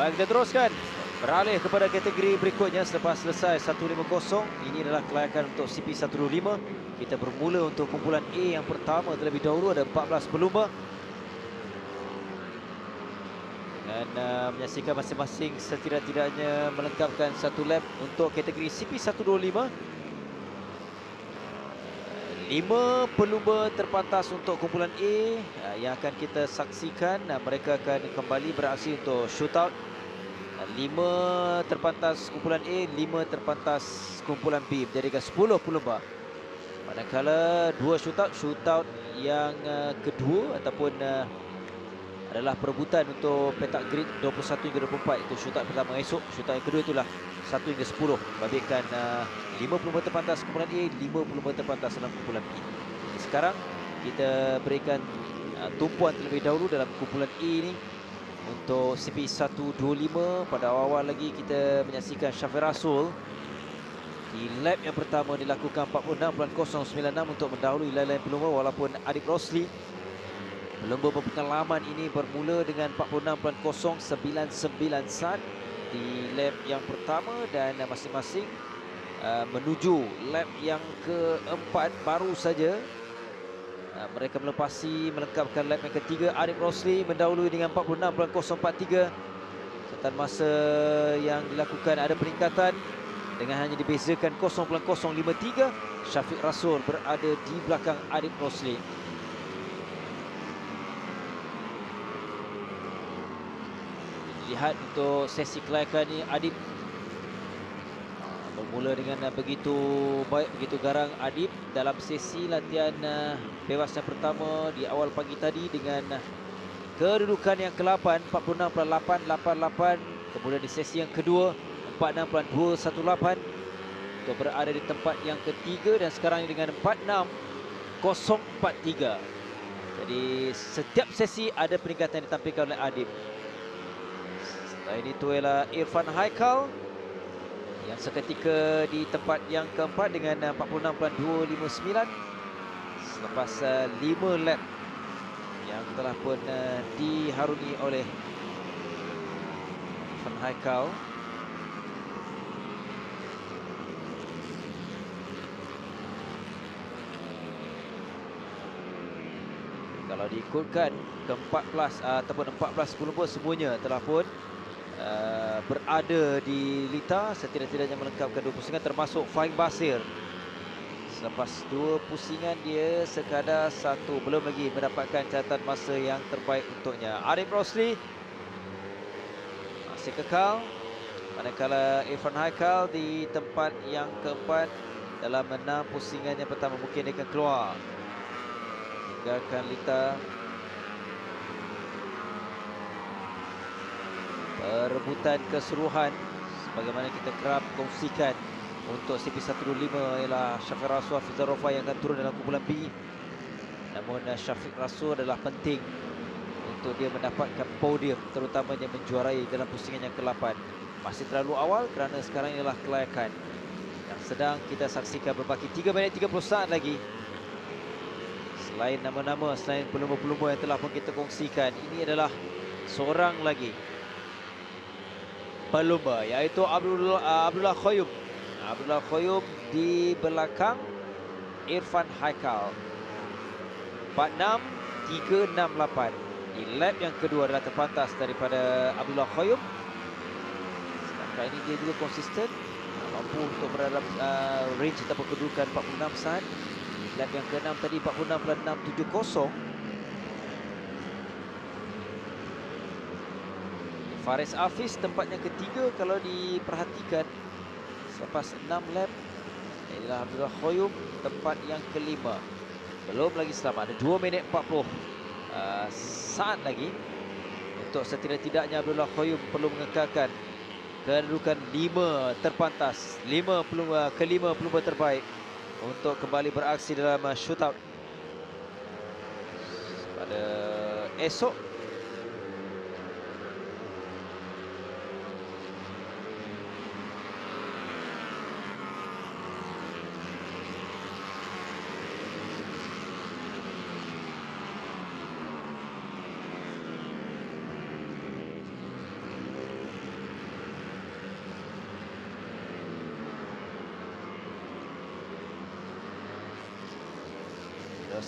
Baik, kita teruskan. Beralih kepada kategori berikutnya selepas selesai 150. Ini adalah kelayakan untuk CP125. Kita bermula untuk kumpulan A yang pertama terlebih dahulu. Ada 14 pelumba. Dan menyaksikan masing-masing setidak-tidaknya melengkapkan satu lap untuk kategori CP125. 5 pelumba terpantas untuk kumpulan A yang akan kita saksikan. Mereka akan kembali beraksi untuk shootout. 5 terpantas kumpulan A, 5 terpantas kumpulan B, menjadikan 10 pelumba. Manakala 2 shootout yang kedua ataupun adalah perebutan untuk petak grid 21 hingga 24. Itu shootout pertama esok. Shootout yang kedua itulah 1 hingga 10. Babitkan 5 pelumba terpantas kumpulan A, 5 pelumba terpantas dalam kumpulan B. Sekarang kita berikan tumpuan terlebih dahulu dalam kumpulan A ini. Untuk CP125, pada awal-awal lagi kita menyaksikan Syafir Rasul di lap yang pertama dilakukan 46.096 untuk mendahului lain-lain pelumba, walaupun Adik Rosli Pelumba berpengalaman ini bermula dengan 46.099 di lap yang pertama dan masing-masing menuju lap yang keempat baru saja. Mereka melengkapkan lap yang ketiga. Arif Rosli mendahului dengan 46.043. Catatan masa yang dilakukan ada peningkatan dengan hanya dibezakan 0.053. Syafiq Rasul berada di belakang Arif Rosli. Lihat untuk sesi kelayakan ini, Adib bermula dengan begitu baik, begitu garang Adib dalam sesi latihan bebas yang pertama di awal pagi tadi dengan kedudukan yang ke-8 46.888. Kemudian di sesi yang kedua 46.218 untuk berada di tempat yang ketiga dan sekarang dengan 46.043. Jadi setiap sesi ada peningkatan yang ditampilkan oleh Adib. Ini tu ialah Irfan Haikal yang seketika di tempat yang keempat dengan 46.259 selepas 5 lap yang telah pun diharungi oleh Irfan Haikal. Kalau diikutkan ke-14 ataupun 14 pelumba semuanya telah pun berada di Litar, setidak-tidaknya melengkapkan 2 pusingan termasuk Fahim Basir. Selepas 2 pusingan dia sekadar 1, belum lagi mendapatkan catatan masa yang terbaik untuknya. Arif Rosli masih kekal, manakala Irfan Haikal di tempat yang keempat dalam 6 pusingan yang pertama. Mungkin dia akan keluar tinggalkan Litar. Perebutan keseluruhan sebagaimana kita kerap kongsikan untuk CP125 ialah Syafiq Rasul Hafizah Rofa yang akan turun dalam kumpulan B. Namun Syafiq Rasul adalah penting untuk dia mendapatkan podium, terutamanya menjuarai dalam pusingan yang ke-8. Masih terlalu awal kerana sekarang ialah kelayakan yang sedang kita saksikan. Berbaki 3 minit 30 saat lagi. Selain nama-nama, selain pelumba-pelumba yang telah pun kita kongsikan, ini adalah seorang lagi pelumba iaitu Abdullah Khoyum. Abdullah Khoyum di belakang Irfan Haikal. 46.368. Di lap yang kedua adalah terpantas daripada Abdullah Khoyum. Setakat ini dia juga konsisten, mampu untuk berada dalam range ataupun kedudukan 46 saat. Lap yang ke-6 tadi 46.670. Faris Hafiz tempat yang ketiga kalau diperhatikan selepas 6 lap. Inilah Abdullah Khoyum tempat yang ke-5. Belum lagi selamat, ada 2 minit 40 saat lagi untuk setidak-tidaknya Abdullah Khoyum perlu mengekalkan kedudukan 5 terpantas, 5 pelumba, ke-5 pelumba terbaik untuk kembali beraksi dalam shootout pada esok.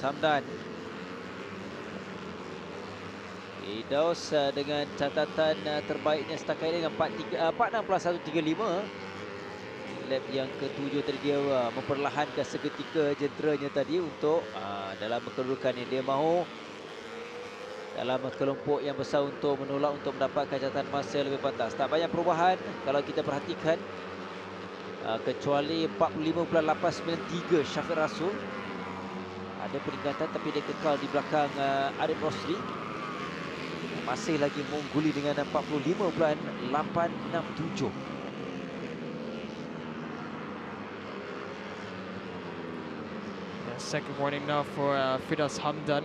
Hamdan. Idaus dengan catatan terbaiknya setakat ini dengan 46.135. Lap yang ke-7 tadi dia memperlahankan seketika jenderanya tadi untuk dalam kedudukan yang dia mahu dalam kelompok yang besar untuk menolak untuk mendapatkan catatan masa yang lebih pantas. Tak banyak perubahan kalau kita perhatikan, kecuali 45.893 Syafiq Rasul. Ada peningkatan tapi dia kekal di belakang Arif Rosli. Masih lagi mengungguli dengan 45.867.
Second warning now for Fidas Hamdan.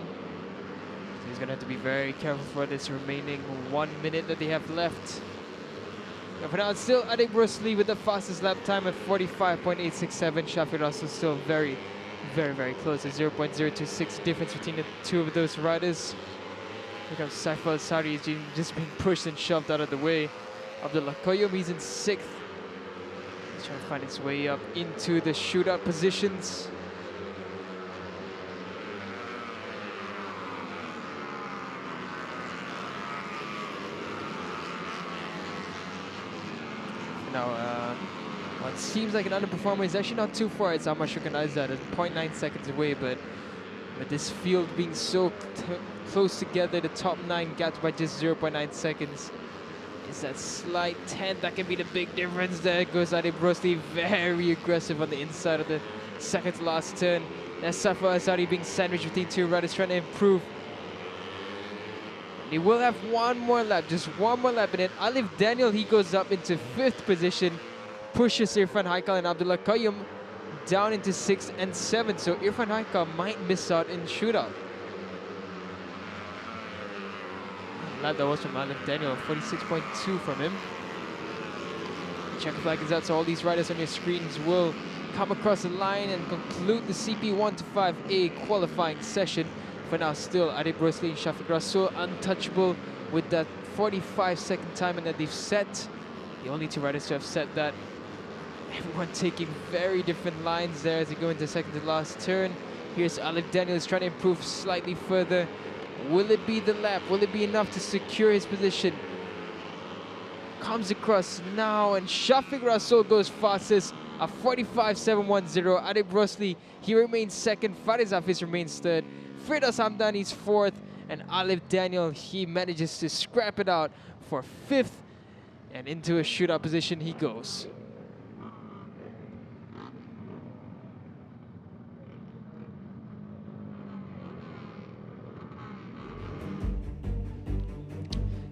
He's going to have to be very careful for this remaining 1 minute that they have left. And for now, it's still Adik Rosli with the fastest lap time at 45.867. Syafiq Rasul still very close. A 0.026 difference between the two of those riders. Here comes Saiful Asari. He's just being pushed and shoved out of the way. Abdullah Koyum, he's in 6th. He's trying to find his way up into the shootout positions. Now, what seems like an underperformer is actually not too far. It's how much recognized that. It's 0.9 seconds away, but with this field being so close together, the top 9 gapped by just 0.9 seconds. Is that slight 10 that can be the big difference? There goes Ade Brosli, very aggressive on the inside of the second to last turn. There's Safa Azari being sandwiched between 2 riders trying to improve. He will have one more lap, just one more lap, and then Alif Daniel, he goes up into 5th position, pushes Irfan Haikal and Abdullah Qayyum down into 6th and 7th, so Irfan Haikal might miss out in shootout. Lap that was from Alif Daniel, 46.2 from him. Checker flag is out, so all these riders on your screens will come across the line and conclude the CP1 to 5A qualifying session. For now, still Ade Brosli and Shafiq Rasul untouchable with that 45-second timer that they've set. The only 2 riders to have set that. Everyone taking very different lines there as they go into second to last turn. Here's Alif Daniels trying to improve slightly further. Will it be the lap? Will it be enough to secure his position? Comes across now, and Shafiq Rasul goes fastest at 45.710. Ade Brosli, he remains second. Fariz Hafiz remains third. Firdaus Hamdani's 4th, and Alif Daniel, he manages to scrap it out for 5th, and into a shootout position he goes.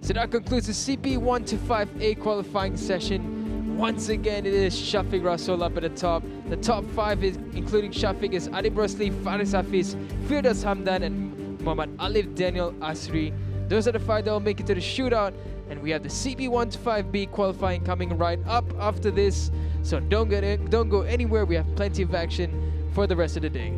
So that concludes the CP1 to 5A qualifying session. Once again, it is Shafiq Rasul up at the top. The top 5 is, including Shafiq, is Ade Brosli, Faris Hafiz, Firdaus Hamdan, and Muhammad Alif Daniel Asri. Those are the 5 that will make it to the shootout. And we have the CP1 to 5B qualifying coming right up after this. So don't go anywhere. We have plenty of action for the rest of the day.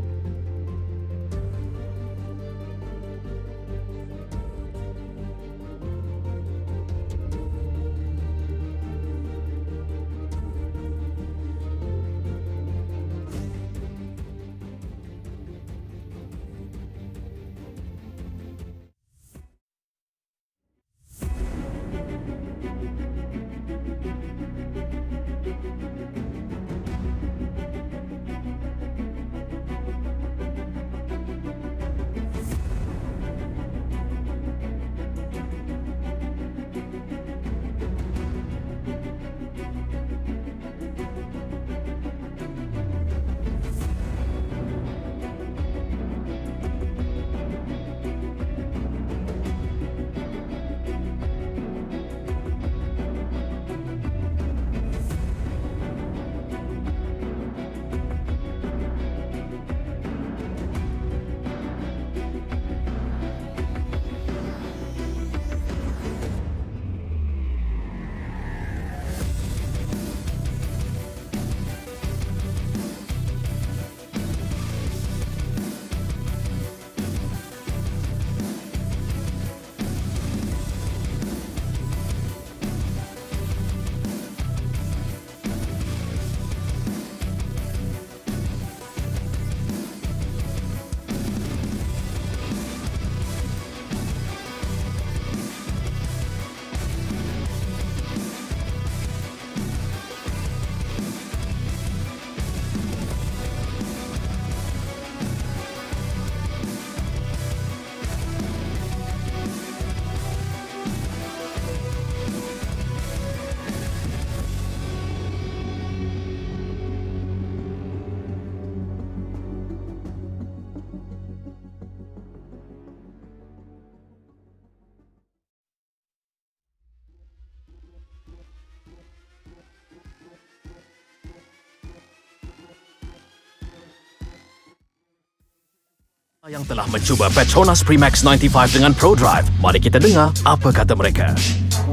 Yang telah mencuba Petronas Premix 95 dengan Pro Drive. Mari kita dengar apa kata mereka.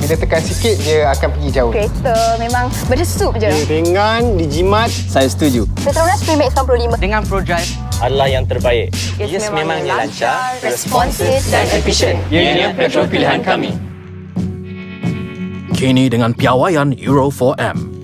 Bila tekan sikit, dia akan pergi jauh.
Kereta memang berdesup je.
Dia ringan, dijimat.
Saya setuju.
Petronas Premix 95
Dengan Pro Drive, adalah yang terbaik. Ia sememangnya lancar, responsif dan efisien. Ianya petrol pilihan kami.
Kini dengan piawaian Euro 4M.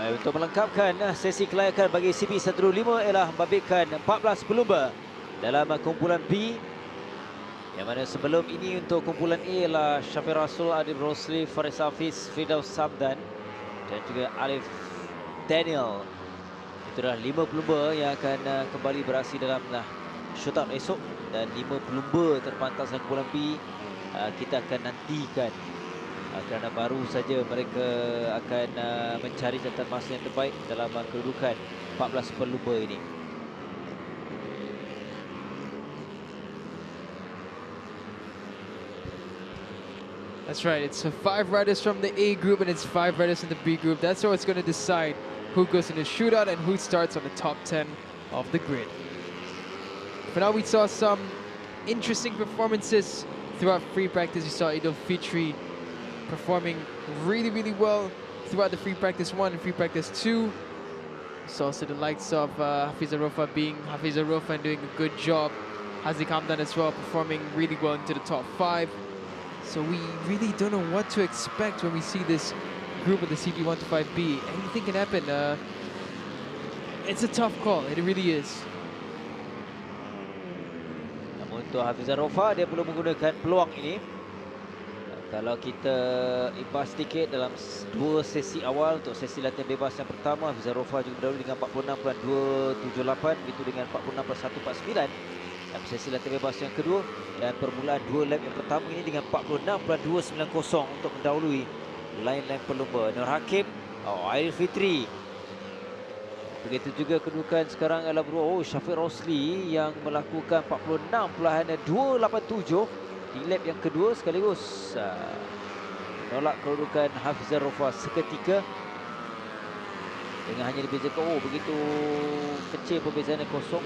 Untuk melengkapkan sesi kelayakan bagi CP125 ialah membabitkan 14 pelumba dalam kumpulan B. Yang mana sebelum ini untuk kumpulan A ialah Syafir Rasul, Adib Rosli, Faris Hafiz, Firdaus Samdan dan juga Alif Daniel. Itulah 5 pelumba yang akan kembali beraksi dalam shootout esok, dan 5 pelumba terpantas dalam kumpulan B kita akan nantikan kerana baru saja mereka akan mencari catatan masa yang terbaik dalam kedudukan 14 pelumba ini.
That's right, it's 5 riders from the A group and it's 5 riders in the B group. That's what's going to decide who goes in the shootout and who starts on the top 10 of the grid. For now, we saw some interesting performances throughout free practice. We saw Idul Fitri performing really, really well throughout the free practice 1 and free practice 2. We saw also the likes of Hafiza Rofa being Hafiza Rofa and doing a good job. Haziq Hamdan as well performing really well into the top 5. So we really don't know what to expect when we see this group of the CP125B. Anything can happen. It's a tough call, it really is.
Namun untuk Hafizah Rofa, dia perlu menggunakan peluang ini. Kalau kita imbas sedikit dalam 2 sesi awal, untuk sesi latihan bebas yang pertama, Hafizah Rofa juga berdahulu dengan 46.278, begitu dengan 46.149. Dalam sesi latihan bebas yang kedua dan permulaan 2 lap yang pertama ini dengan 46.290 untuk mendahului lain-lain pelumba. Nur Hakim, Aidil Fitri. Begitu juga kedudukan sekarang adalah Syafiq Rosli yang melakukan 46.287 di lap yang kedua, sekaligus menolak kedudukan Hafizah Rofa seketika dengan hanya dibezakan begitu kecil perbezaannya kosong.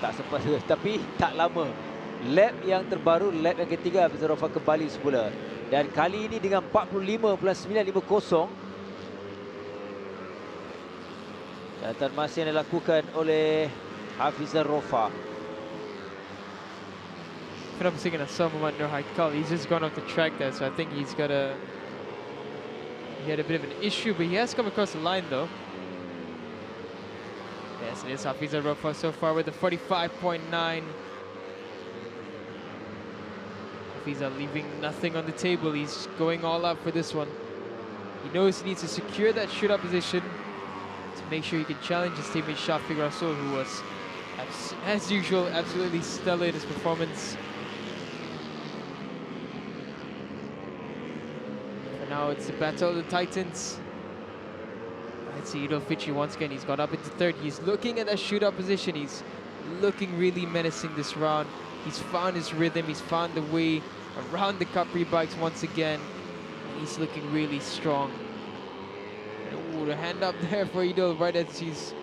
Tak sempat tapi tak lama. Lap yang terbaru, lap yang ketiga, Hafizah Rofa kembali semula dan kali ini dengan 45.950. Catatan masa yang dilakukan oleh Hafizah Rofa.
If I'm thinking of someone Nur Haikal, he's just gone off the track there, so I think he had a bit of an issue, but he has come across the line though. Yes, it is Hafizah Rofa so far with a 45.9. Hafizah leaving nothing on the table. He's going all out for this one. He knows he needs to secure that shootout position to make sure he can challenge his teammate Shafiq Rasul, who was, as usual, absolutely stellar in his performance. For now, it's the battle of the Titans. Let's see Idul Fitri once again. He's got up into third. He's looking at that shootout position. He's looking really menacing this round. He's found his rhythm. He's found the way around the Cub Prix bikes once again. And he's looking really strong. Ooh, the hand up there for Idul right as he's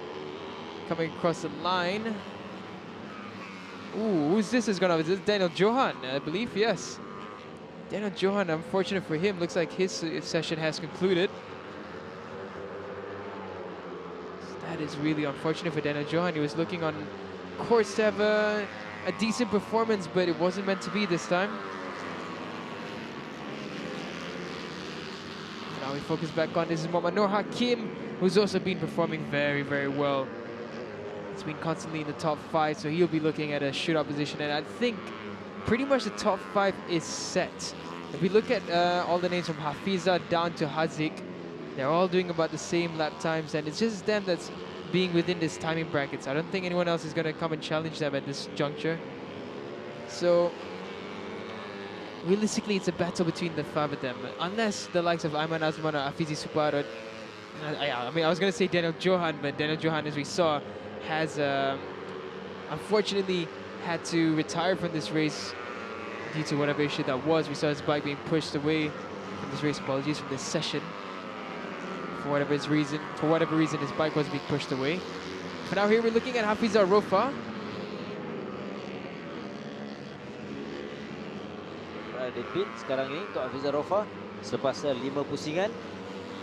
coming across the line. Ooh, who's this is gonna? Is this Daniel Johan? I believe, yes. Daniel Johan, unfortunate for him. Looks like his session has concluded. That is really unfortunate for Daniel Johan. He was looking on course to have a decent performance, but it wasn't meant to be this time. Now we focus back on this is Muhammad Nur Hakim, who's also been performing very, very well. He's been constantly in the top 5, so he'll be looking at a shootout position, and I think pretty much the top 5 is set. If we look at all the names from Hafiza down to Haziq, they're all doing about the same lap times, and it's just them that's being within this timing brackets. I don't think anyone else is going to come and challenge them at this juncture. So realistically, it's a battle between the 5 of them, unless the likes of Aiman Azman or Afizi Suparot. I mean, I was going to say Daniel Johan, but Daniel Johan, as we saw, has unfortunately had to retire from this race due to whatever issue that was. We saw his bike being pushed away from this race. Apologies, from this session. For whatever reason, his bike was being pushed away. For now, here we're looking at Hafizah Rofa.
Di pit sekarang ini untuk Hafizah Rofa selepas 5 pusingan.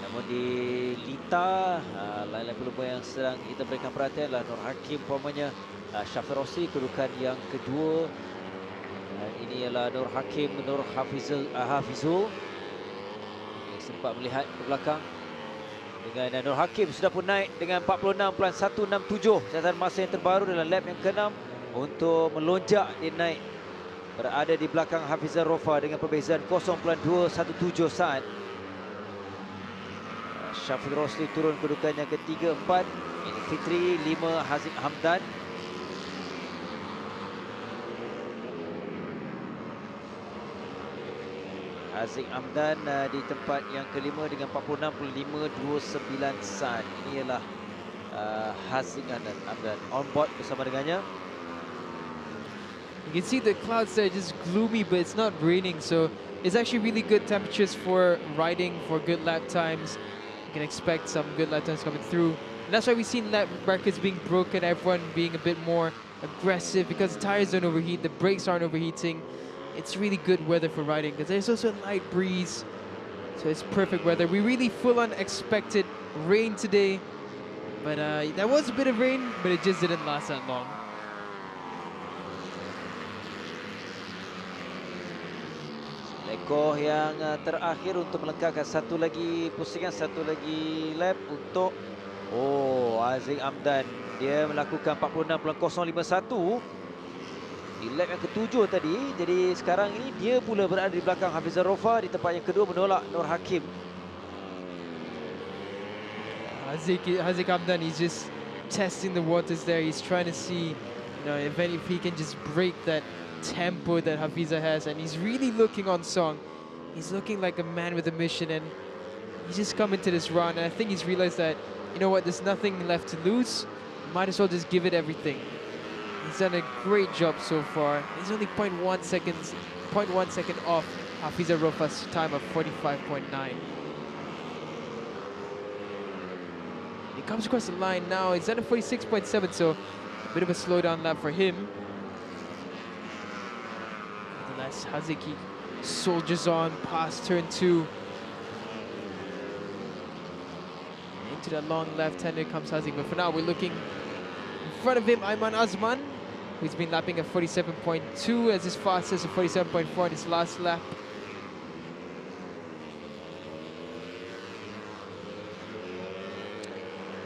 Namun di Litar, lain-lain pelumba yang sedang kita berikan perhatian adalah Nur Hakim, umpamanya Syafir Rosli kedudukan yang kedua. Ini adalah Nur Hakim, Nur Hafizul yang sempat melihat ke belakang. Dengan Nur Hakim sudah pun naik dengan 46.167. Catatan masa yang terbaru dalam lap yang ke-6 untuk melonjak dia naik. Berada di belakang Hafizah Rofa dengan perbezaan 0.217 saat. Syafiq Rosli turun kedudukan yang ke-3, 4. Fitri 5, Haziq Hamdan. Haziq Hamdan di tempat yang kelima dengan 46.529 saat. Ini ialah Haziq Hamdan on board bersama dengannya.
You can see the clouds there just gloomy, but it's not raining, so it's actually really good temperatures for riding, for good lap times. You can expect some good lap times coming through. And that's why we've seen lap records being broken, everyone being a bit more aggressive because the tires don't overheat, the brakes aren't overheating. It's really good weather for riding because there's also a light breeze, so it's perfect weather. We really full on expected rain today, but there was a bit of rain, but it just didn't last that long.
Lekor yang terakhir untuk melengkapkan satu lagi pusingan, satu lagi lap untuk Haziq Hamdan. Dia melakukan 46.051 di lap yang ke-7 tadi. Jadi sekarang ini dia pula berada di belakang Hafizah Rofa di tempat yang kedua menolak Nur Hakim.
Haziq Hamdan, he's just testing the waters there. He's trying to see, if he can just break that tempo that Hafizah has, and he's really looking on song. He's looking like a man with a mission, and he's just come into this run, and I think he's realized that, there's nothing left to lose. Might as well just give it everything. He's done a great job so far. He's only 0.1 second off Hafizah Rofa's time of 45.9. He comes across the line now. He's at a 46.7, so a bit of a slowdown lap for him. Nevertheless, Haziq soldiers on past turn 2. Into that long left-hander comes Haziq, but for now we're looking in front of him, Aiman Azman, who's been lapping at 47.2 as his fastest of 47.4 in his last lap.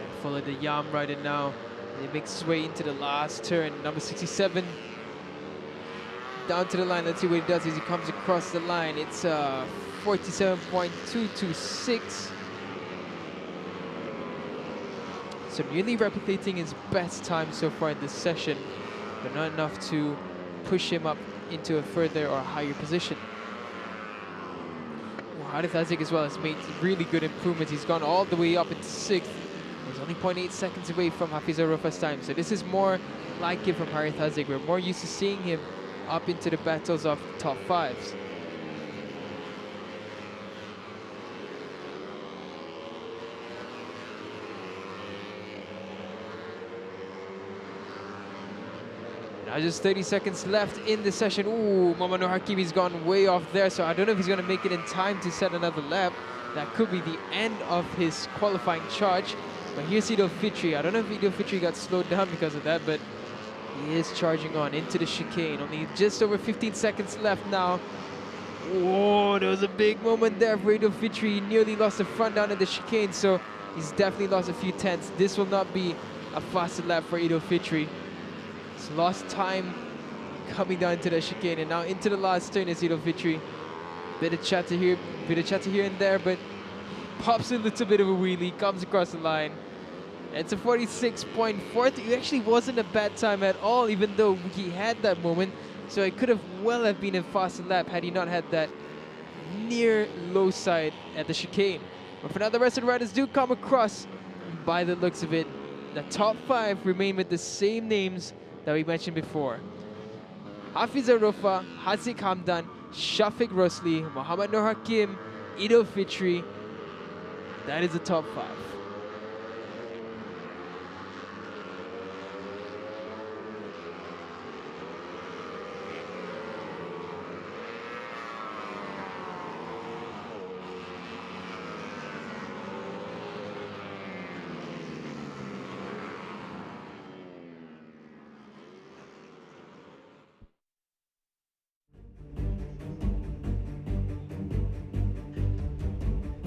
And follow the Yam rider now. He makes his way into the last turn, number 67. Down to the line, let's see what he does as he comes across the line. It's 47.226. So nearly replicating his best time so far in this session, but not enough to push him up into a further or higher position. Harith Haziq as well has made really good improvements. He's gone all the way up into 6th. He's only 0.8 seconds away from Hafizah Rofa's time. So this is more like it from Harith Haziq. We're more used to seeing him up into the battles of top 5s. Now just 30 seconds left in the session. Ooh, Muhammad Nur Hakim, he's gone way off there, so I don't know if he's going to make it in time to set another lap. That could be the end of his qualifying charge. But here's Idul Fitri. I don't know if Idul Fitri got slowed down because of that, but he is charging on into the chicane. Only just over 15 seconds left now. Whoa, there was a big moment there for Idul Fitri. He nearly lost the front down at the chicane, so he's definitely lost a few tenths. This will not be a faster lap for Idul Fitri. He's lost time coming down to the chicane, and now into the last turn is Idul Fitri. Bit of chatter here and there, but pops a little bit of a wheelie, comes across the line. It's a 46.4. It actually wasn't a bad time at all, even though he had that moment. So it could have well have been a faster lap had he not had that near low side at the chicane. But for now, the rest of the riders do come across. By the looks of it, the top 5 remain with the same names that we mentioned before. Hafizah Rofa, Haziq Hamdan, Syafiq Rosli, Muhammad Nur Hakim, Idul Fitri. That is the top 5.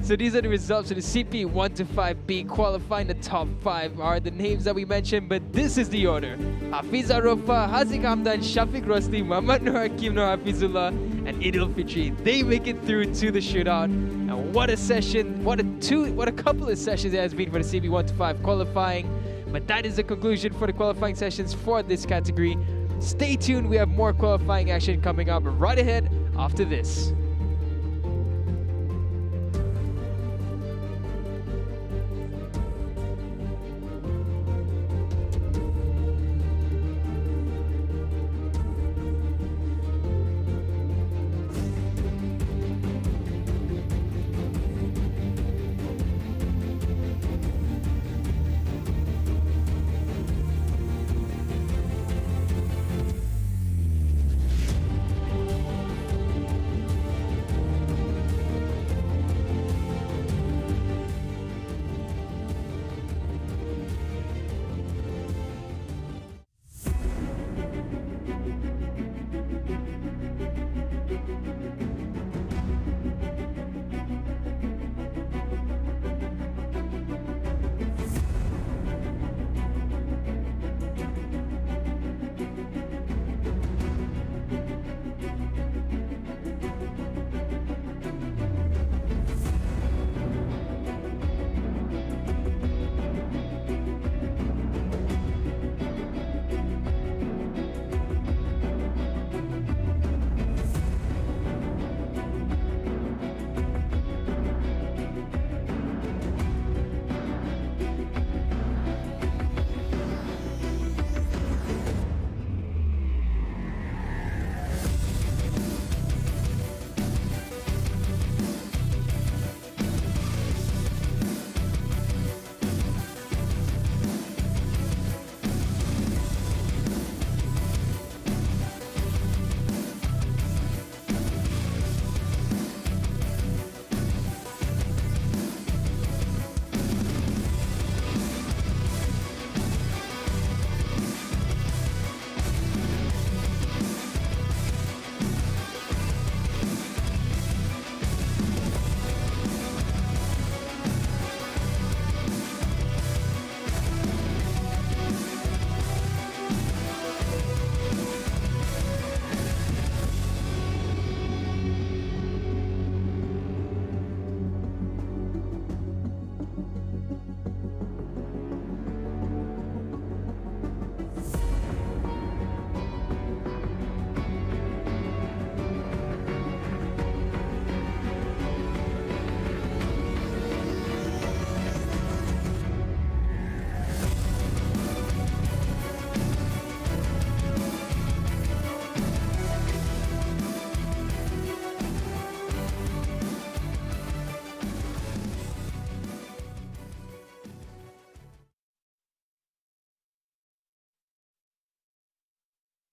So these are the results of the CP 1 to 5B qualifying. The top 5 are the names that we mentioned, but this is the order. Hafiz Arofa, Haziq Hamdan, Shafiq Rosli, Muhammad Nur Hakim Nur Hafizullah, and Idil Fitri. They make it through to the shootout. And what a session, what a couple of sessions it has been for the CP 1 to 5 qualifying. But that is the conclusion for the qualifying sessions for this category. Stay tuned, we have more qualifying action coming up right ahead after this.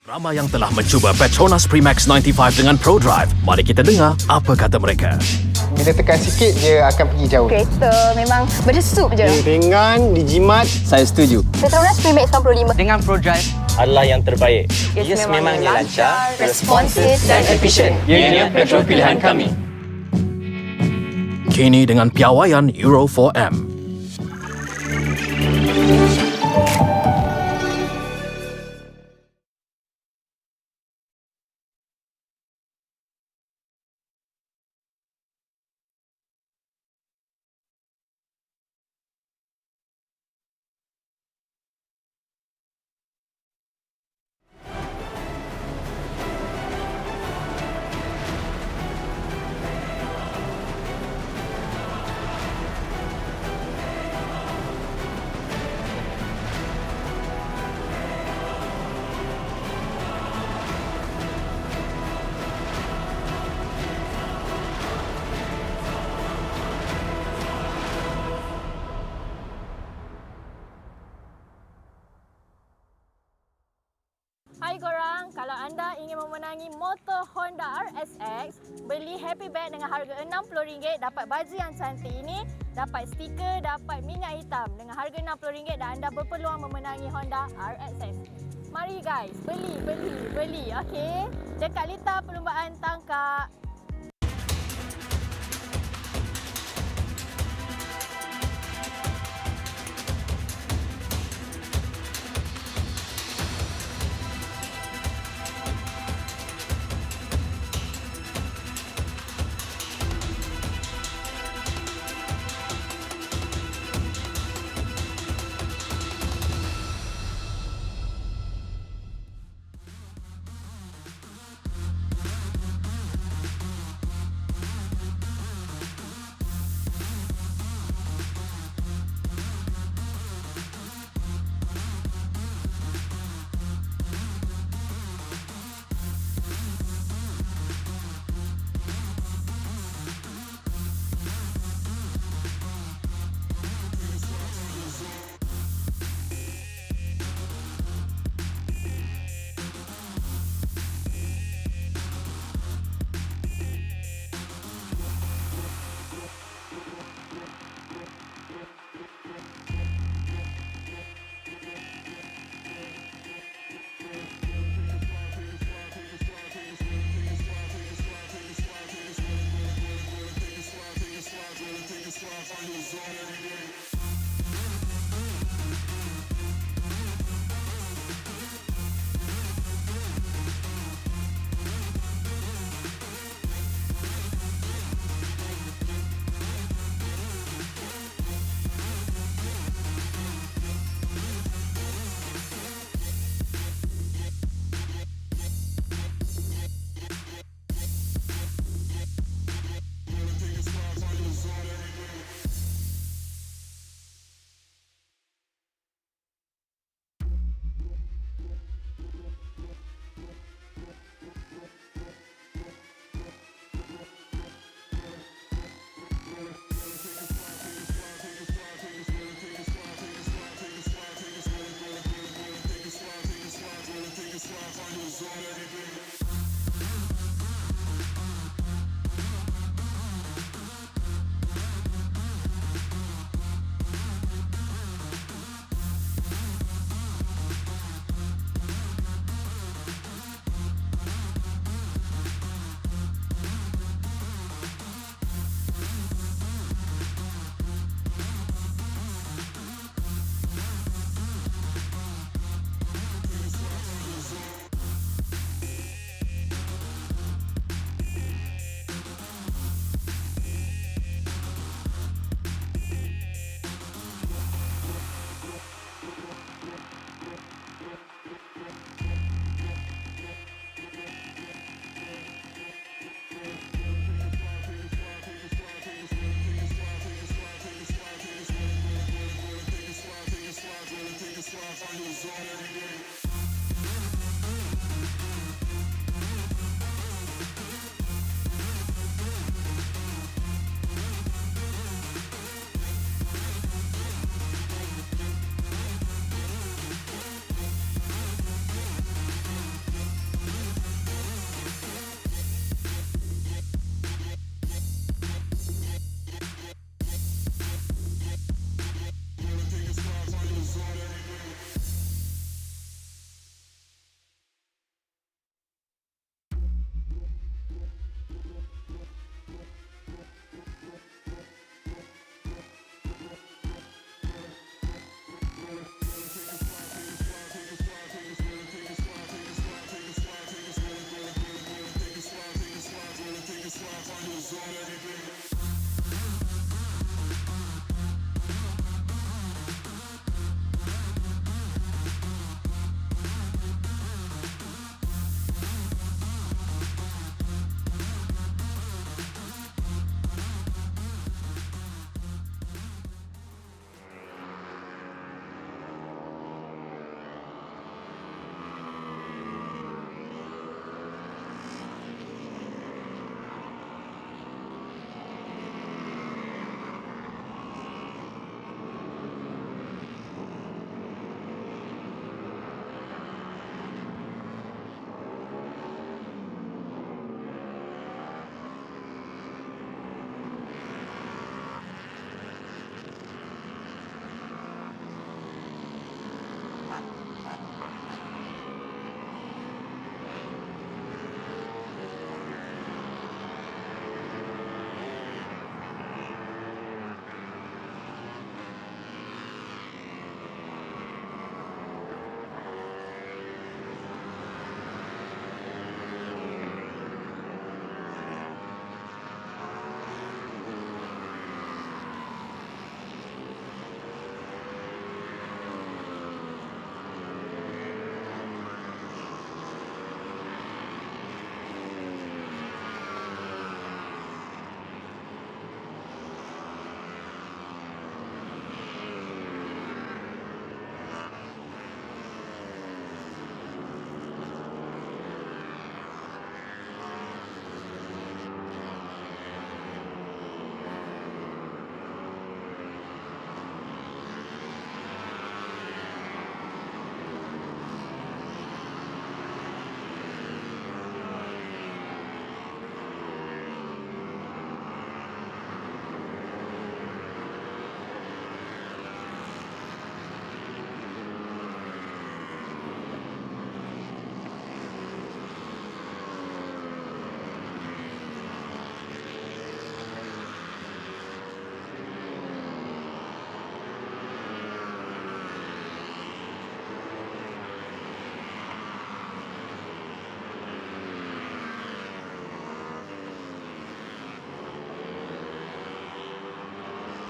Ramai yang telah mencuba PETRONAS Max 95 dengan ProDrive. Mari kita dengar apa kata mereka.
Bila tekan sikit, dia akan pergi jauh.
Kereta memang berdesup je.
Ringan, dijimat.
Saya setuju.
PETRONAS Max 95
Dengan ProDrive adalah yang terbaik. Ia sememangnya lancar,
responsif dan
efisien. Ianya petrol pilihan kami.
Kini dengan piawaian Euro 4M.
Hai korang, kalau anda ingin memenangi motor Honda RSX, beli happy bag dengan harga RM60, dapat baju yang cantik ini, dapat stiker, dapat minyak hitam dengan harga RM60 dan anda berpeluang memenangi Honda RSX. Mari guys, beli, okey? Dekat Litar Lumba Tangkak.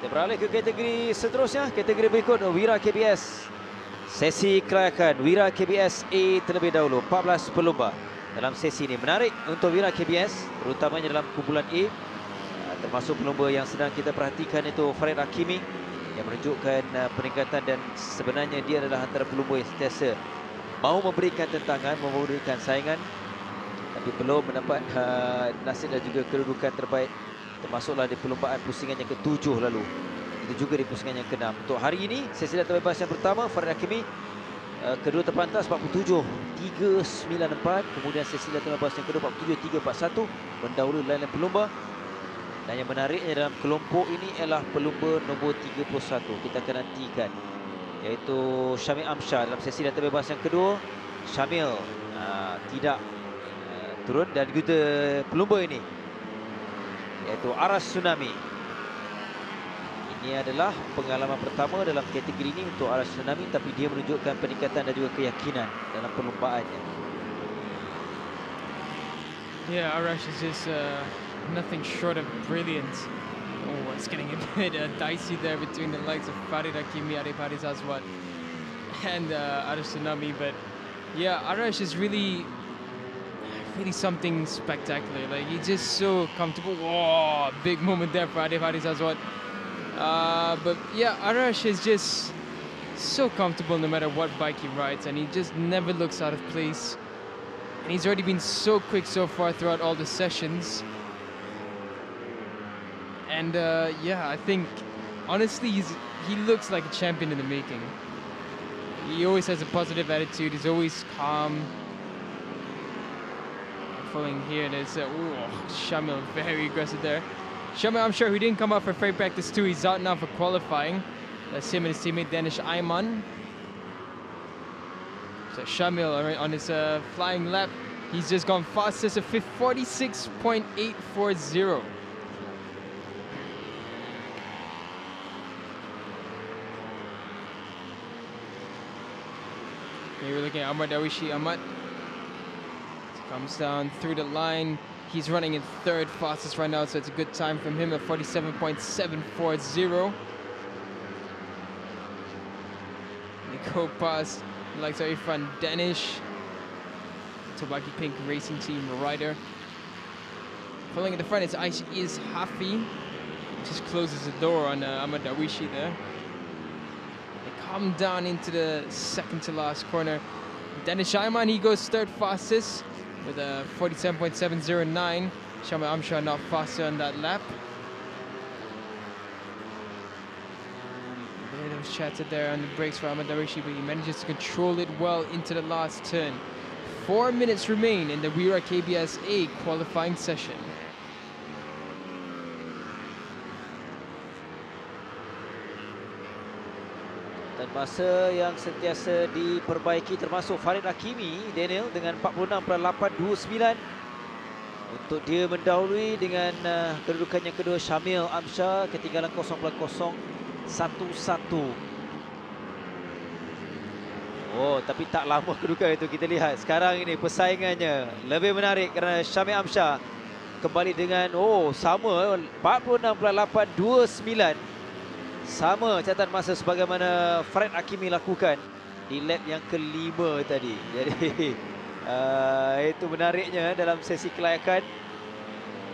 Kita beralih ke kategori seterusnya, kategori berikut WIRA KBS. Sesi kelayakan WIRA KBS A terlebih dahulu, 14 pelumba. Dalam sesi ini menarik untuk WIRA KBS, terutamanya dalam kumpulan A. Termasuk pelumba yang sedang kita perhatikan itu Farid Hakimi yang menunjukkan peningkatan, dan sebenarnya dia adalah antara pelumba yang sentiasa mahu memberikan tentangan, mahu memberikan saingan, tapi belum mendapat nasib dan juga kedudukan terbaik, termasuklah di perlumbaan pusingan yang ke-7 lalu. Itu juga di pusingan yang ke-6. Untuk hari ini, sesi latihan bebas yang pertama, Farid Hakimi kedua terpantas 47.394. Kemudian sesi latihan bebas yang kedua 47.341, mendahului lain-lain pelumba. Dan yang menariknya dalam kelompok ini ialah pelumba nombor 31. Kita akan nantikan, iaitu Syamil Amsyar dalam sesi latihan bebas yang kedua. Syamil tidak turun, dan juga pelumba ini iaitu Aras Tsunami. Ini adalah pengalaman pertama dalam kategori ini untuk Aras Tsunami, tapi dia menunjukkan peningkatan dan juga keyakinan dalam perlumbaannya.
Yeah, Arash is just nothing short of brilliant. Oh, it's getting a bit dicey there between the likes of Farid Hakimi, Arif Haris Azwat, and Arash Tsunami. But yeah, Arash is really something spectacular. Like, he's just so comfortable. Whoa, big moment there for Arif Haris Azwat. But yeah, Arash is just so comfortable no matter what bike he rides, and he just never looks out of place. And he's already been so quick so far throughout all the sessions. And yeah, I think honestly he looks like a champion in the making. He always has a positive attitude. He's always calm. Following here, there's Shamil, very aggressive there. Shamil, I'm sure he didn't come out for free practice too. He's out now for qualifying. That's him and his teammate Danish Ayman. So Shamil on his flying lap, he's just gone fastest at 46.840. Here we're looking at Ahmad Dawishi. Ahmad comes down through the line. He's running in third fastest right now, so it's a good time from him at 47.740. They go past like Irfan Danish, Tobaki Pink Racing Team rider. Following at the front is Hafi. Just closes the door on Ahmad Dawishi there. They come down into the second to last corner. Danish Ayman, he goes third fastest with a 47.709. Shamil Amshar not faster on that lap. There was chatted there on the brakes for Ahmad Dawishi, but he manages to control it well into the last turn. 4 minutes remain in the WIRA KBS A qualifying session.
Dan masa yang sentiasa diperbaiki termasuk Farid Hakimi, Daniel, dengan 46.829 untuk dia mendahului dengan kedudukan yang kedua Syamil Amsyar ketinggalan 0.011. Oh, tapi tak lama kedudukan itu. Kita lihat sekarang ini persaingannya lebih menarik kerana Syamil Amsyar kembali dengan sama 46.829. Sama catatan masa sebagaimana Farid Hakimi lakukan di lap yang kelima tadi. Jadi itu menariknya dalam sesi kelayakan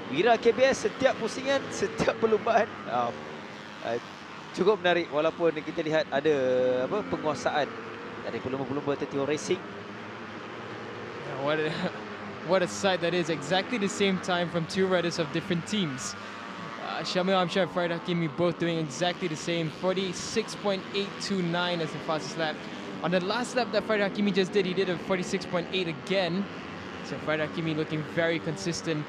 WIRA KBS. Setiap pusingan, setiap perlumbaan cukup menarik, walaupun kita lihat ada penguasaan dari pelumba-pelumba tertiur racing.
What a sight that is. Exactly the same time from two riders of different teams. Shamil Amshar and Farid Hakimi both doing exactly the same. 46.829 as the fastest lap. On the last lap that Farid Hakimi just did, he did a 46.8 again. So Farid Hakimi looking very consistent.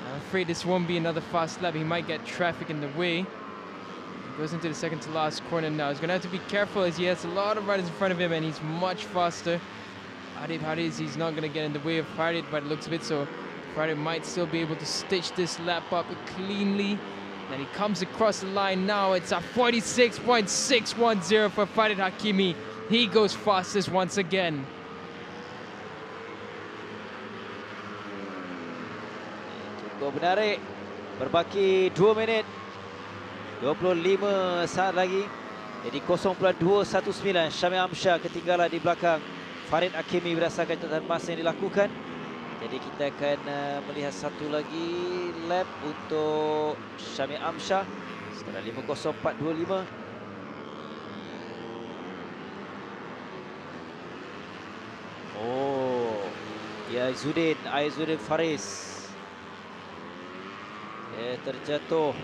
I'm afraid this won't be another fast lap. He might get traffic in the way. He goes into the second to last corner now. He's going to have to be careful as he has a lot of riders in front of him and he's much faster. Arif Haris, he's not going to get in the way of Farid, but it looks a bit so. Farid might still be able to stitch this lap up cleanly. And he comes across the line now. It's a 46.610 for Farid Hakimi. He goes fastest once again.
Cukup menarik. Berbaki 2 minit 25 saat lagi. Jadi 0.219. Syamil Amsyar ketinggalan di belakang Farid Hakimi berdasarkan catatan masa yang dilakukan. Jadi kita akan melihat satu lagi lap untuk Syamil Amsyar setelah 5.0425. Oh, ya Aizuddin Faris terjatuh.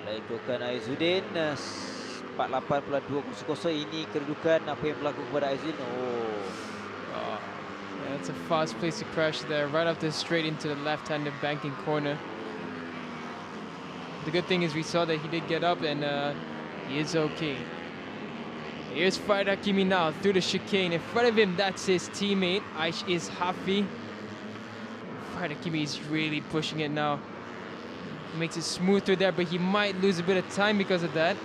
Lakukan Aizuddin 48.200. Ini kedudukan apa yang berlaku kepada Aizuddin.
Yeah, that's a fast place to crash there, right after straight into the left-handed banking corner. The good thing is we saw that he did get up and he is okay. Here's Farid Hakimi now through the chicane. In front of him, that's his teammate, Aish is Hafi. Farid Hakimi is really pushing it now. He makes it smoother there, but he might lose a bit of time because of that.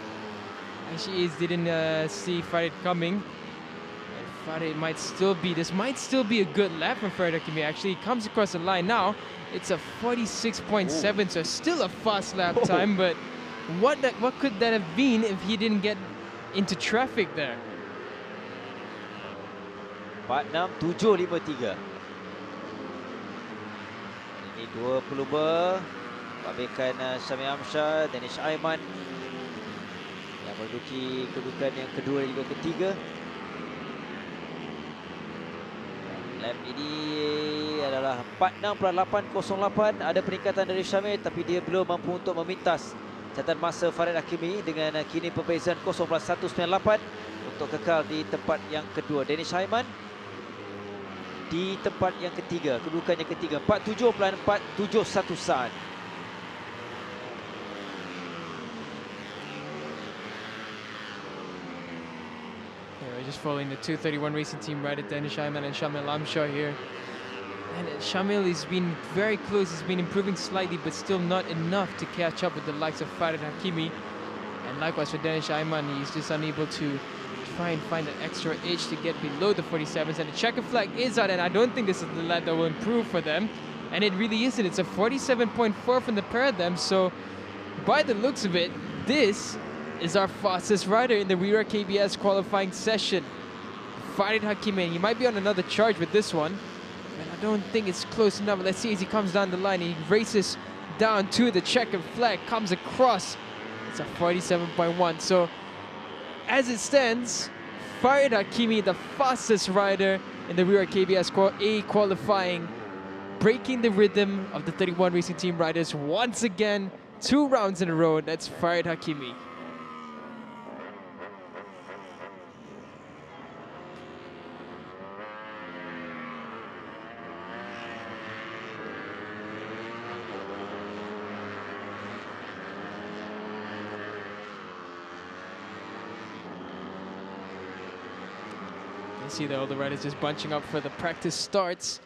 Aish didn't see Farid coming. And Farid might still be, this might still be a good lap for Farid Hakimi. Actually, he comes across the line now. It's a 46.7, so still a fast lap time, but what could that have been if he didn't get into traffic there?
46.753. Ini dua pelumba pabekan Syamil Amsyar, Danish Aiman yang menduduki kedudukan yang kedua dan juga ketiga. Lap ini adalah 46.808. Ada peningkatan dari Syamil, tapi dia belum mampu untuk memintas catatan masa Farid Hakimi dengan kini perbezaan 0.198 untuk kekal di tempat yang kedua. Danish Aiman di tempat yang ketiga, kedudukan yang ketiga, 47.471 saat.
We're just following the 231 Racing Team rider Danish Aiman and Syamil Amsyar here. And Syamil has been very close. He's been improving slightly, but still not enough to catch up with the likes of Farid Hakimi. And likewise for Danish Aiman, he's just unable to try and find an extra edge to get below the 47s. And the checker flag is out, and I don't think this is the lap that will improve for them. And it really isn't. It's a 47.4 from the pair of them. So by the looks of it, this is our fastest rider in the WIRA KBS qualifying session. Farid Hakimi. He might be on another charge with this one, and I don't think it's close enough. Let's see as he comes down the line. He races down to the checkered flag, comes across. It's a 47.1. So as it stands, Farid Hakimi, the fastest rider in the WIRA KBS A qualifying, breaking the rhythm of the 31 Racing Team riders once again, 2 rounds in a row. That's Farid Hakimi. See that all the riders just bunching up for the practice starts.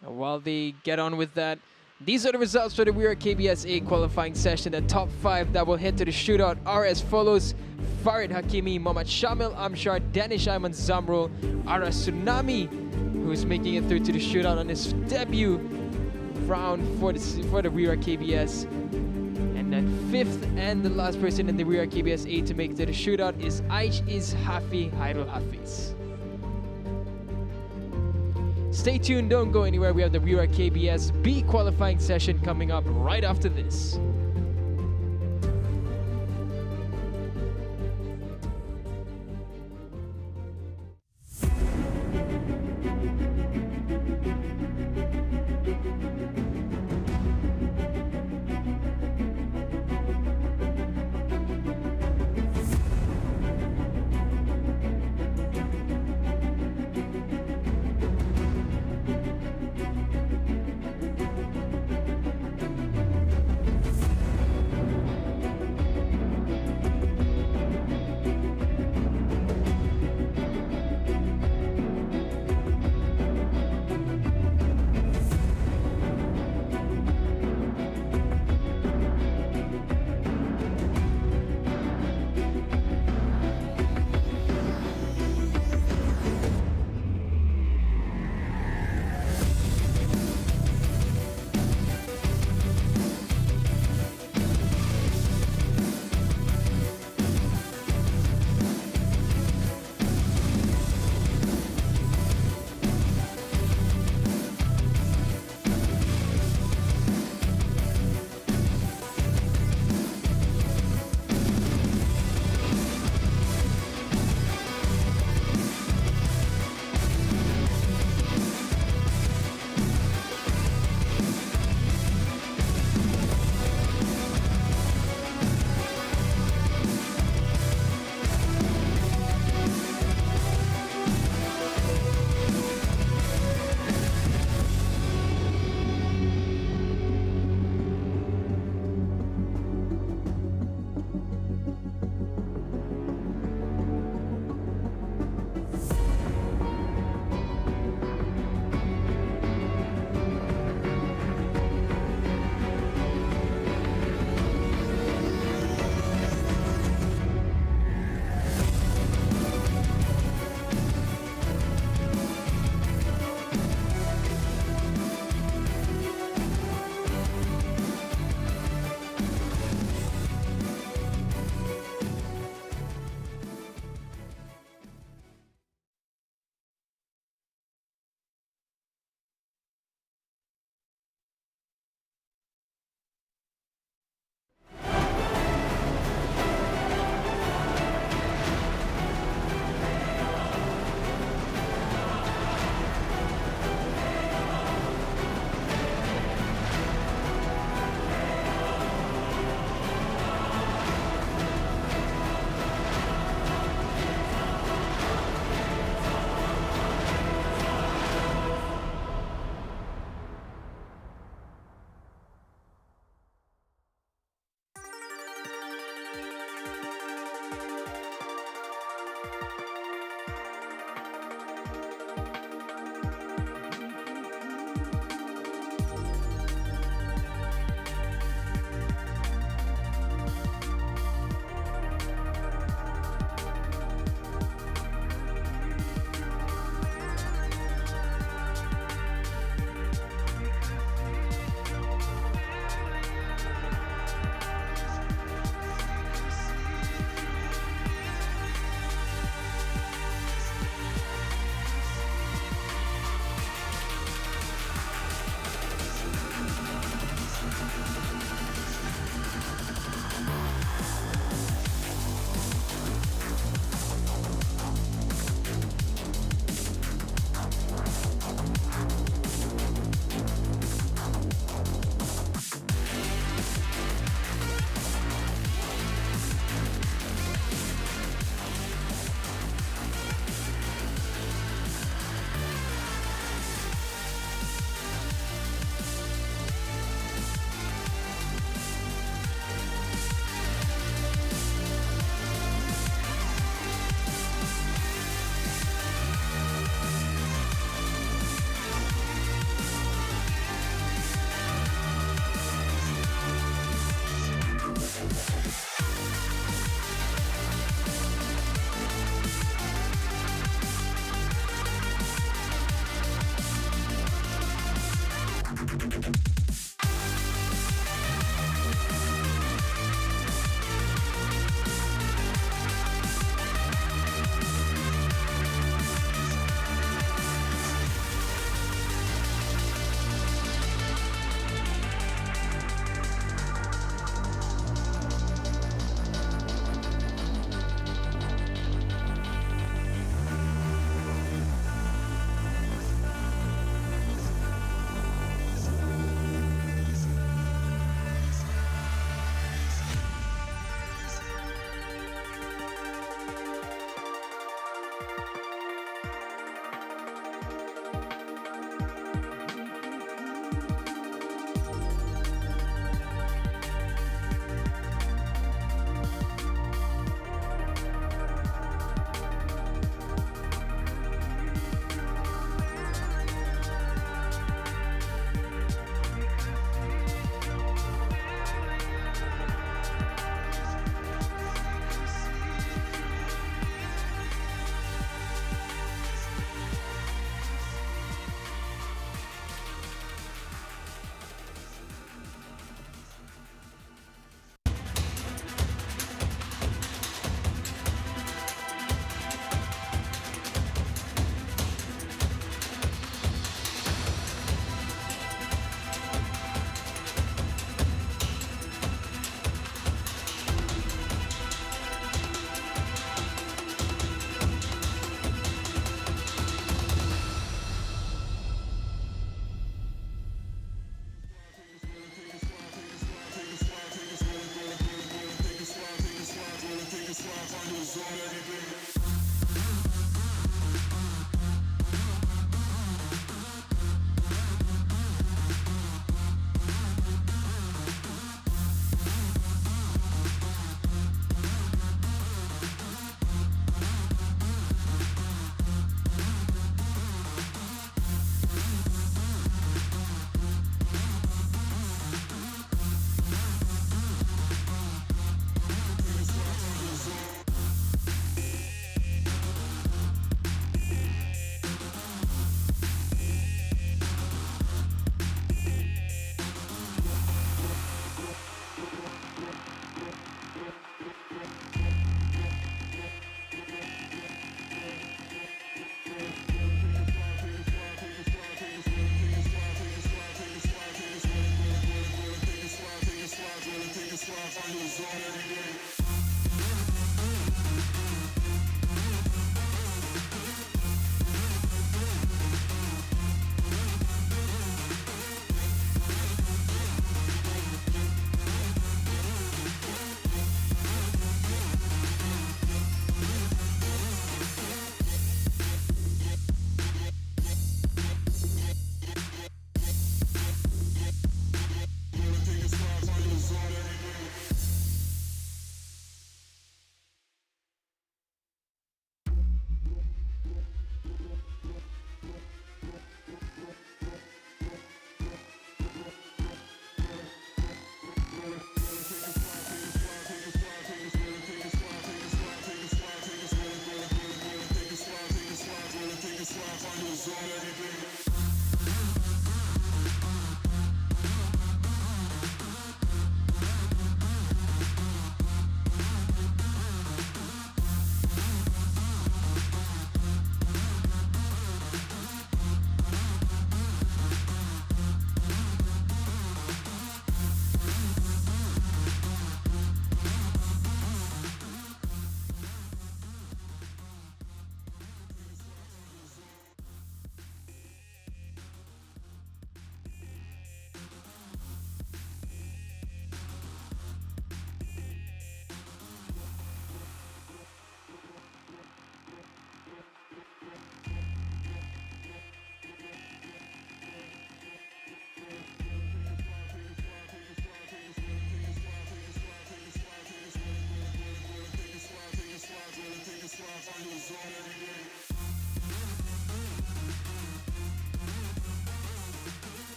And while they get on with that, these are the results for the WIRA KBS A qualifying session. The top 5 that will head to the shootout are as follows: Farid Hakimi, Mohammad Syamil Amsyar, Danish Aiman Zamrul, Ara Tsunami, who is making it through to the shootout on his debut round for the WIRA KBS. And then 5th and the last person in the WIRA KBS A to make it to the shootout is Aish Hafi Hairul Hafiz. Stay tuned, don't go anywhere. We have the WIRA KBS B qualifying session coming up right after this.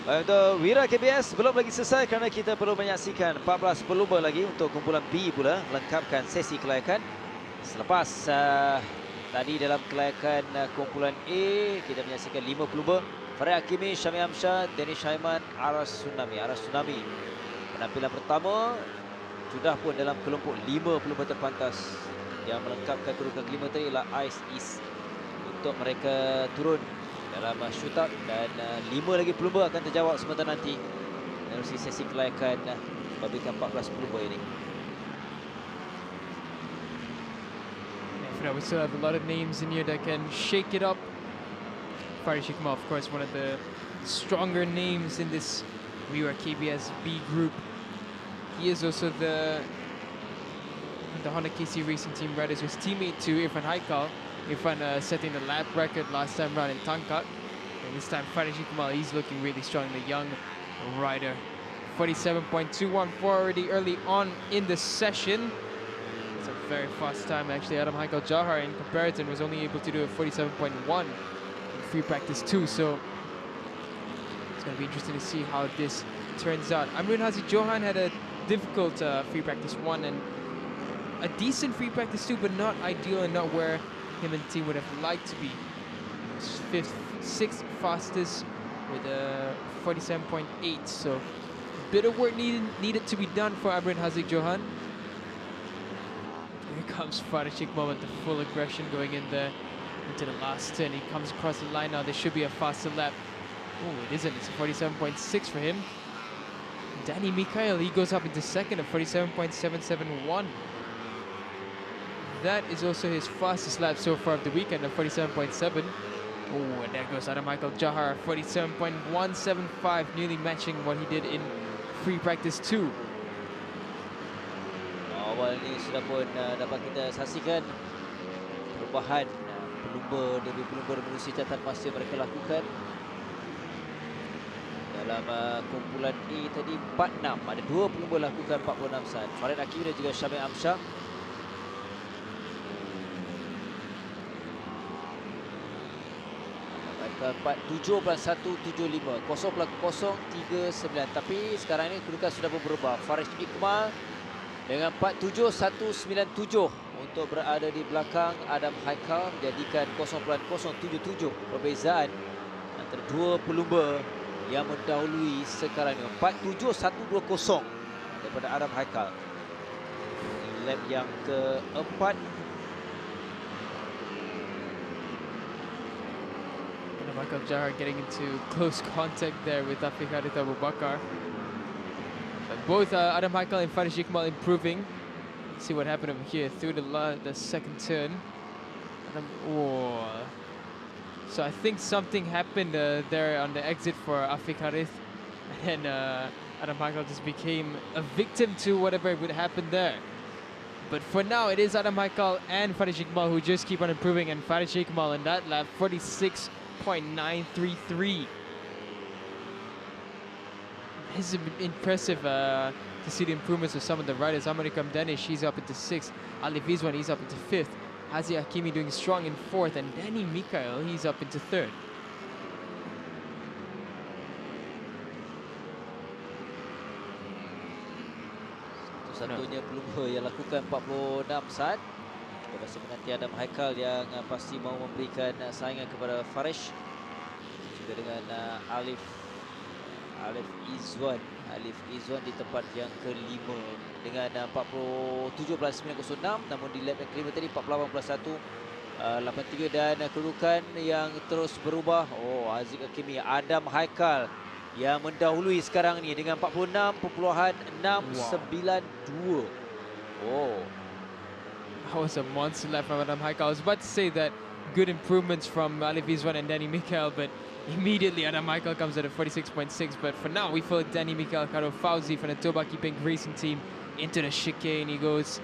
Untuk WIRA KBS belum lagi selesai kerana kita perlu menyaksikan 14 pelumba lagi untuk kumpulan B pula melengkapkan sesi kelayakan. Selepas tadi dalam kelayakan kumpulan A, kita menyaksikan 5 pelumba. Farid Hakimi, Syami Amsyah, Danish Haiman, Aras Tsunami. Penampilan pertama sudah pun dalam kelompok 5 pelumba terpantas. Yang melengkapkan kedudukan kelima tadi ialah Ice East untuk mereka turun dalam shoot-up, dan 5 lagi pelumba akan terjawab sebentar nanti menerusi sesi kelayakan babitkan 14 pelumba ini.
We still have a lot of names in here that can shake it up. Farid Hakimi, of course, one of the stronger names in this WIRA KBS B group. He is also the Honda KC Racing Team Riders, his teammate to Irfan Haikal. Irfan setting the lap record last time round in Tangkak. And this time, Farid Hakimi, he's looking really strong, the young rider. 47.214 already early on in the session. It's a very fast time, actually. Adam Haikal Jahar, in comparison, was only able to do a 47.1 in free practice 2. So it's going to be interesting to see how this turns out. Amrin Haziq Johan had a difficult free practice 1 and a decent free practice 2, but not ideal and not where him and the team would have liked to be. 6th fastest with a 47.8, so a bit of work needed to be done for Amrin Haziq Johan. Here comes Faris Iqbal with the full aggression going in there into the last turn. He comes across the line now. There should be a faster lap. Oh, it isn't. It's a 47.6 for him. Danny Mikhail, he goes up into second at 47.771. That is also his fastest lap so far of the weekend at 47.7. Oh, and there goes Adam Michael Jahar, 47.175, nearly matching what he did in free practice 2.
Awal ni sudah pun dapat kita saksikan perubahan pelumba demi pelumba menerusi catatan masa yang mereka lakukan. Dalam kumpulan A tadi 46, ada 2 pelumba lakukan 46 saat. Farid Hakim dan juga Syamil Amsyah. Dapat 47.175, 0.039. Tapi sekarang ini kedudukan sudah berubah. Faris Iqbal dengan 47.197 untuk berada di belakang Adam Haikal, menjadikan 0.077 perbezaan antara 2 pelumba yang mendahului sekarang ini. 47.120 daripada Adam Haikal. Lap yang keempat.
Michael Jahar getting into close contact there with Afiq Harith Abu Bakar. But both Adam Haikal and Faris Iqbal improving. Let's see what happened over here through the second turn. So I think something happened there on the exit for Afiq Harith, and then Adam Haikal just became a victim to whatever would happen there. But for now, it is Adam Haikal and Faris Iqbal who just keep on improving, and Faris Iqbal in that lap 46.933. It's impressive to see the improvements of some of the riders. Amerikam Danish, he's up into 6th. Ali Vizwan, he's up into 5th. Hazi Hakimi doing strong in 4th. And Danny Mikhail, he's up into 3rd.
Satu-satunya pelumba yang lakukan 46 saat. Berasa menanti Adam Haikal yang pasti mau memberikan saingan kepada Faris. Juga dengan Alif Izwan di tempat yang kelima dengan 47.906, namun di lap yang kelima tadi 48.183 dan kedudukan yang terus berubah. Oh, Haziq Hakimi, Adam Haikal yang mendahului sekarang ni dengan 46.692. Oh,
that was a monster lap from Adam Haikal. I was about to say that good improvements from Alif Izwan and Danny Mikhail, but immediately Adam Haikal comes at a 46.6. But for now, we follow Danny Mikhail Karo Fauzi from the Tobaki Pink Racing Team into the chicane. He goes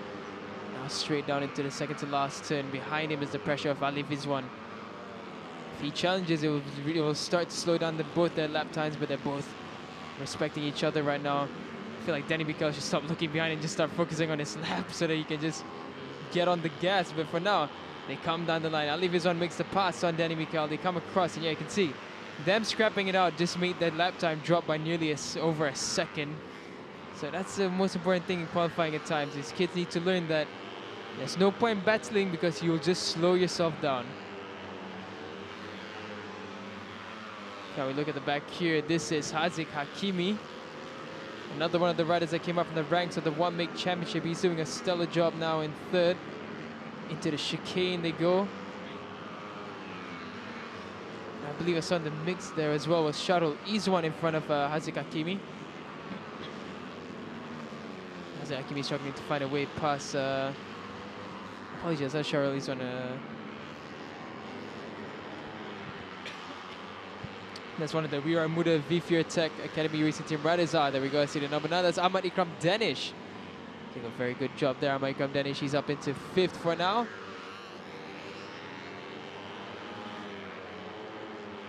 now straight down into the second to last turn. Behind him is the pressure of Alif Izwan. If he challenges, it will start to slow down both their lap times, but they're both respecting each other right now. I feel like Danny Mikhail should stop looking behind and just start focusing on his lap so that he can just get on the gas. But for now, they come down the line. Alif Izwan makes the pass on Danny Mikhail. They come across, and yeah, you can see them scrapping it out just made that lap time drop by nearly over a second. So that's the most important thing in qualifying at times. These kids need to learn that there's no point battling because you'll just slow yourself down. Now we look at the back here. This is Haziq Hakimi, another one of the riders that came up from the ranks of the One Make Championship. He's doing a stellar job now in 3rd. Into the chicane they go. I believe I saw in the mix there as well was Sharul Izwan in front of Haziq Hakimi. Haziq Hakimi struggling to find a way past. Apologies, that's Sharul Izwan. That's one of the WIRA Muda V4 Tech Academy Racing Team riders. There we go. I see the number 9. That's Ahmad Ikram Danish. Doing a very good job there, Ahmad Ikram Danish. He's up into 5th for now.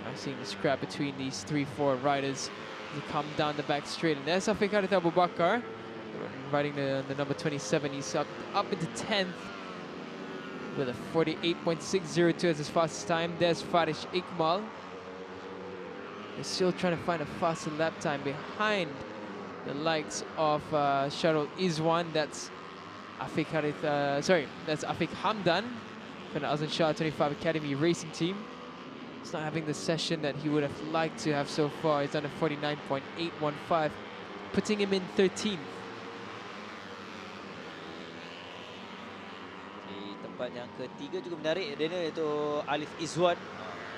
I'm seeing the scrap between these 3-4 riders. They come down the back straight. And there's Afiq Harith Abu Bakar riding the number 27. He's up into 10th with a 48.602 as his fastest time. There's Faris Iqbal. They're still trying to find a faster lap time behind the likes of Sharul Izwan. That's that's Afiq Hamdan from the Azan Shah 25 Academy Racing Team. He's not having the session that he would have liked to have so far. He's done a 49.815, putting him in 13th.
Di tempat yang ketiga juga menarik Daniel, iaitu Alif Izwan.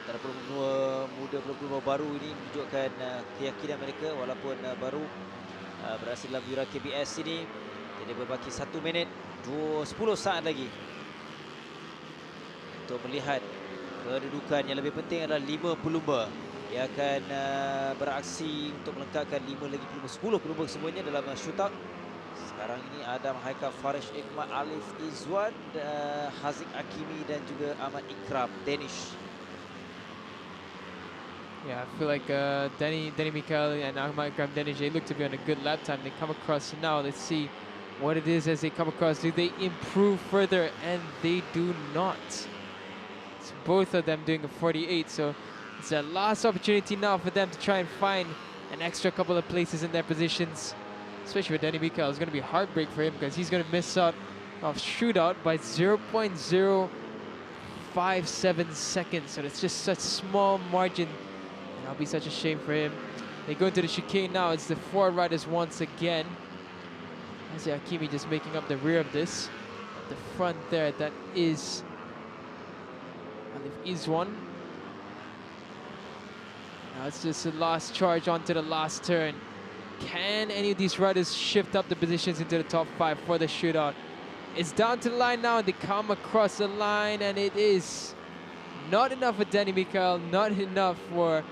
Antara pemula muda pemula baru ini menunjukkan keyakinan mereka walaupun baru berhasil dalam WIRA KBS ini. Jadi berbaki 1 minit 10 saat lagi untuk melihat kedudukan. Yang lebih penting adalah 5 pelumba yang akan beraksi untuk melengkapkan 5 lagi pelumba, 10 pelumba semuanya dalam shootout. Sekarang ini Adam Haikal, Farish Iqmat, Alif Izwan, Haziq Hakimi dan juga Ahmad Ikram Danish.
Yeah, I feel like Danny Mikael and Ahmad Ikram Danish, they look to be on a good lap time. They come across now. Let's see what it is as they come across. Do they improve further? And they do not. It's both of them doing a 48, so it's a last opportunity now for them to try and find an extra couple of places in their positions. Especially with Danny Mikael, it's going to be a heartbreak for him because he's going to miss out of shootout by 0.057 seconds. So it's just such small margin. That'll be such a shame for him. They go into the chicane now. It's the 4 riders once again. Haziq Hakimi just making up the rear of this. At the front there, that is Alif Izwan. Now it's just the last charge onto the last turn. Can any of these riders shift up the positions into the top 5 for the shootout? It's down to the line now, and they come across the line, and it is not enough for Danny Mikael, not enough for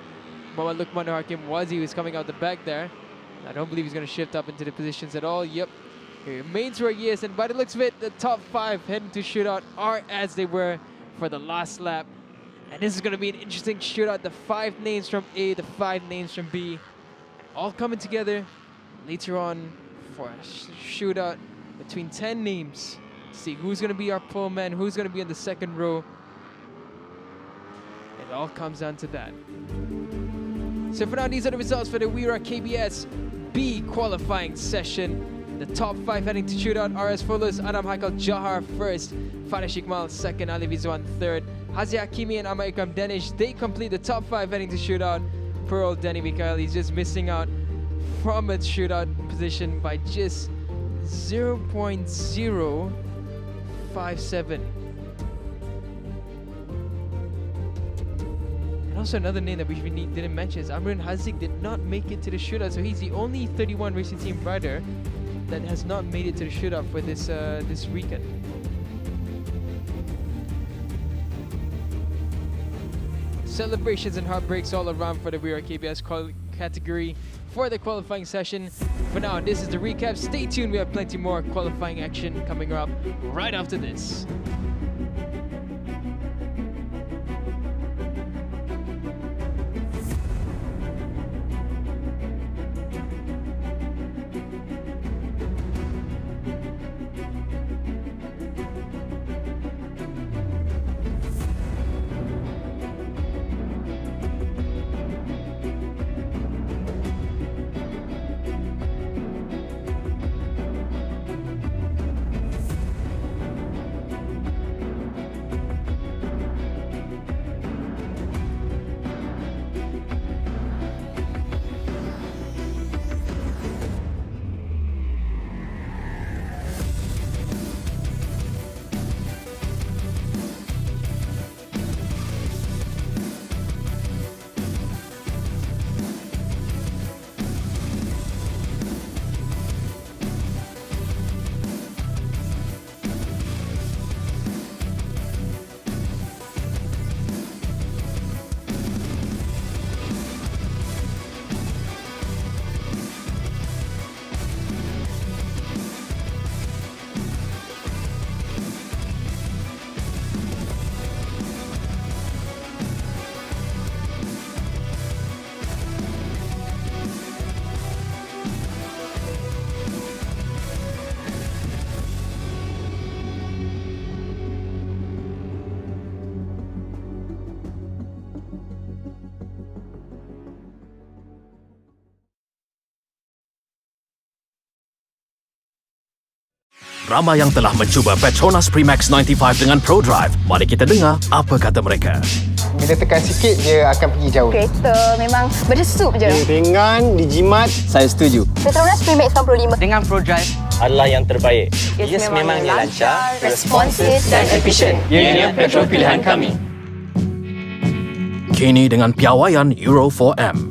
Muhammad Luqman Hakim Wazi, who's coming out the back there. I don't believe he's going to shift up into the positions at all. Yep, he remains where he is, and by the looks of it, the top 5 heading to shootout are as they were for the last lap. And this is going to be an interesting shootout. The 5 names from A, the 5 names from B, all coming together later on for a shootout between 10 names. See who's going to be our pole man, who's going to be in the second row. It all comes down to that. So for now, these are the results for the WIRA KBS B qualifying session. The top 5 heading to shootout are as follows: Adam Haikal Jahar first, Farish Iqmal second, Alif Izwan third, Haziq Hakimi and Ahmad Ikram Danish, they complete the top 5 heading to shootout. Poor old Danny Mikael, he's just missing out from a shootout position by just 0.057. And also another name that we didn't mention is Amrin Haziq did not make it to the shootout, so he's the only 31 racing team rider that has not made it to the shootout for this this weekend. Celebrations and heartbreaks all around for the WIRA KBS category for the qualifying session. For now, this is the recap. Stay tuned, we have plenty more qualifying action coming up right after this.
Ramai yang telah mencuba PETRONAS Max 95 dengan ProDrive. Mari kita dengar apa kata mereka.
Bila tekan sikit, dia akan pergi jauh.
Kereta memang berdesup je.
Dia ringan, dijimat.
Saya setuju.
PETRONAS Max 95.
Dengan ProDrive adalah yang terbaik. Yes, memangnya lancar, responsif dan efisien. Ianya petrol pilihan kami.
Kini dengan piawaian Euro 4M.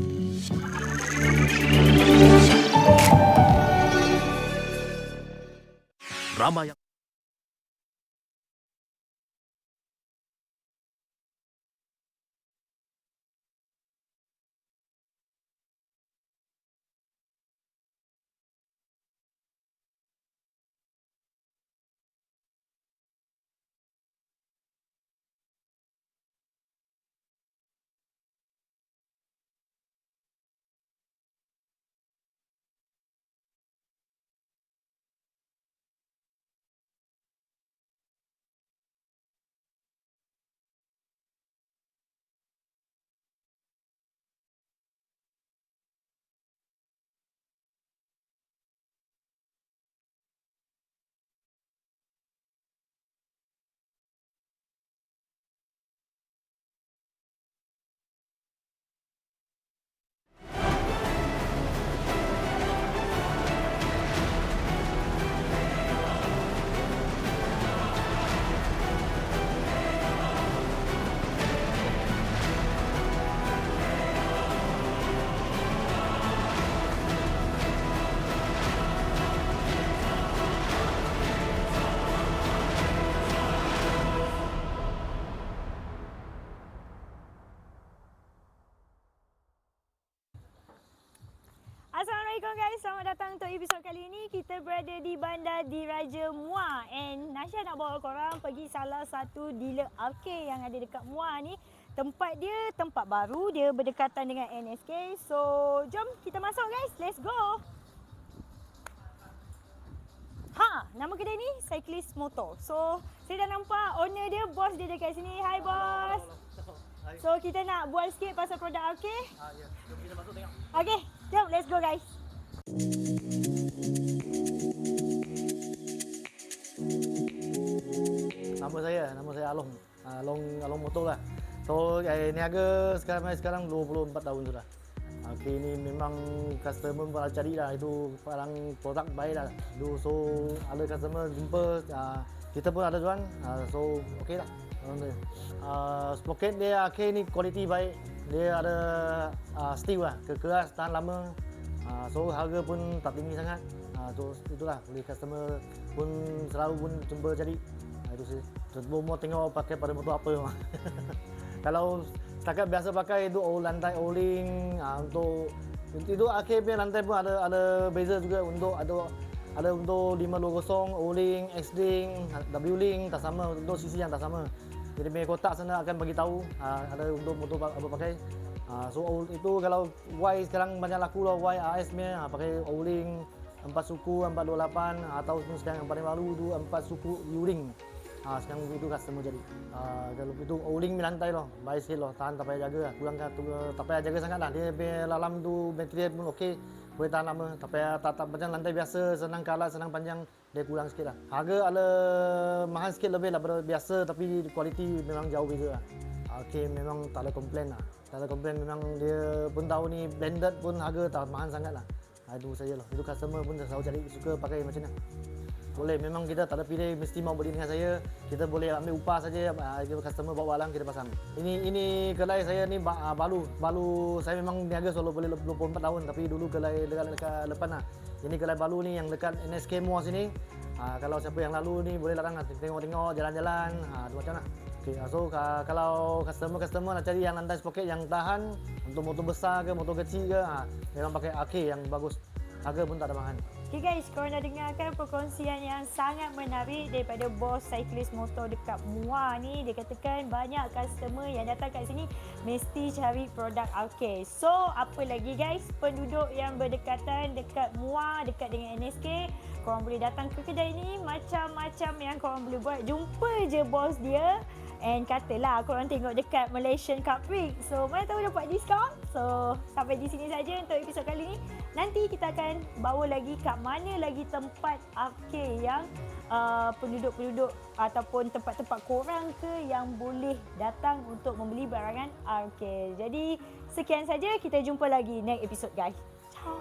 Ramai yang
Assalamualaikum guys, selamat datang untuk episod kali ini. Kita berada di Bandar Diraja Muar and Nasha nak bawa korang pergi salah satu dealer arcade yang ada dekat Muar ni. Tempat dia tempat baru, dia berdekatan dengan NSK. So, jom kita masuk guys, let's go. Nama kedai ni Cyclist Motor. So, saya dah nampak owner dia, bos dia dekat sini. Hai bos. So, kita nak bual sikit pasal produk arcade.
Ya, jom kita masuk tengok.
Okay, jom let's go guys.
Nama saya Along. Along Motor lah. So, niaga sekarang 24 tahun sudah. Okay, ini memang customer pada cari lah, itu barang produk baik lah. So, ada customer jumpa, kita pun ada jual. So, okey lah. Sprocket dia akhir ni kualiti baik. Dia ada steel lah, keras, tahan lama. So harga pun tak tinggi sangat. So itulah, boleh customer pun selalu pun jumpa jadi. Itu sih. Mau tengok pakai pada motor apa. Kalau setakat biasa pakai itu lantai O-ring, untuk itu akhir punya lantai pun ada beza juga, untuk ada untuk 520 O-ring, X-ring, W-ring tak sama, untuk sisi yang tak sama. Jadi punya kotak sana akan bagi tahu ada untuk motor apa pakai. So itu kalau Y sekarang banyak laku lah, Y AS punya pakai O-ring 4 suku 428, atau sekarang yang paling baru tu 4 suku U-ring. Sekarang itu customer jadi. Kalau itu O-ring lantai loh, baik sikit loh, tahan tak payah jaga lah. Kurang tak payah jaga sangat lah. Dia punya dalam tu material pun okey, boleh tahan lama. Tak payah tak macam lantai biasa, senang kalat, senang panjang, dia kurang sikit lah. Harga ada mahal sikit lebih lah daripada biasa, tapi kualiti memang jauh beza lah. Okey, memang tak ada komplain lah. Tak ada komplain, memang dia pun tahu ni blended pun harga tak mahal sangat lah. Itu saja lah. Itu customer pun selalu cari, suka pakai macam ni. Boleh, memang kita tak ada pilih mesti mau beli dengan saya. Kita boleh ambil upah saja. Customer bawa barang kita pasang. Ini kedai saya ni baru saya memang niaga solo boleh 24 tahun, tapi dulu kedai dekat lepas lah. Ini kedai baru ni yang dekat NSK Muar sini. Kalau siapa yang lalu ni boleh datang tengok-tengok jalan-jalan. Macam mana? Okay, so kalau customer nak cari yang lantai sprocket yang tahan untuk motor besar ke motor kecil ke, memang pakai arcade yang bagus. Harga pun tak ada mahal.
Okay guys, korang dah dengarkan perkongsian yang sangat menarik daripada bos cyclist motor dekat Muar ni. Dia katakan banyak customer yang datang kat sini mesti cari produk arcade. So, apa lagi guys, penduduk yang berdekatan dekat Muar, dekat dengan NSK, korang boleh datang ke kedai ni. Macam-macam yang korang boleh buat. Jumpa je bos dia And katalah korang tengok dekat Malaysian Cub Prix. So mana tahu dapat diskaun. So sampai di sini saja untuk episod kali ini. Nanti kita akan bawa lagi kat mana lagi tempat arcade yang penduduk-penduduk ataupun tempat-tempat korang ke yang boleh datang untuk membeli barangan arcade. Jadi sekian saja, kita jumpa lagi next episod guys. Ciao.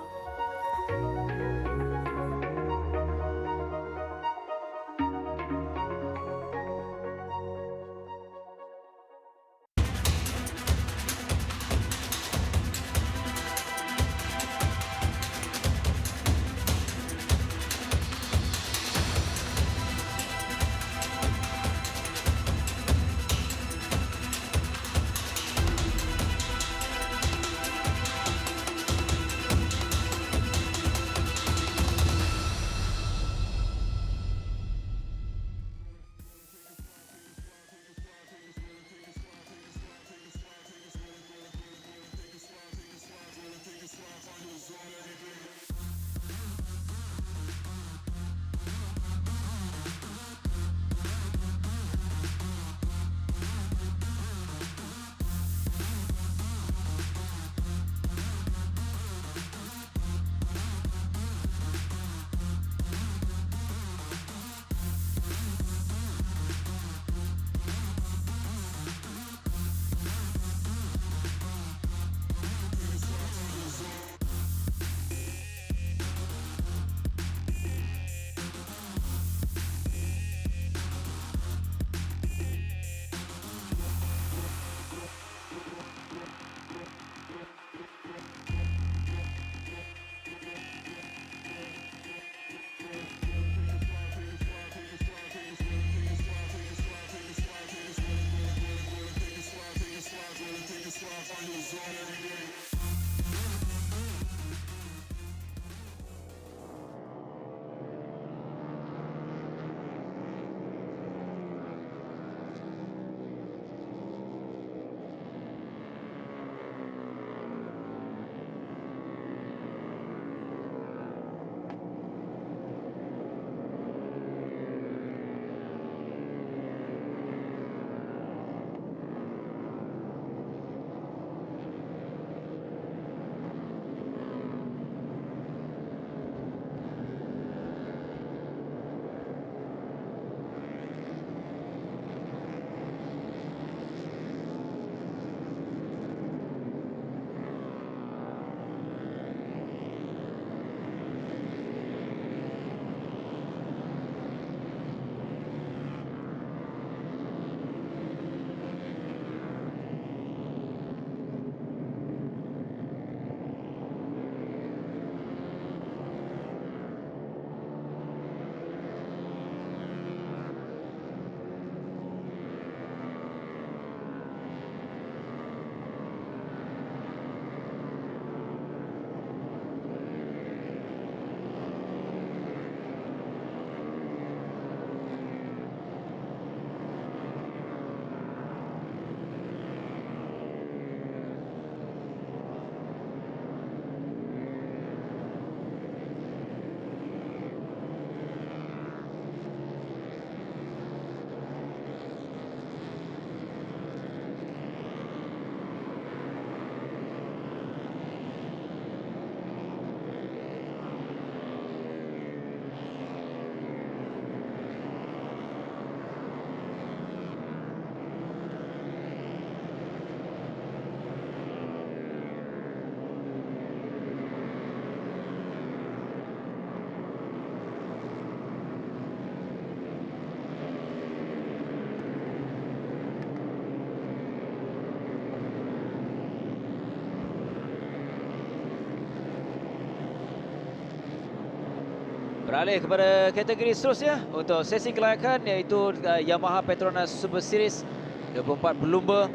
Beralih kepada kategori seterusnya untuk sesi kelayakan iaitu Yamaha Petronas Super Series 24 pelumba.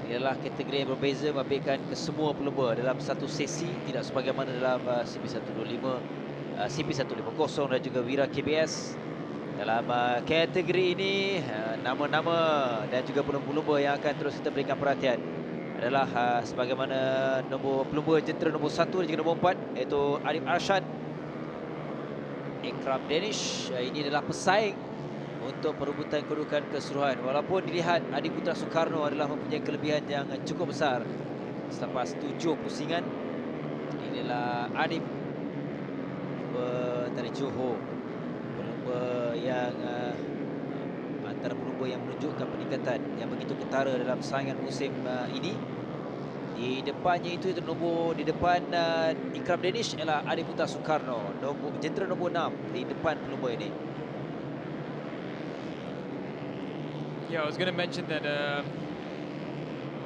Ialah kategori yang berbeza memberikan ke semua pelumba dalam satu sesi, tidak sebagaimana dalam CP125, CP150 dan juga WIRA KBS. Dalam kategori ini, nama-nama dan juga pelumba-pelumba yang akan terus kita berikan perhatian adalah sebagaimana pelumba jentera nombor 1 dan juga nombor 4 iaitu Arif Arshad, Ikram Danish. Ini adalah pesaing untuk perebutan kedudukan keseluruhan. Walaupun dilihat Adiputra Soekarno adalah mempunyai kelebihan yang cukup besar selepas 7 pusingan. Inilah Adip dari Johor, pelumba yang antara pelumba yang menunjukkan peningkatan yang begitu ketara dalam saingan musim ini. Di depannya itu nombor di depan Ikram Danish ialah Adiputra Soekarno, jentera nombor 6 di depan pelumba ini.
Yeah, I was going to mention that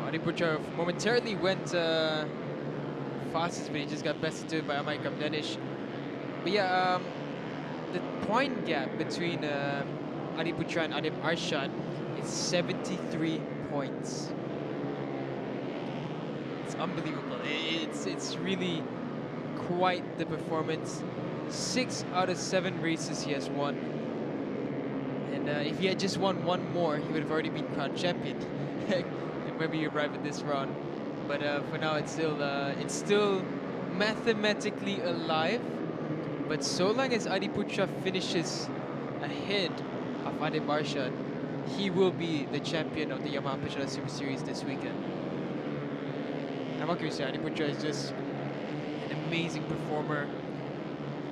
Adiputra momentarily went fastest, but he just got bested by Ikram Danish. But yeah, the point gap between Adiputra and Adib Arshad is 73 points. It's unbelievable. It's really quite the performance. 6 out of 7 races he has won. And if he had just won one more, he would have already been crowned champion when we arrive at this round. But for now, it's still mathematically alive. But so long as Adiputra finishes ahead of Adib Arshad, he will be the champion of the Yamaha Petronas Super Series this weekend. I'm not going to say Adiputra is just an amazing performer.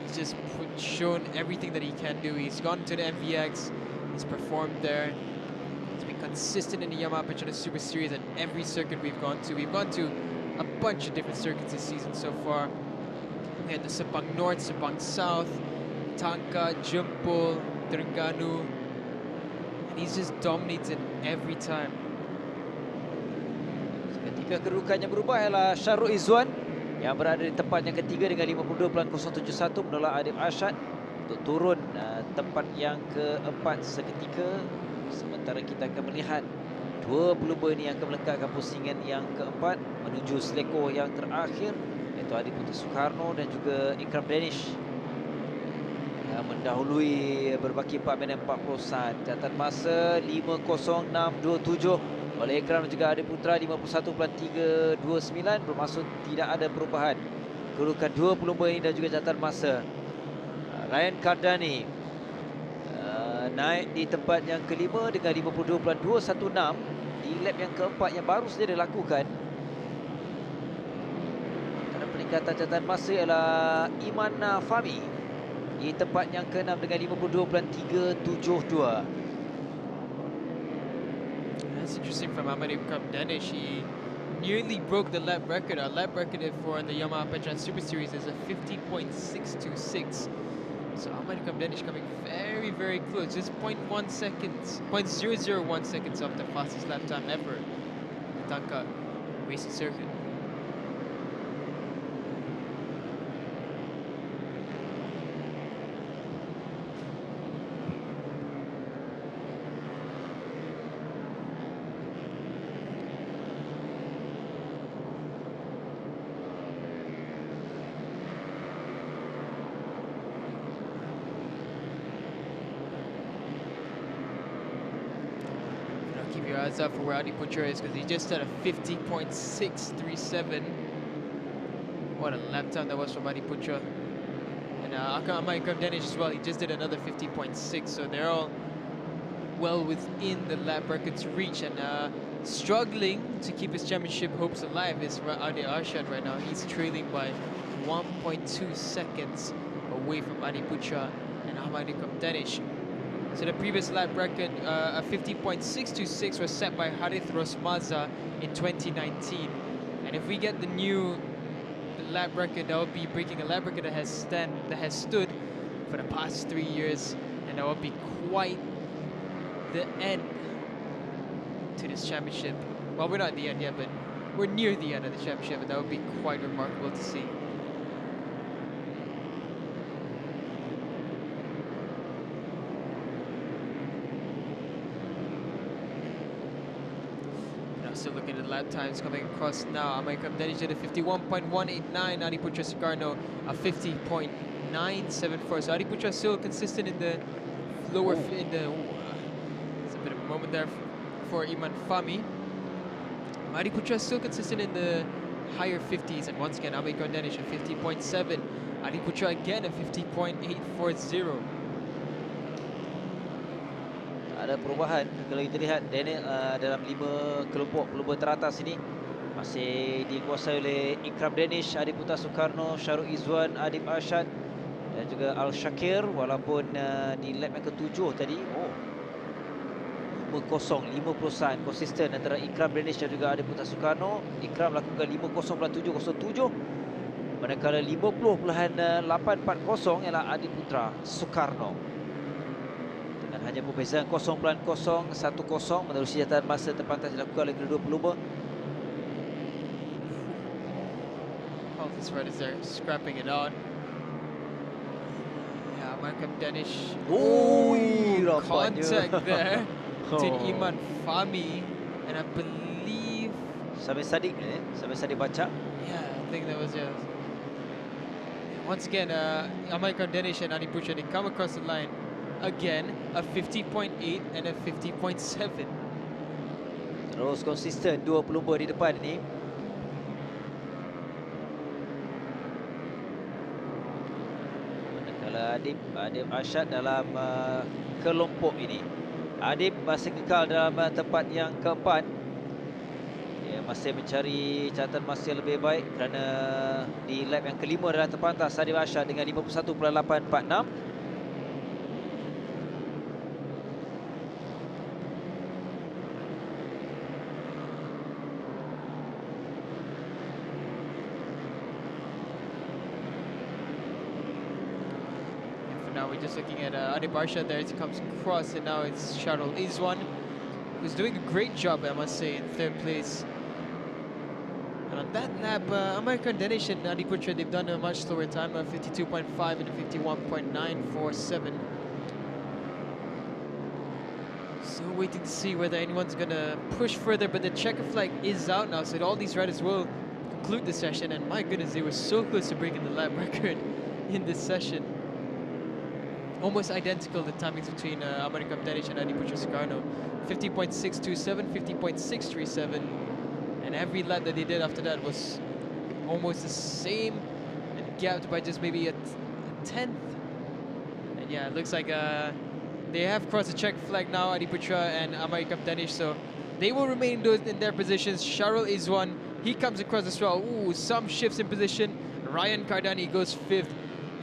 He's just shown everything that he can do. He's gone to the MVX, he's performed there. He's been consistent in the Yamaha Petronas Super Series at every circuit we've gone to. We've gone to a bunch of different circuits this season so far. We had the Sepang North, Sepang South, Tangkak, Jumpul, Terengganu, and he's just dominated every time.
Ketika kedudukan yang berubah ialah Syarul Izzuan yang berada di tempat yang ketiga dengan 52.071 menolak Adib Arshad untuk turun tempat yang keempat seketika. Sementara kita akan melihat dua pelumba ini yang akan melengkapkan pusingan yang keempat menuju selekoh yang terakhir, iaitu Adiputra Soekarno dan juga Ikram Danish yang mendahului berbaki 4 minit 40 saat. Catatan masa 5:06.27 oleh Ikram dan juga Adiputra 51.329, bermaksud tidak ada perubahan kedudukan dua pelumba ini dan juga catatan masa. Ryan Cardani naik di tempat yang kelima dengan 52.216 di lap yang keempat yang baru saja dilakukan. Dalam peningkatan catatan masa ialah Iman Fahmi di tempat yang keenam dengan 52.372.
That's interesting from Ikram Danish. He nearly broke the lap record. Our lap record for the Yamaha Petronas Super Series is a 50.626. So Ikram Danish coming very, very close. Just 0.01 seconds off the fastest lap time ever in the Tangkak racing circuit. Keep your eyes out for where Adiputra is, because he just had a 50.637. What a lap time that was from Adiputra. And Ikram Danish as well, he just did another 50.6, so they're all well within the lap record's reach. And struggling to keep his championship hopes alive is Adib Arshad right now. He's trailing by 1.2 seconds away from Adiputra and Ikram Danish. So the previous lap record, a 50.626, was set by Harith Rosmaza in 2019. And if we get the new lap record, that will be breaking a lap record that has stood for the past 3 years, and that will be quite the end to this championship. Well, we're not at the end yet, but we're near the end of the championship, and that would be quite remarkable to see. Still looking at the lap times coming across now. Ikram Danish did a 51.189, Adiputra Soekarno a 50.974. So Adiputra still consistent in the lower, it's a bit of a moment there for Iman Fahmi. Adiputra still consistent in the higher 50s, and once again Ikram Danish a 50.7, Adiputra again a 50.840.
ada perubahan. Kalau kita lihat Daniel dalam 5 kelompok teratas ini masih dikuasai oleh Ikram Danish, Adib Putra Soekarno, Syarul Izwan, Adib Arsyad dan juga Al Shakir. Walaupun di lap yang ke-7 tadi 5-0 konsisten antara Ikram Danish dan juga Adib Putra Soekarno. Ikram lakukan 50.707, manakala 50.840 ialah Adib Putra Soekarno. Dengan hanya perbezaan 0.010 menerusi catatan masa terpantas dilakukan oleh kedua pelumba.
All these riders there scrapping it out. Yeah, Malcolm Danish. Contact there between Iman Fahmi and I believe
Sampai Sadiq baca.
yeah, I think that was once again Malcolm Danish and Adi Putra, they come across the line again, a 50.8 and a 50.7.
Terus konsisten dua pelumba di depan ini. Manakala Adib Arsyad dalam kelompok ini. Adib masih kekal dalam tempat yang keempat. Dia masih mencari catatan masa yang lebih baik kerana di lap yang kelima adalah terpantas Adib Arsyad dengan 51.846.
Now we're just looking at Adib Arsyad there. It comes across, and now it's Syarul Izwan, who's doing a great job, I must say, in third place. And on that lap, American Danish and Adib Putra, they've done a much slower time, 52.5 and a 51.947. So waiting to see whether anyone's gonna push further, but the checker flag is out now, so all these riders will conclude the session. And my goodness, they were so close to breaking the lap record in this session. Almost identical, the timings between American Danish and Adib Putra Soekarno. 50.627, 50.637. And every lap that they did after that was almost the same and gapped by just maybe a tenth. And yeah, it looks like they have crossed the check flag now, Adib Putra and American Danish, so they will remain in their positions. Syarul Izwan, he comes across as well. Ooh, some shifts in position. Ryan Kardani goes 5th.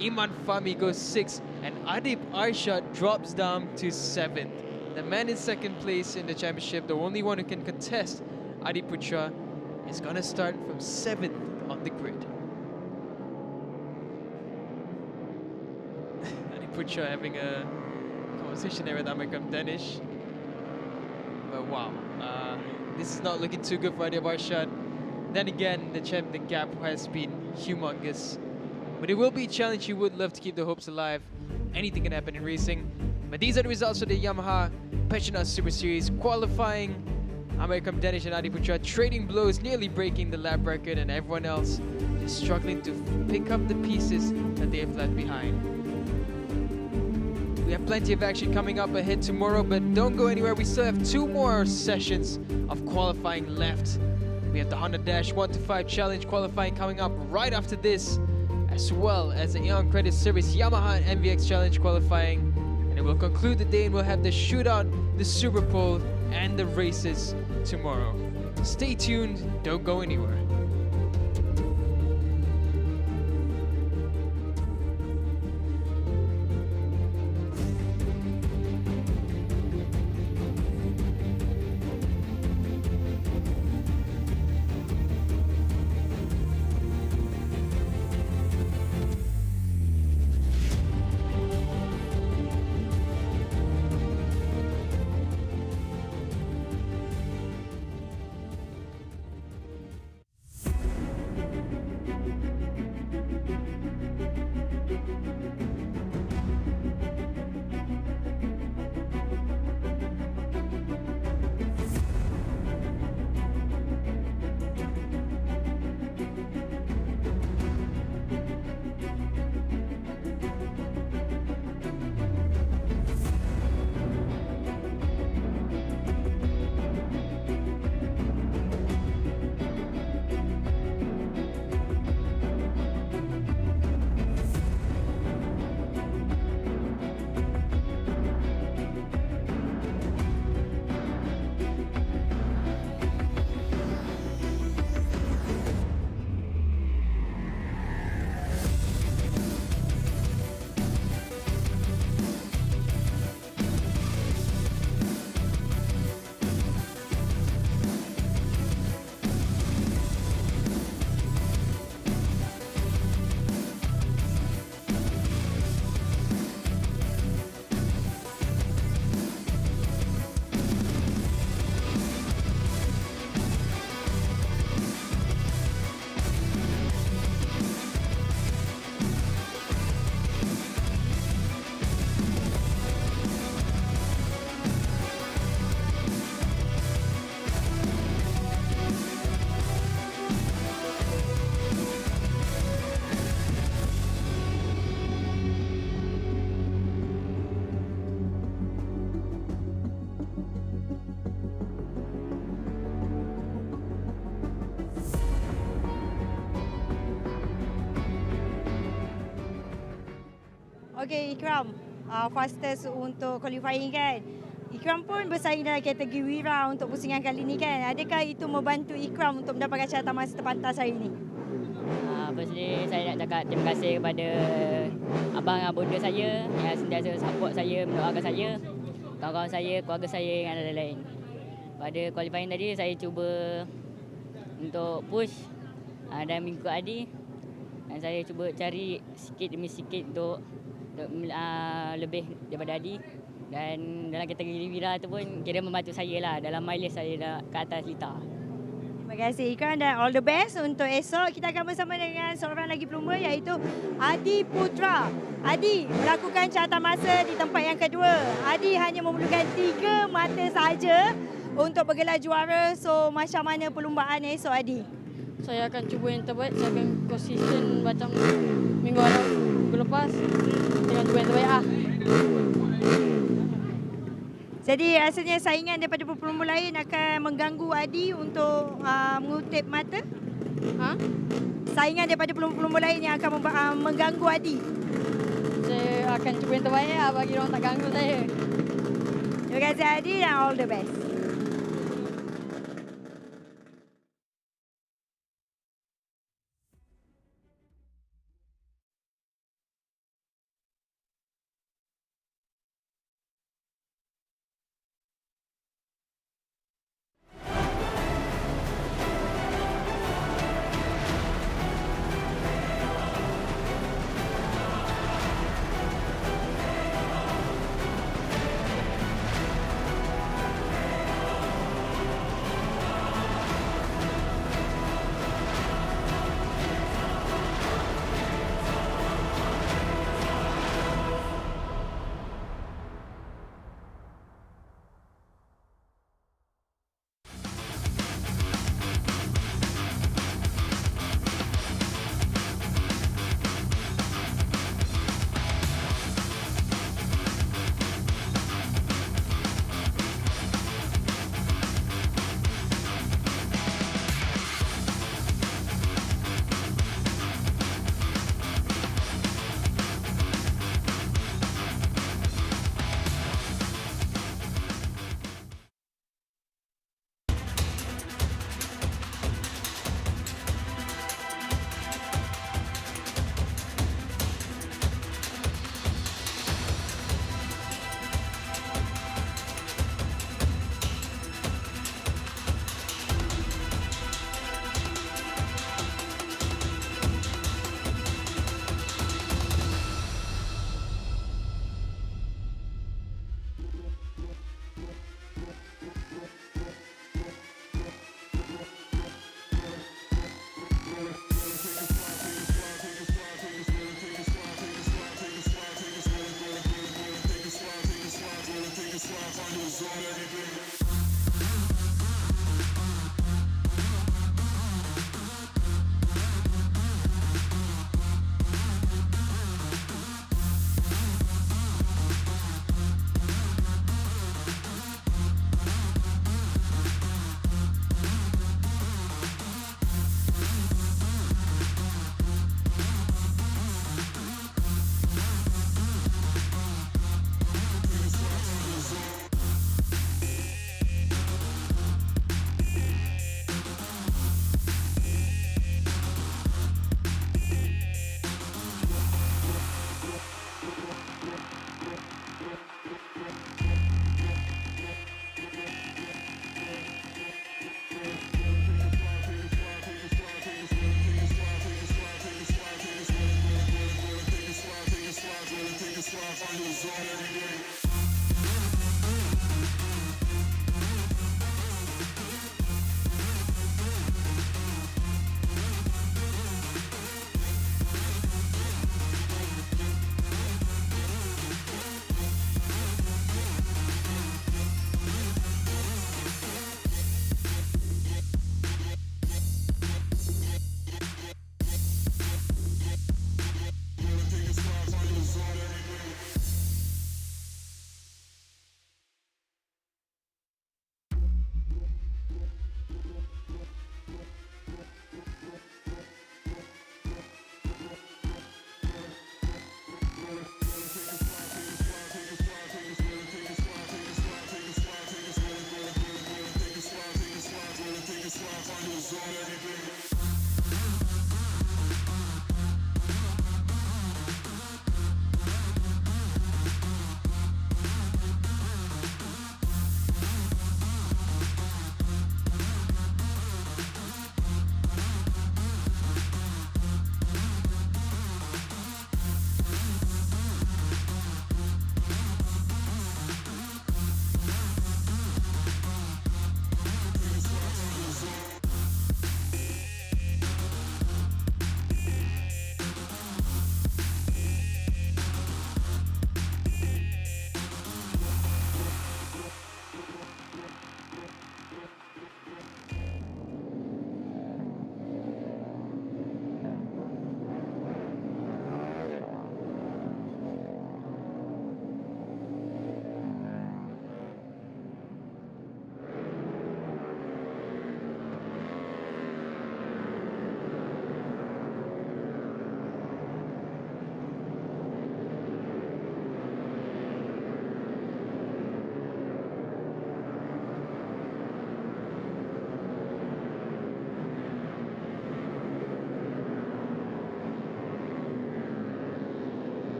Iman Fahmi goes 6th, and Adib Arsyad drops down to 7th. The man in 2nd place in the championship, the only one who can contest Adib Putra, is gonna start from 7th on the grid. Adib Putra having a conversation there with American Danish. But wow, this is not looking too good for Adib Arsyad. Then again, the gap has been humongous. But it will be a challenge. You would love to keep the hopes alive. Anything can happen in racing. But these are the results for the Yamaha PETRONAS Super Series qualifying. American Danish and Adib Putra trading blows, nearly breaking the lap record, and everyone else is struggling to pick up the pieces that they have left behind. We have plenty of action coming up ahead tomorrow, but don't go anywhere. We still have 2 more sessions of qualifying left. We have the Honda Dash 1 to 5 Challenge qualifying coming up right after this, as well as the AEON Credit Service Yamaha and MVX Challenge qualifying. And it will conclude the day, and we'll have the shootout, the Super Pole, and the races tomorrow. Stay tuned, don't go anywhere.
Okey, Ikram. Fastest untuk qualifying kan. Ikram pun bersaing dalam kategori WIRA untuk pusingan kali ini kan. Adakah itu membantu Ikram untuk mendapatkan catatan masa terpantas hari ini?
Firstly, saya nak cakap terima kasih kepada abang dan bonda saya yang sentiasa support saya, mendoakan saya, kawan-kawan saya, keluarga saya dan lain-lain. Pada qualifying tadi, saya cuba untuk push dan mengikut Adi. Dan saya cuba cari sikit demi sikit untuk lebih daripada Adi. Dan dalam kategori WIRA tu pun kira membantu saya lah dalam mileage saya ke atas Litar.
Terima kasih Ikram dan all the best untuk esok. Kita akan bersama dengan seorang lagi pelumba iaitu Adi Putra. Adi melakukan catatan masa di tempat yang kedua. Adi hanya memerlukan 3 mata saja untuk bergelar juara. So macam mana perlumbaan esok Adi?
Saya akan cuba yang terbaik. Saya akan konsisten macam minggu lepas. Saya akan cuba yang terbaik lah.
Jadi rasanya saingan daripada pelumba lain akan mengganggu Adi untuk mengutip mata? Saingan daripada pelumba lain yang akan mengganggu Adi?
Saya akan cuba yang terbaik lah bagi orang tak ganggu saya.
Terima kasih Adi dan all the best.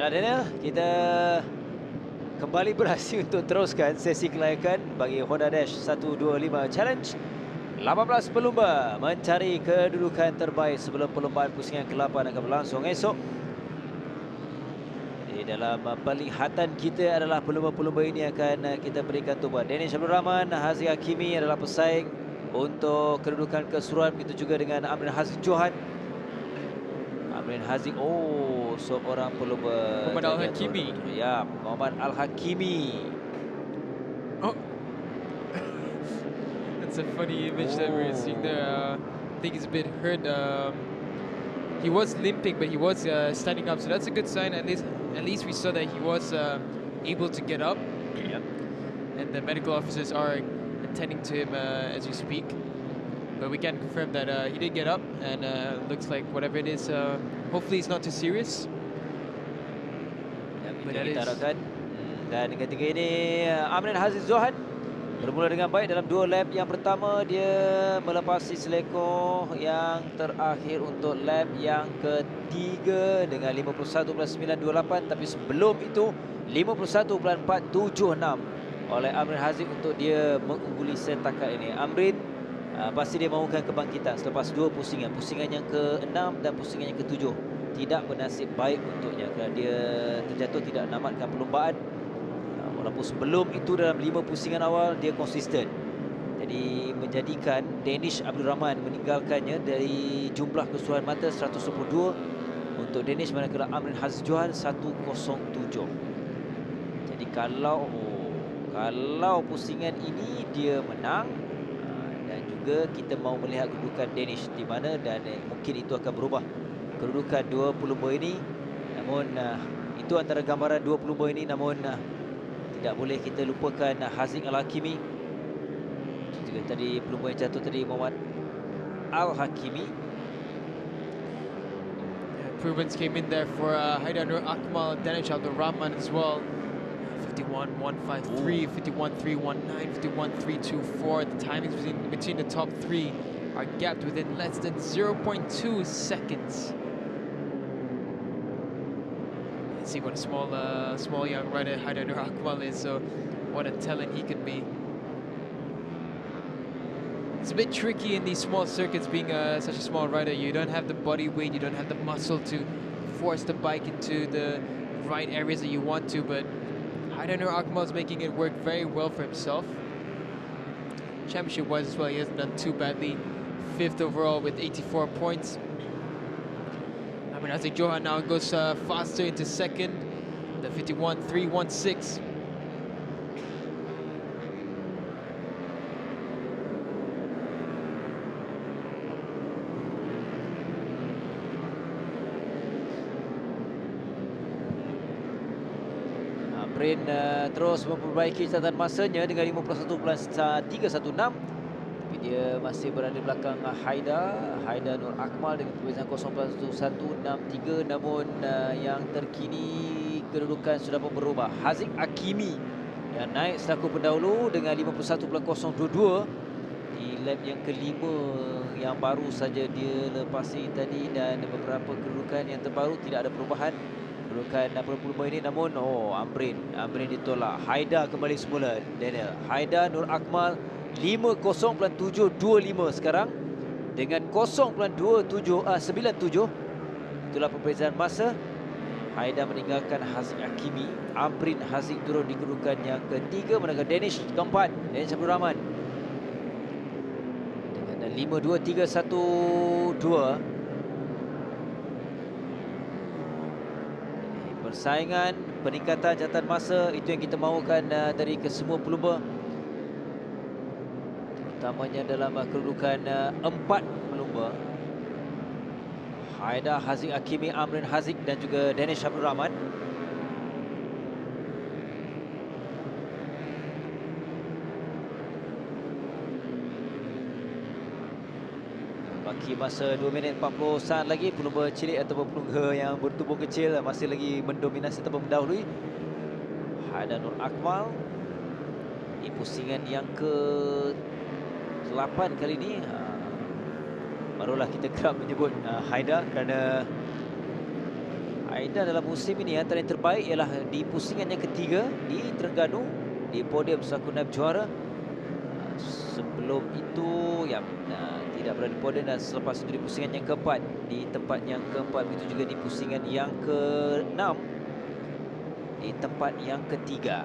Baiklah Daniel, kita kembali berhasil untuk teruskan sesi kelayakan bagi Honda Dash 125 Challenge. 18 pelumba mencari kedudukan terbaik sebelum perlombaan pusingan ke-8 akan berlangsung esok. Di dalam pelihatan kita adalah pelumba-pelumba ini akan kita berikan tubuh. Danish Abdul Rahman, Haziq Hakimi adalah pesaing untuk kedudukan keseluruhan. Begitu juga dengan Amrin Haziq Johan. Amrin Haziq, seorang pelumba
Muhammad Al-Hakimi.
Ya, Muhammad Al-Hakimi.
Oh, that's a funny image that we're seeing there. I think he's a bit hurt. He was limping, but he was standing up, so that's a good sign. At least we saw that he was able to get up.
Yep.
And the medical officers are attending to him as we speak. But we can confirm that he did get up, and looks like whatever it is, hopefully it's not too serious.
But that kita harapkan. Dan ketiga ini Amrin Haziq Johan bermula dengan baik dalam 2 lap yang pertama. Dia melepasi selekor yang terakhir untuk lap yang ketiga dengan 51.928, tapi sebelum itu 51.476 oleh Amrin Haziq untuk dia mengungguli setakat ini. Amrin pasti dia mahukan kebangkitan selepas 2 pusingan. Pusingan yang ke-6 dan pusingan yang ke-7 tidak bernasib baik untuknya kerana dia terjatuh tidak menamatkan perlombaan. Walaupun sebelum itu dalam 5 pusingan awal dia konsisten. Jadi menjadikan Danish Abdul Rahman meninggalkannya dari jumlah keseluruhan mata 122 untuk Danish, manakala Amrin Haziq Johan 107. Jadi kalau pusingan ini dia menang, dan juga kita mahu melihat kedudukan Danish di mana, dan mungkin itu akan berubah kedudukan 2 pelumba ini. Namun itu antara gambaran 2 pelumba ini. Namun tidak boleh kita lupakan Haziq Al-Hakimi. Juga tadi pelumba yang jatuh tadi, Muhammad Al-Hakimi.
Improvements came in there for Haidar Nur Akmal, Danish Abdul Rahman as well. 51.153, 51.319, 51.324. The timings between the top 3 are gapped within less than 0.2 seconds. See what a small young rider Haidar Nur Akmal is, so what a talent he can be. It's a bit tricky in these small circuits being such a small rider. You don't have the body weight, you don't have the muscle to force the bike into the right areas that you want to, but Haidar Nur Akmal is making it work very well for himself. Championship-wise as well, he hasn't done too badly. 5th overall with 84 points. Haziq Johan now goes faster into 2nd, the 51.316.
Amrin terus memperbaiki catatan masanya dengan 51.316. Dia masih berada di belakang Haidar Nur Akmal dengan perbezaan 0.163. Namun yang terkini kedudukan sudah pun berubah. Haziq Hakimi yang naik selaku pendahulu dengan 51.022 di lap yang kelima yang baru saja dia lepasi tadi, dan beberapa kedudukan yang terbaru tidak ada perubahan kedudukan pelumba ini. Namun Amrin ditolak. Haidar kembali semula. Daniel Haidar Nur Akmal 50.725 sekarang dengan 0.9797. Itulah perbezaan masa. Haidar meninggalkan Haziq Hakimi. Amrin Haziq turun di kedudukan yang ketiga, manakala Danish keempat, Danish Abdul Rahman dengan 52.312. Persaingan peningkatan catatan masa itu yang kita mahukan dari kesemua pelumba, terutamanya dalam kedudukan 4 pelumba. Haidar, Haziq Hakimi, Amrin Haziq dan juga Danish Abdul Rahman. Baki masa 2 minit 40 saat lagi. Pelumba cilik ataupun pelumba yang bertubuh kecil masih lagi mendominasi ataupun mendahului. Haidar Nur Akmal di pusingan yang ke-8 kali ini. Barulah kita kerap menyebut Haidar kerana Haida dalam musim ini antara yang terbaik ialah di pusingan yang ketiga di Terengganu, di podium selaku naib juara. Sebelum itu tidak berada di podium, dan selepas itu di pusingan yang keempat, di tempat yang keempat, begitu juga di pusingan yang keenam, di tempat yang ketiga.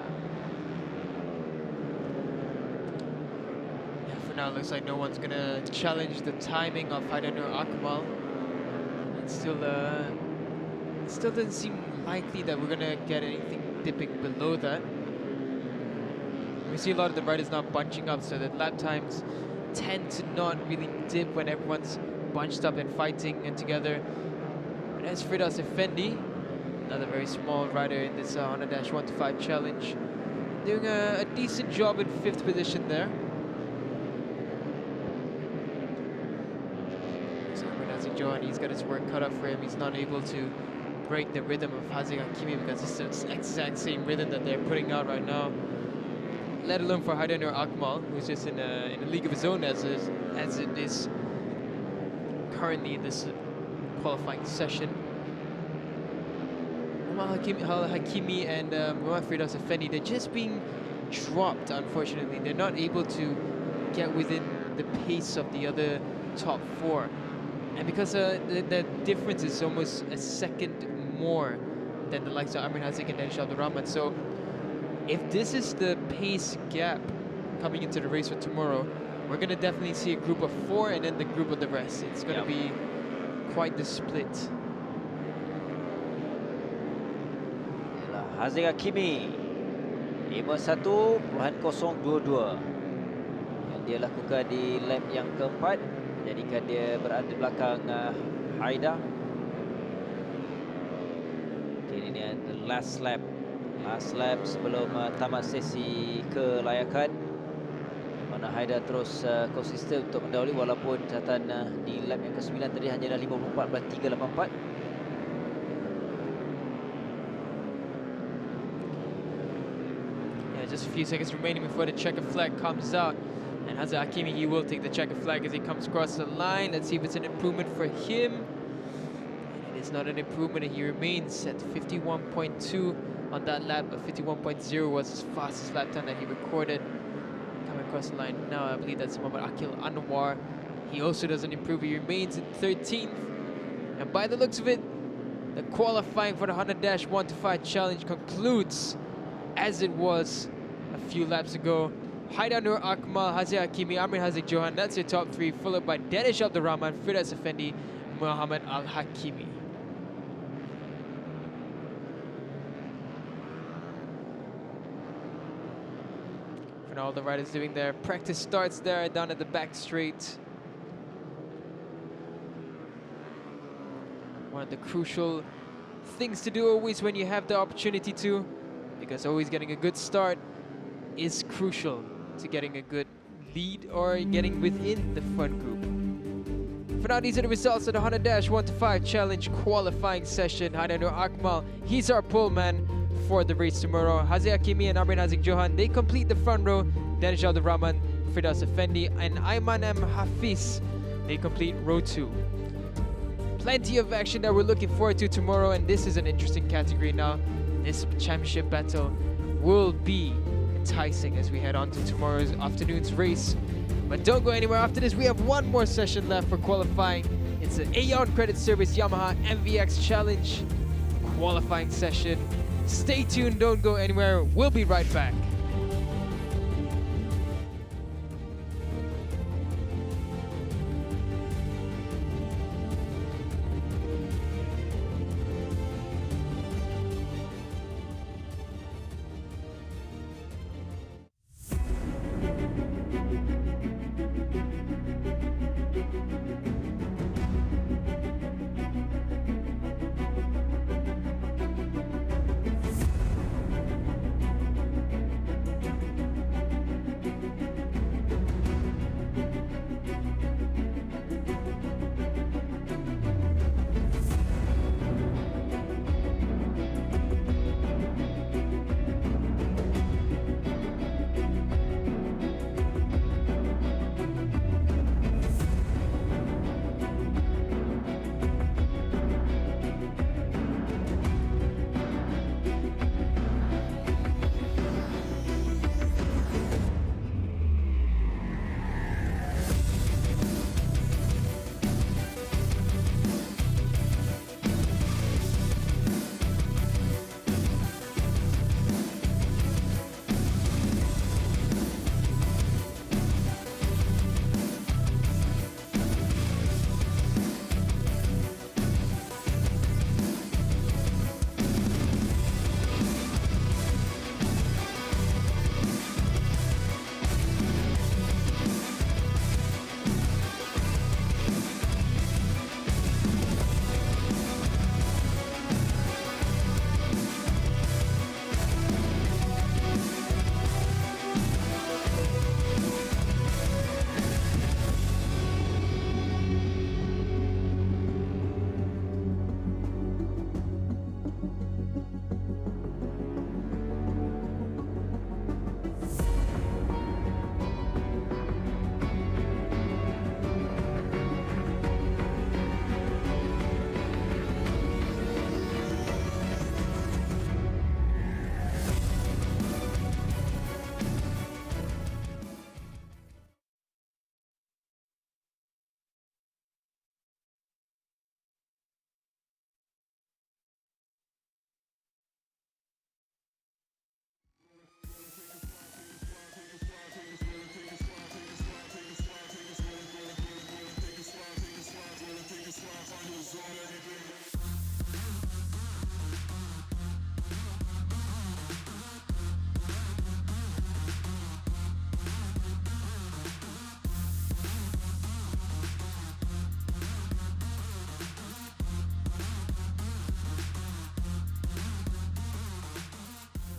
Yeah, for now, looks like no one's gonna challenge the timing of Haidanur Akmal. It's still doesn't seem likely that we're gonna get anything dipping below that. We see a lot of the riders now bunching up, so that lap times tend to not really dip when everyone's bunched up and fighting and together. And as Firdaus Effendi, another very small rider in this Honda Dash 1 to 5 challenge, doing a decent job in 5th position there. So Nazik Johan, he's got his work cut out for him. He's not able to break the rhythm of Haziq Hakimi because it's the exact same rhythm that they're putting out right now. Let alone for Haidanur Akmal, who's just in a league of his own as it is currently in this qualifying session. Muhammad Hakimi and Muhammad Firdaus Effendi, they're just being dropped, unfortunately. They're not able to get within the pace of the other top 4. And because the difference is almost a second more than the likes of Amrin Haziq and Danish Abdul Rahman. So if this is the pace gap coming into the race for tomorrow, we're going to definitely see a group of 4 and then the group of the rest. It's going to be quite the split.
Haziq Hakimi 51.022 yang dia lakukan di lap yang keempat, menjadikan dia berada di belakang Haida. Ini dia the last lap sebelum tamat sesi kelayakan, mana Haida terus konsisten untuk mendahului walaupun catatan di lap yang ke-9 tadi hanya dah 54.384.
Just a few seconds remaining before the checker flag comes out. And Haziq Hakimi, he will take the checker flag as he comes across the line. Let's see if it's an improvement for him. And it is not an improvement, and he remains at 51.2 on that lap, but 51.0 was his fastest lap time that he recorded. Coming across the line now, I believe that's Muhammad Akil Anwar. He also doesn't improve, he remains in 13th. And by the looks of it, the qualifying for the Honda Dash 1 to 5 challenge concludes as it was a few laps ago. Haidanur Akmal, Haziq Hakimi, Amrin Haziq Johan, that's your top 3, followed by Danish Abdul Rahman, Firdaus Effendi, Muhammad Al Hakimi. For now, all the riders doing their practice starts there down at the back straight. One of the crucial things to do always when you have the opportunity to, because always getting a good start is crucial to getting a good lead or getting within the front group. For now, these are the results of the Honda Dash 1 to 5 challenge qualifying session. Haidanur Akmal, he's our pole man for the race tomorrow. Haziq Hakimi and Amrin Haziq Johan, they complete the front row. Danish Abdul Rahman, Firdaus Effendi, and Ayman M. Hafiz, they complete row 2. Plenty of action that we're looking forward to tomorrow, and this is an interesting category now. This championship battle will be enticing as we head on to tomorrow's afternoon's race. But don't go anywhere. After this, we have one more session left for qualifying. It's the AEON Credit Service Yamaha MVX Challenge qualifying session. Stay tuned, don't go anywhere. We'll be right back.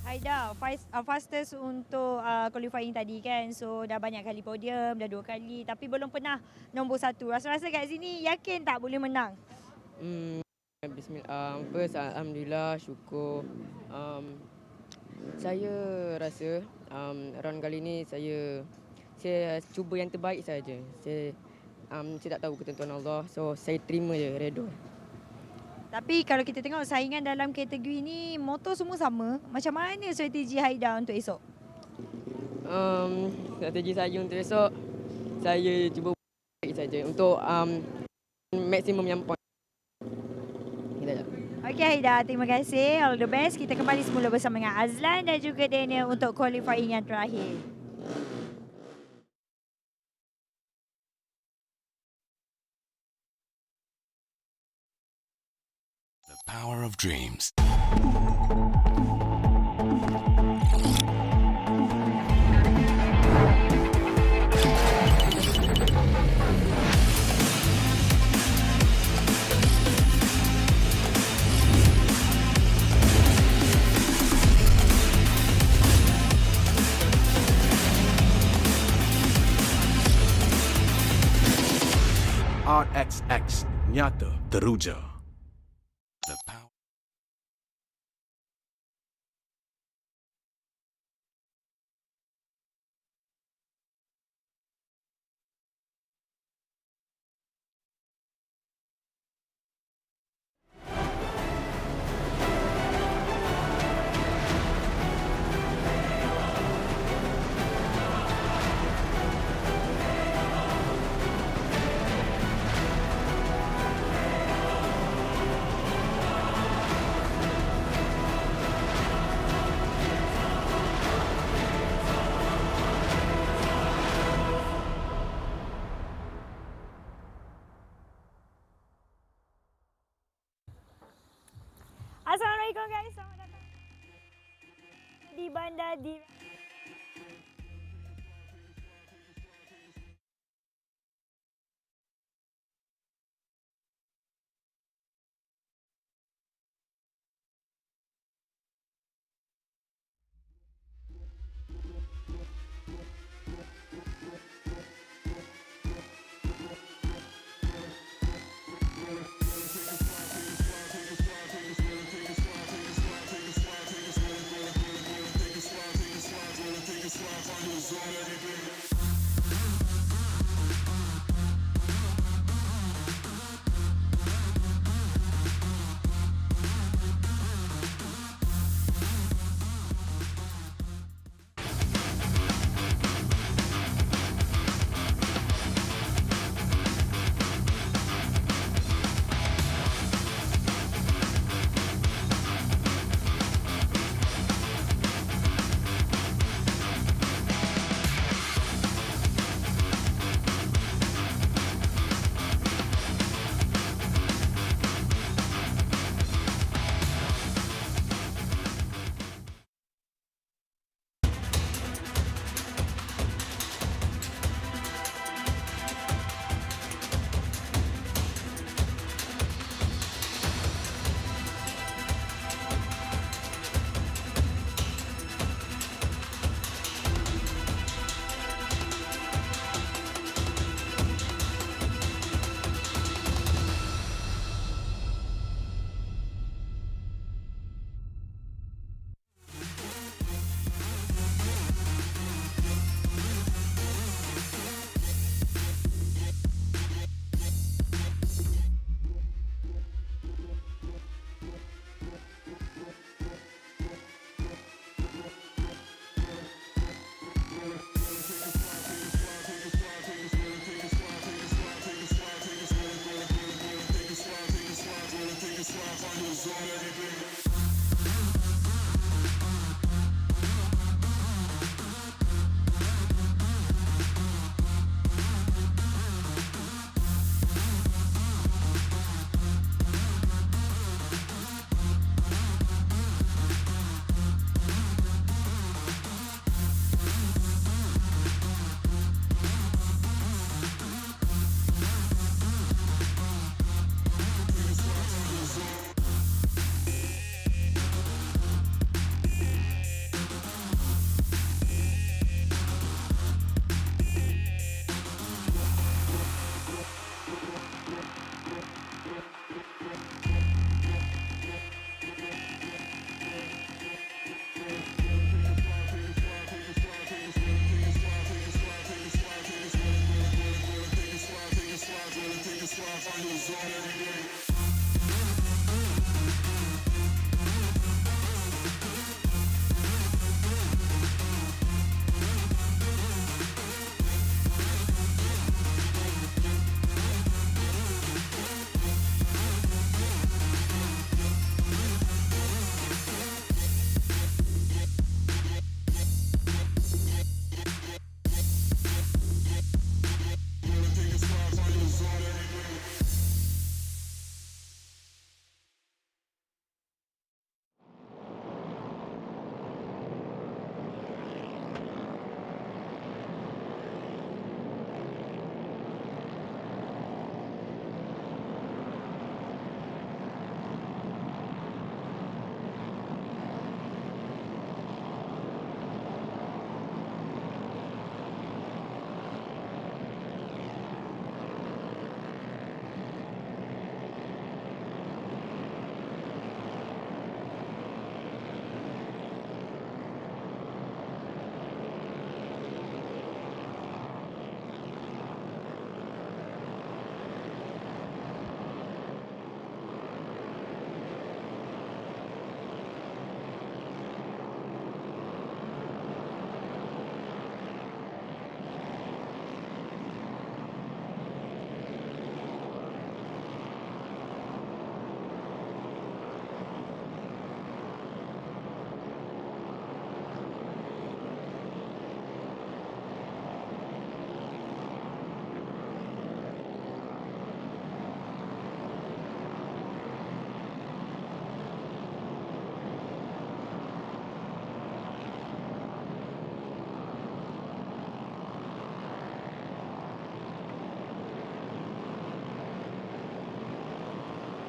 Haida, fastest untuk qualifying tadi kan. So dah banyak kali podium, dah 2 kali tapi belum pernah nombor 1. Rasa-rasa kat sini yakin tak boleh menang?
Bismillah. First, alhamdulillah, syukur. Saya rasa round kali ni saya cuba yang terbaik saja. Saya tak tahu ketentuan Allah. So saya terima je, redha.
Tapi kalau kita tengok saingan dalam kategori ni, motor semua sama. Macam mana strategi Haida untuk esok?
Strategi saya untuk esok, saya cuba baik saja untuk maksimum yang point.
Okey Haida, terima kasih. All the best. Kita kembali semula bersama dengan Azlan dan juga Daniel untuk qualifying yang terakhir.
The power of dreams. RXX nyata teruja. The power.
Assalamualaikum guys, selamat datang di Bandar di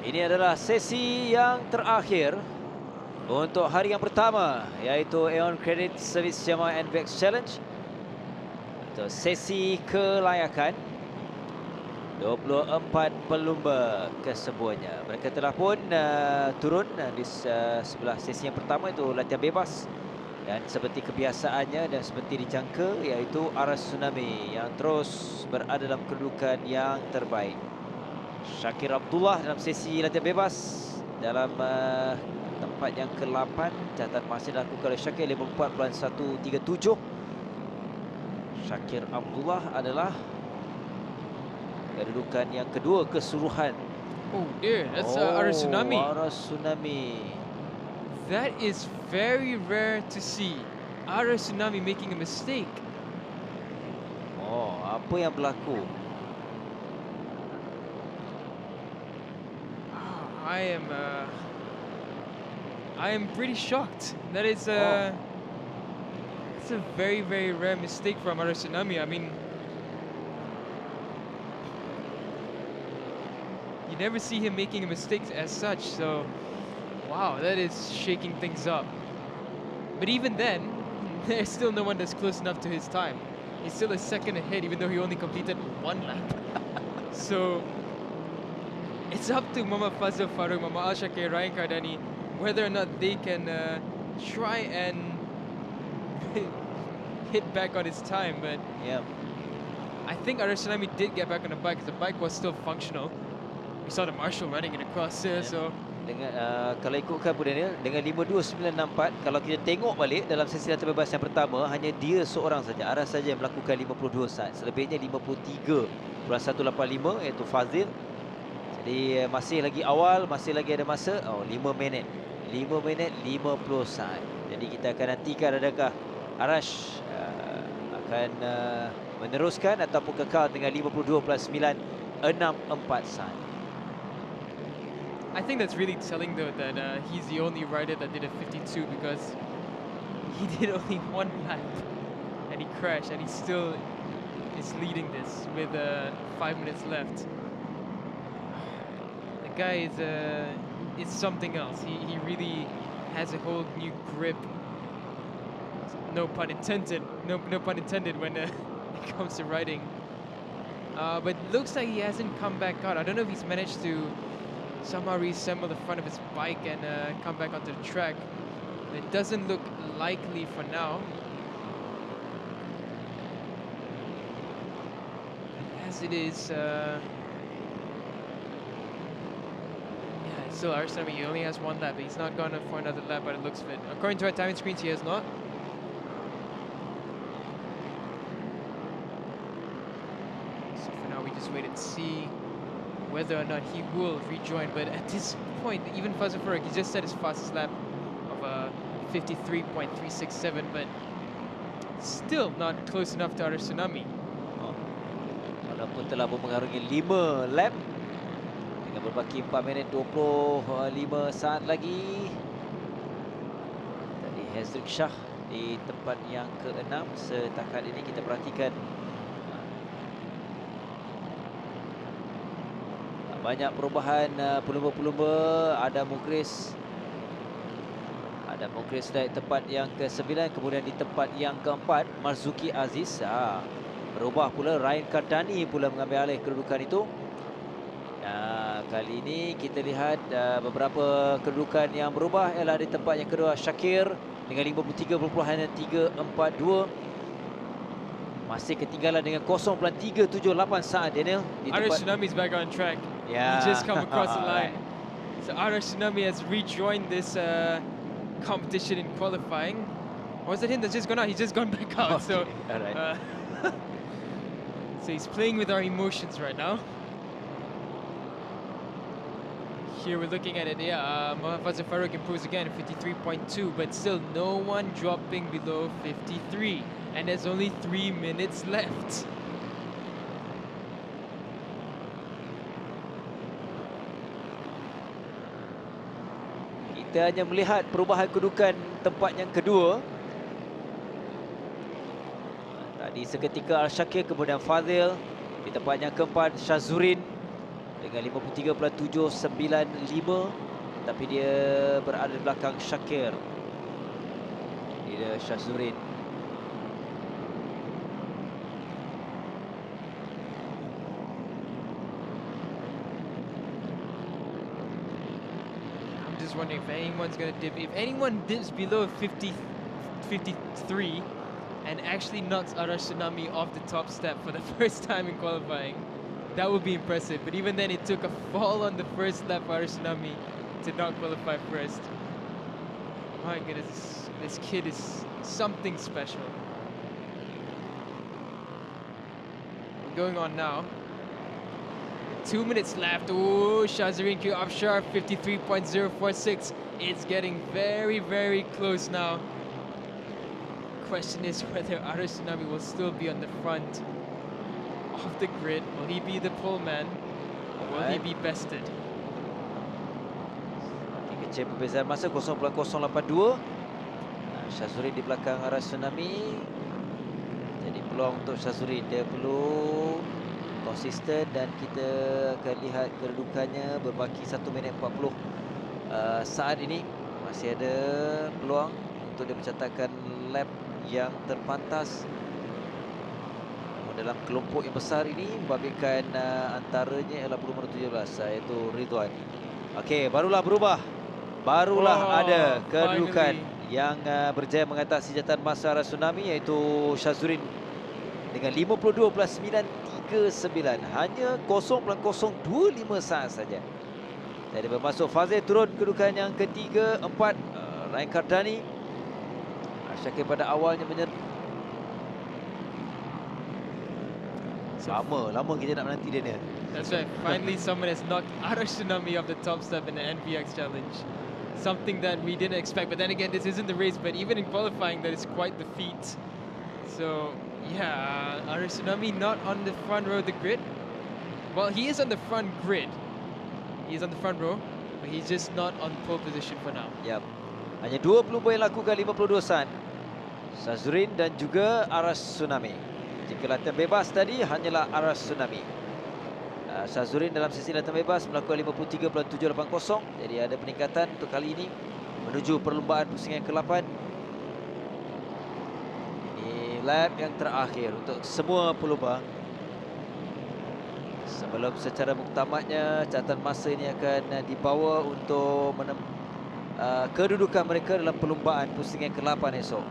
Ini adalah sesi yang terakhir untuk hari yang pertama, iaitu AEON Credit Service Yamaha NVX Challenge. Untuk sesi kelayakan 24 pelumba kesemuanya. Mereka telah pun turun di sebelah sesi yang pertama, itu latihan bebas. Dan seperti kebiasaannya dan seperti dijangka, iaitu arus tsunami yang terus berada dalam kedudukan yang terbaik. Syakir Abdullah dalam sesi latihan bebas dalam tempat yang ke-8. Catatan masa dilakukan oleh Syakir 54.137. Syakir Abdullah adalah kedudukan yang kedua keseluruhan.
Oh dear, that's arus tsunami.
Arus tsunami.
That is very rare to see. Arus tsunami making a mistake.
Oh, apa yang berlaku?
I am pretty shocked. That is it's a very rare mistake from arus tsunami. I mean, you never see him making a mistake as such. So, wow, that is shaking things up. But even then, there's still no one that's close enough to his time. He's still a second ahead, even though he only completed 1 lap. So, it's up to Mama Fazil Farooq, Mama Al Shakir, Ryan Kardani, whether or not they can try and hit back on his time. But
yeah,
I think arus tsunami did get back on the bike because the bike was still functional. We saw the marshal running it across there, so
dengan kalau ikutkan pun Daniel, dengan 52.964, kalau kita tengok balik dalam sesi latihan bebas yang pertama, hanya dia seorang saja, Aras saja yang melakukan 52 saat. Selebihnya 53.185, iaitu Fazil. Jadi masih lagi awal, masih lagi ada masa. 5 minit 50 saat. Jadi kita akan nantikan adakah Arash akan meneruskan ataupun kekal dengan 52.964 saat.
I think that's really telling though that he's the only rider that did a 52, because he did only 1 lap and he crashed, and he still is leading this with 5 minutes left. The guy is something else. He really has a whole new grip. No pun intended. No pun intended when it comes to riding. But looks like he hasn't come back out. I don't know if he's managed to somehow reassemble the front of his bike and come back onto the track. It doesn't look likely for now. As it is, yeah, it's still Arsenal. He only has 1 lap, but he's not gone for another lap by the looks of it. According to our timing screens, he has not. So for now, we just wait and see whether or not he will rejoin. But at this point, even Fazil Farooq, he just set his fastest lap of 53.367, but still not close enough to arus tsunami.
Walaupun telah mengarungi 5 lap dengan berbaki 4 minit 25 saat lagi. Tadi Hazrik Shah di tempat yang ke-6. Setakat ini kita perhatikan banyak perubahan pelumba-pelumba. Ada Mukris dari tempat yang ke-9, kemudian di tempat yang ke-4 Marzuki Aziz. Berubah pula, Ryan Kardani pula mengambil alih kedudukan itu. Kali ini kita lihat beberapa kedudukan yang berubah ialah di tempat yang kedua Syakir dengan 53.342. Masih ketinggalan dengan 0.378 saat, Daniel.
Arus Tsunami is back on track.
Yeah.
He just come across the line. So Arus Tsunami has rejoined this competition in qualifying. Or was it him that's just gone out? He's just gone back out.
Okay.
So,
Alright.
so he's playing with our emotions right now. Here we're looking at it. Yeah, Fazil Farooq improves again at 53.2, but still no one dropping below 53. And there's only 3 minutes left.
Kita hanya melihat perubahan kedudukan tempat yang kedua. Tadi seketika Al-Shakir, kemudian Fazil. Di tempat yang keempat Syazurin. dengan 53.795, tapi dia berada di belakang Syakir. Dia Syazzurin.
I'm just wondering if anyone's gonna dip. If anyone dips below 53 and actually knocks Arash Tsunami off the top step for the first time in qualifying, that would be impressive. But even then, it took a fall on the first lap for Arash Tsunami to not qualify first. My goodness, this kid is something special. Going on now. 2 minutes left. Oh, Syazzurin Q Abshar, 53.046. It's getting very, very close now. Question is whether Arash Tsunami will still be on the front of the grid. Will he be the pole man, or will he be bested?
Kecil perbezaan masa 0.082. Syazzurin di belakang Arash Tsunami. Jadi peluang untuk Syazzurin, dia perlu konsisten dan kita akan lihat kedudukannya berbaki 1 minit 40 saat ini. Masih ada peluang untuk dia mencatatkan lap yang terpantas. Namun dalam kelompok yang besar ini membabitkan antaranya ialah nombor 17 iaitu Ridwan. Okey, barulah berubah. Barulah ada kedudukan yang berjaya mengatasi jatuhan masa Arash Tsunami iaitu Syazzurin dengan 52.939, hanya 0.025 saat saja. Jadi bermasuk Fazil turun kedudukan yang ketiga, 4 Ryan Kardani. Syakir pada awalnya lama kita nak menanti dia.
That's right. Finally, someone has knocked Arash Tsunami off the top step in the NVX challenge. Something that we didn't expect. But then again, this isn't the race. But even in qualifying, that is quite the feat. So yeah, Arash Tsunami not on the front row of the grid. Well, he is on the front grid. He is on the front row, but he's just not on pole position for now.
Yap. Hanya dua pelumba yang lakukan 52 saat. Syazzurin dan juga Arash Tsunami. Jika latihan bebas tadi hanyalah Arash Tsunami. Syazzurin dalam sesi latihan bebas melakukan 53.780. Jadi ada peningkatan untuk kali ini menuju perlumbaan pusingan ke-8. Ini lap yang terakhir untuk semua pelumba. Sebelum secara muktamadnya catatan masa ini akan dibawa untuk kedudukan mereka dalam perlumbaan pusingan ke-8 esok.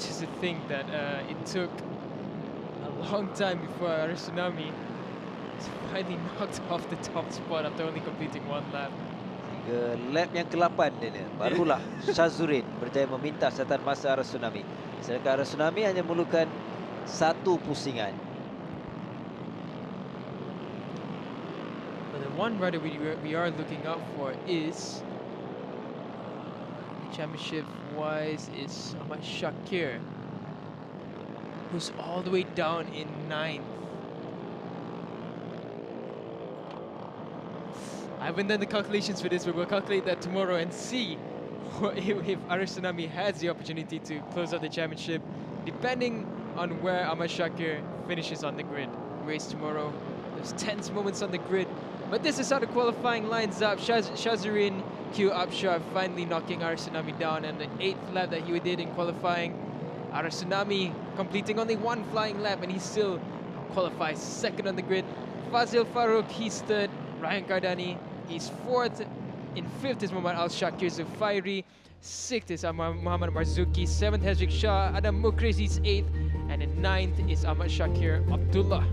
Just to think that it took a long time before Arash Tsunami was finally knocked off the top spot after only completing 1 lap.
Hingga lap yang ke-8 dia, barulah Syazzurin berjaya meminta catatan masa Arash Tsunami. Sedangkan Arash Tsunami hanya memerlukan 1 pusingan.
But the one rider we are looking out for is championship-wise is Ahmad Shakir, who's all the way down in 9th. I haven't done the calculations for this, but we'll calculate that tomorrow and see if Arash Tsunami has the opportunity to close out the championship, depending on where Ahmad Shakir finishes on the grid. Race tomorrow. There's tense moments on the grid. But this is how the qualifying lines up. Syazzurin Q Abshar finally knocking Arash Tsunami down, and the 8th lap that he did in qualifying, Arash Tsunami completing only 1 flying lap, and he still qualifies 2nd on the grid. Fazil Farouk, he's 3rd. Ryan Kardani, he's 4th. In 5th is Muhammad Al-Shakir Zufairi. 6th is Muhammad Marzuki. 7th Hezrik Shah. Adam Mukriz, he's 8th. And in 9th is Ahmad Shakir Abdullah.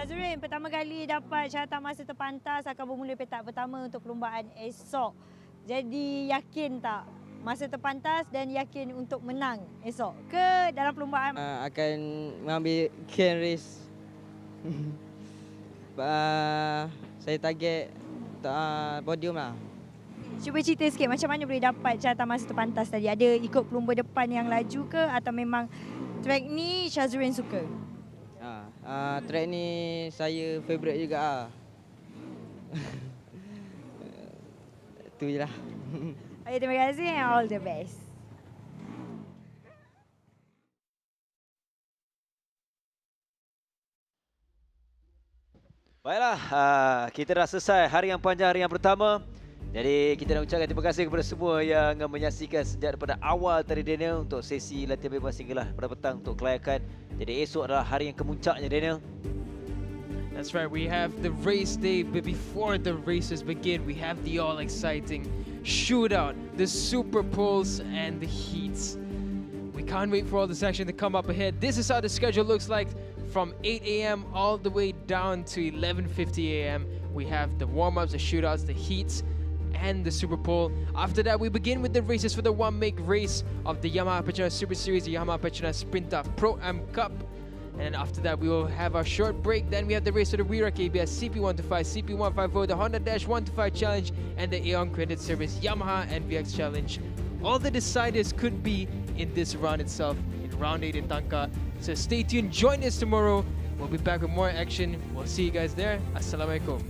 Syazrin, pertama kali dapat catatan masa terpantas akan bermula petak pertama untuk perlumbaan esok. Jadi yakin tak masa terpantas dan yakin untuk menang esok ke dalam perlumbaan?
Akan mengambil can race. Saya target podium lah.
Cuba cerita sikit macam mana boleh dapat catatan masa terpantas tadi? Ada ikut pelumba depan yang laju ke atau memang track ni Syazrin suka?
Track ni saya favourite juga lah. Itu je lah.
Okay, terima kasih and all the best.
Baiklah, kita dah selesai hari yang panjang, hari yang pertama. Jadi kita nak ucapkan terima kasih kepada semua yang menyaksikan sejak daripada awal tadi Daniel untuk sesi latihan bebas hinggalah pada petang untuk kelayakan. Jadi esok adalah hari yang kemuncaknya Daniel.
That's right, we have the race day, but before the races begin, we have the all-exciting shootout, the super poles and the heats. We can't wait for all this action to come up ahead. This is how the schedule looks like from 8 a.m. all the way down to 11:50 a.m. We have the warm-ups, the shootouts, the heats, and the Super Pole. After that, we begin with the races for the one-make race of the YAMAHA PETRONAS Super Series, the YAMAHA PETRONAS SPRINTA Pro-Am Cup. And after that, we will have our short break. Then we have the race for the WIRA KBS CP125, CP150, the Honda Dash 125 Challenge, and the AEON Credit Service Yamaha NVX Challenge. All the deciders could be in this round itself, in round 8 in Tangkak. So stay tuned, join us tomorrow. We'll be back with more action. We'll see you guys there. Assalamualaikum.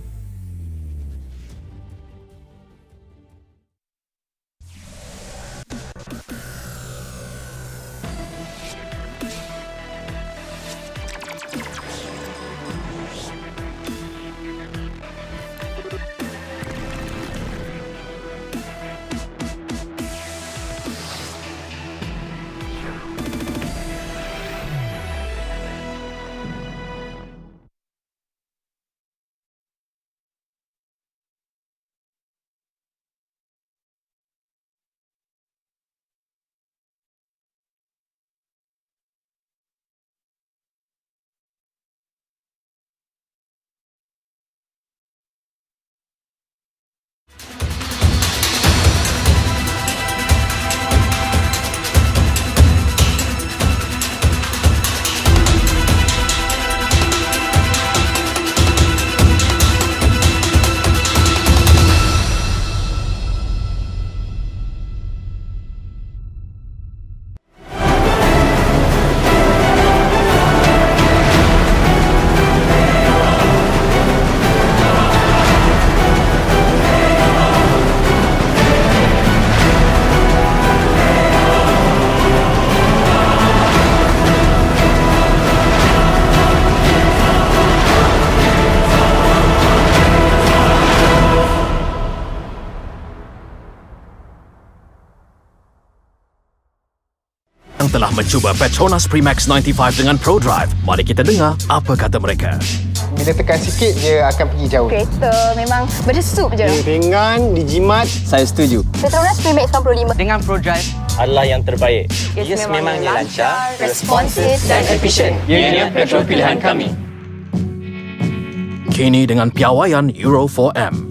Telah mencuba PETRONAS Max 95 dengan ProDrive. Mari kita dengar apa kata mereka.
Bila tekan sikit, dia akan pergi jauh.
Kereta memang berdesup je.
Ringan, dijimat.
Saya setuju.
PETRONAS Max 95
Dengan ProDrive adalah yang terbaik. Ia memangnya lancar, responsif dan efisien. Ianya petrol pilihan kami.
Kini dengan piawaian Euro 4M.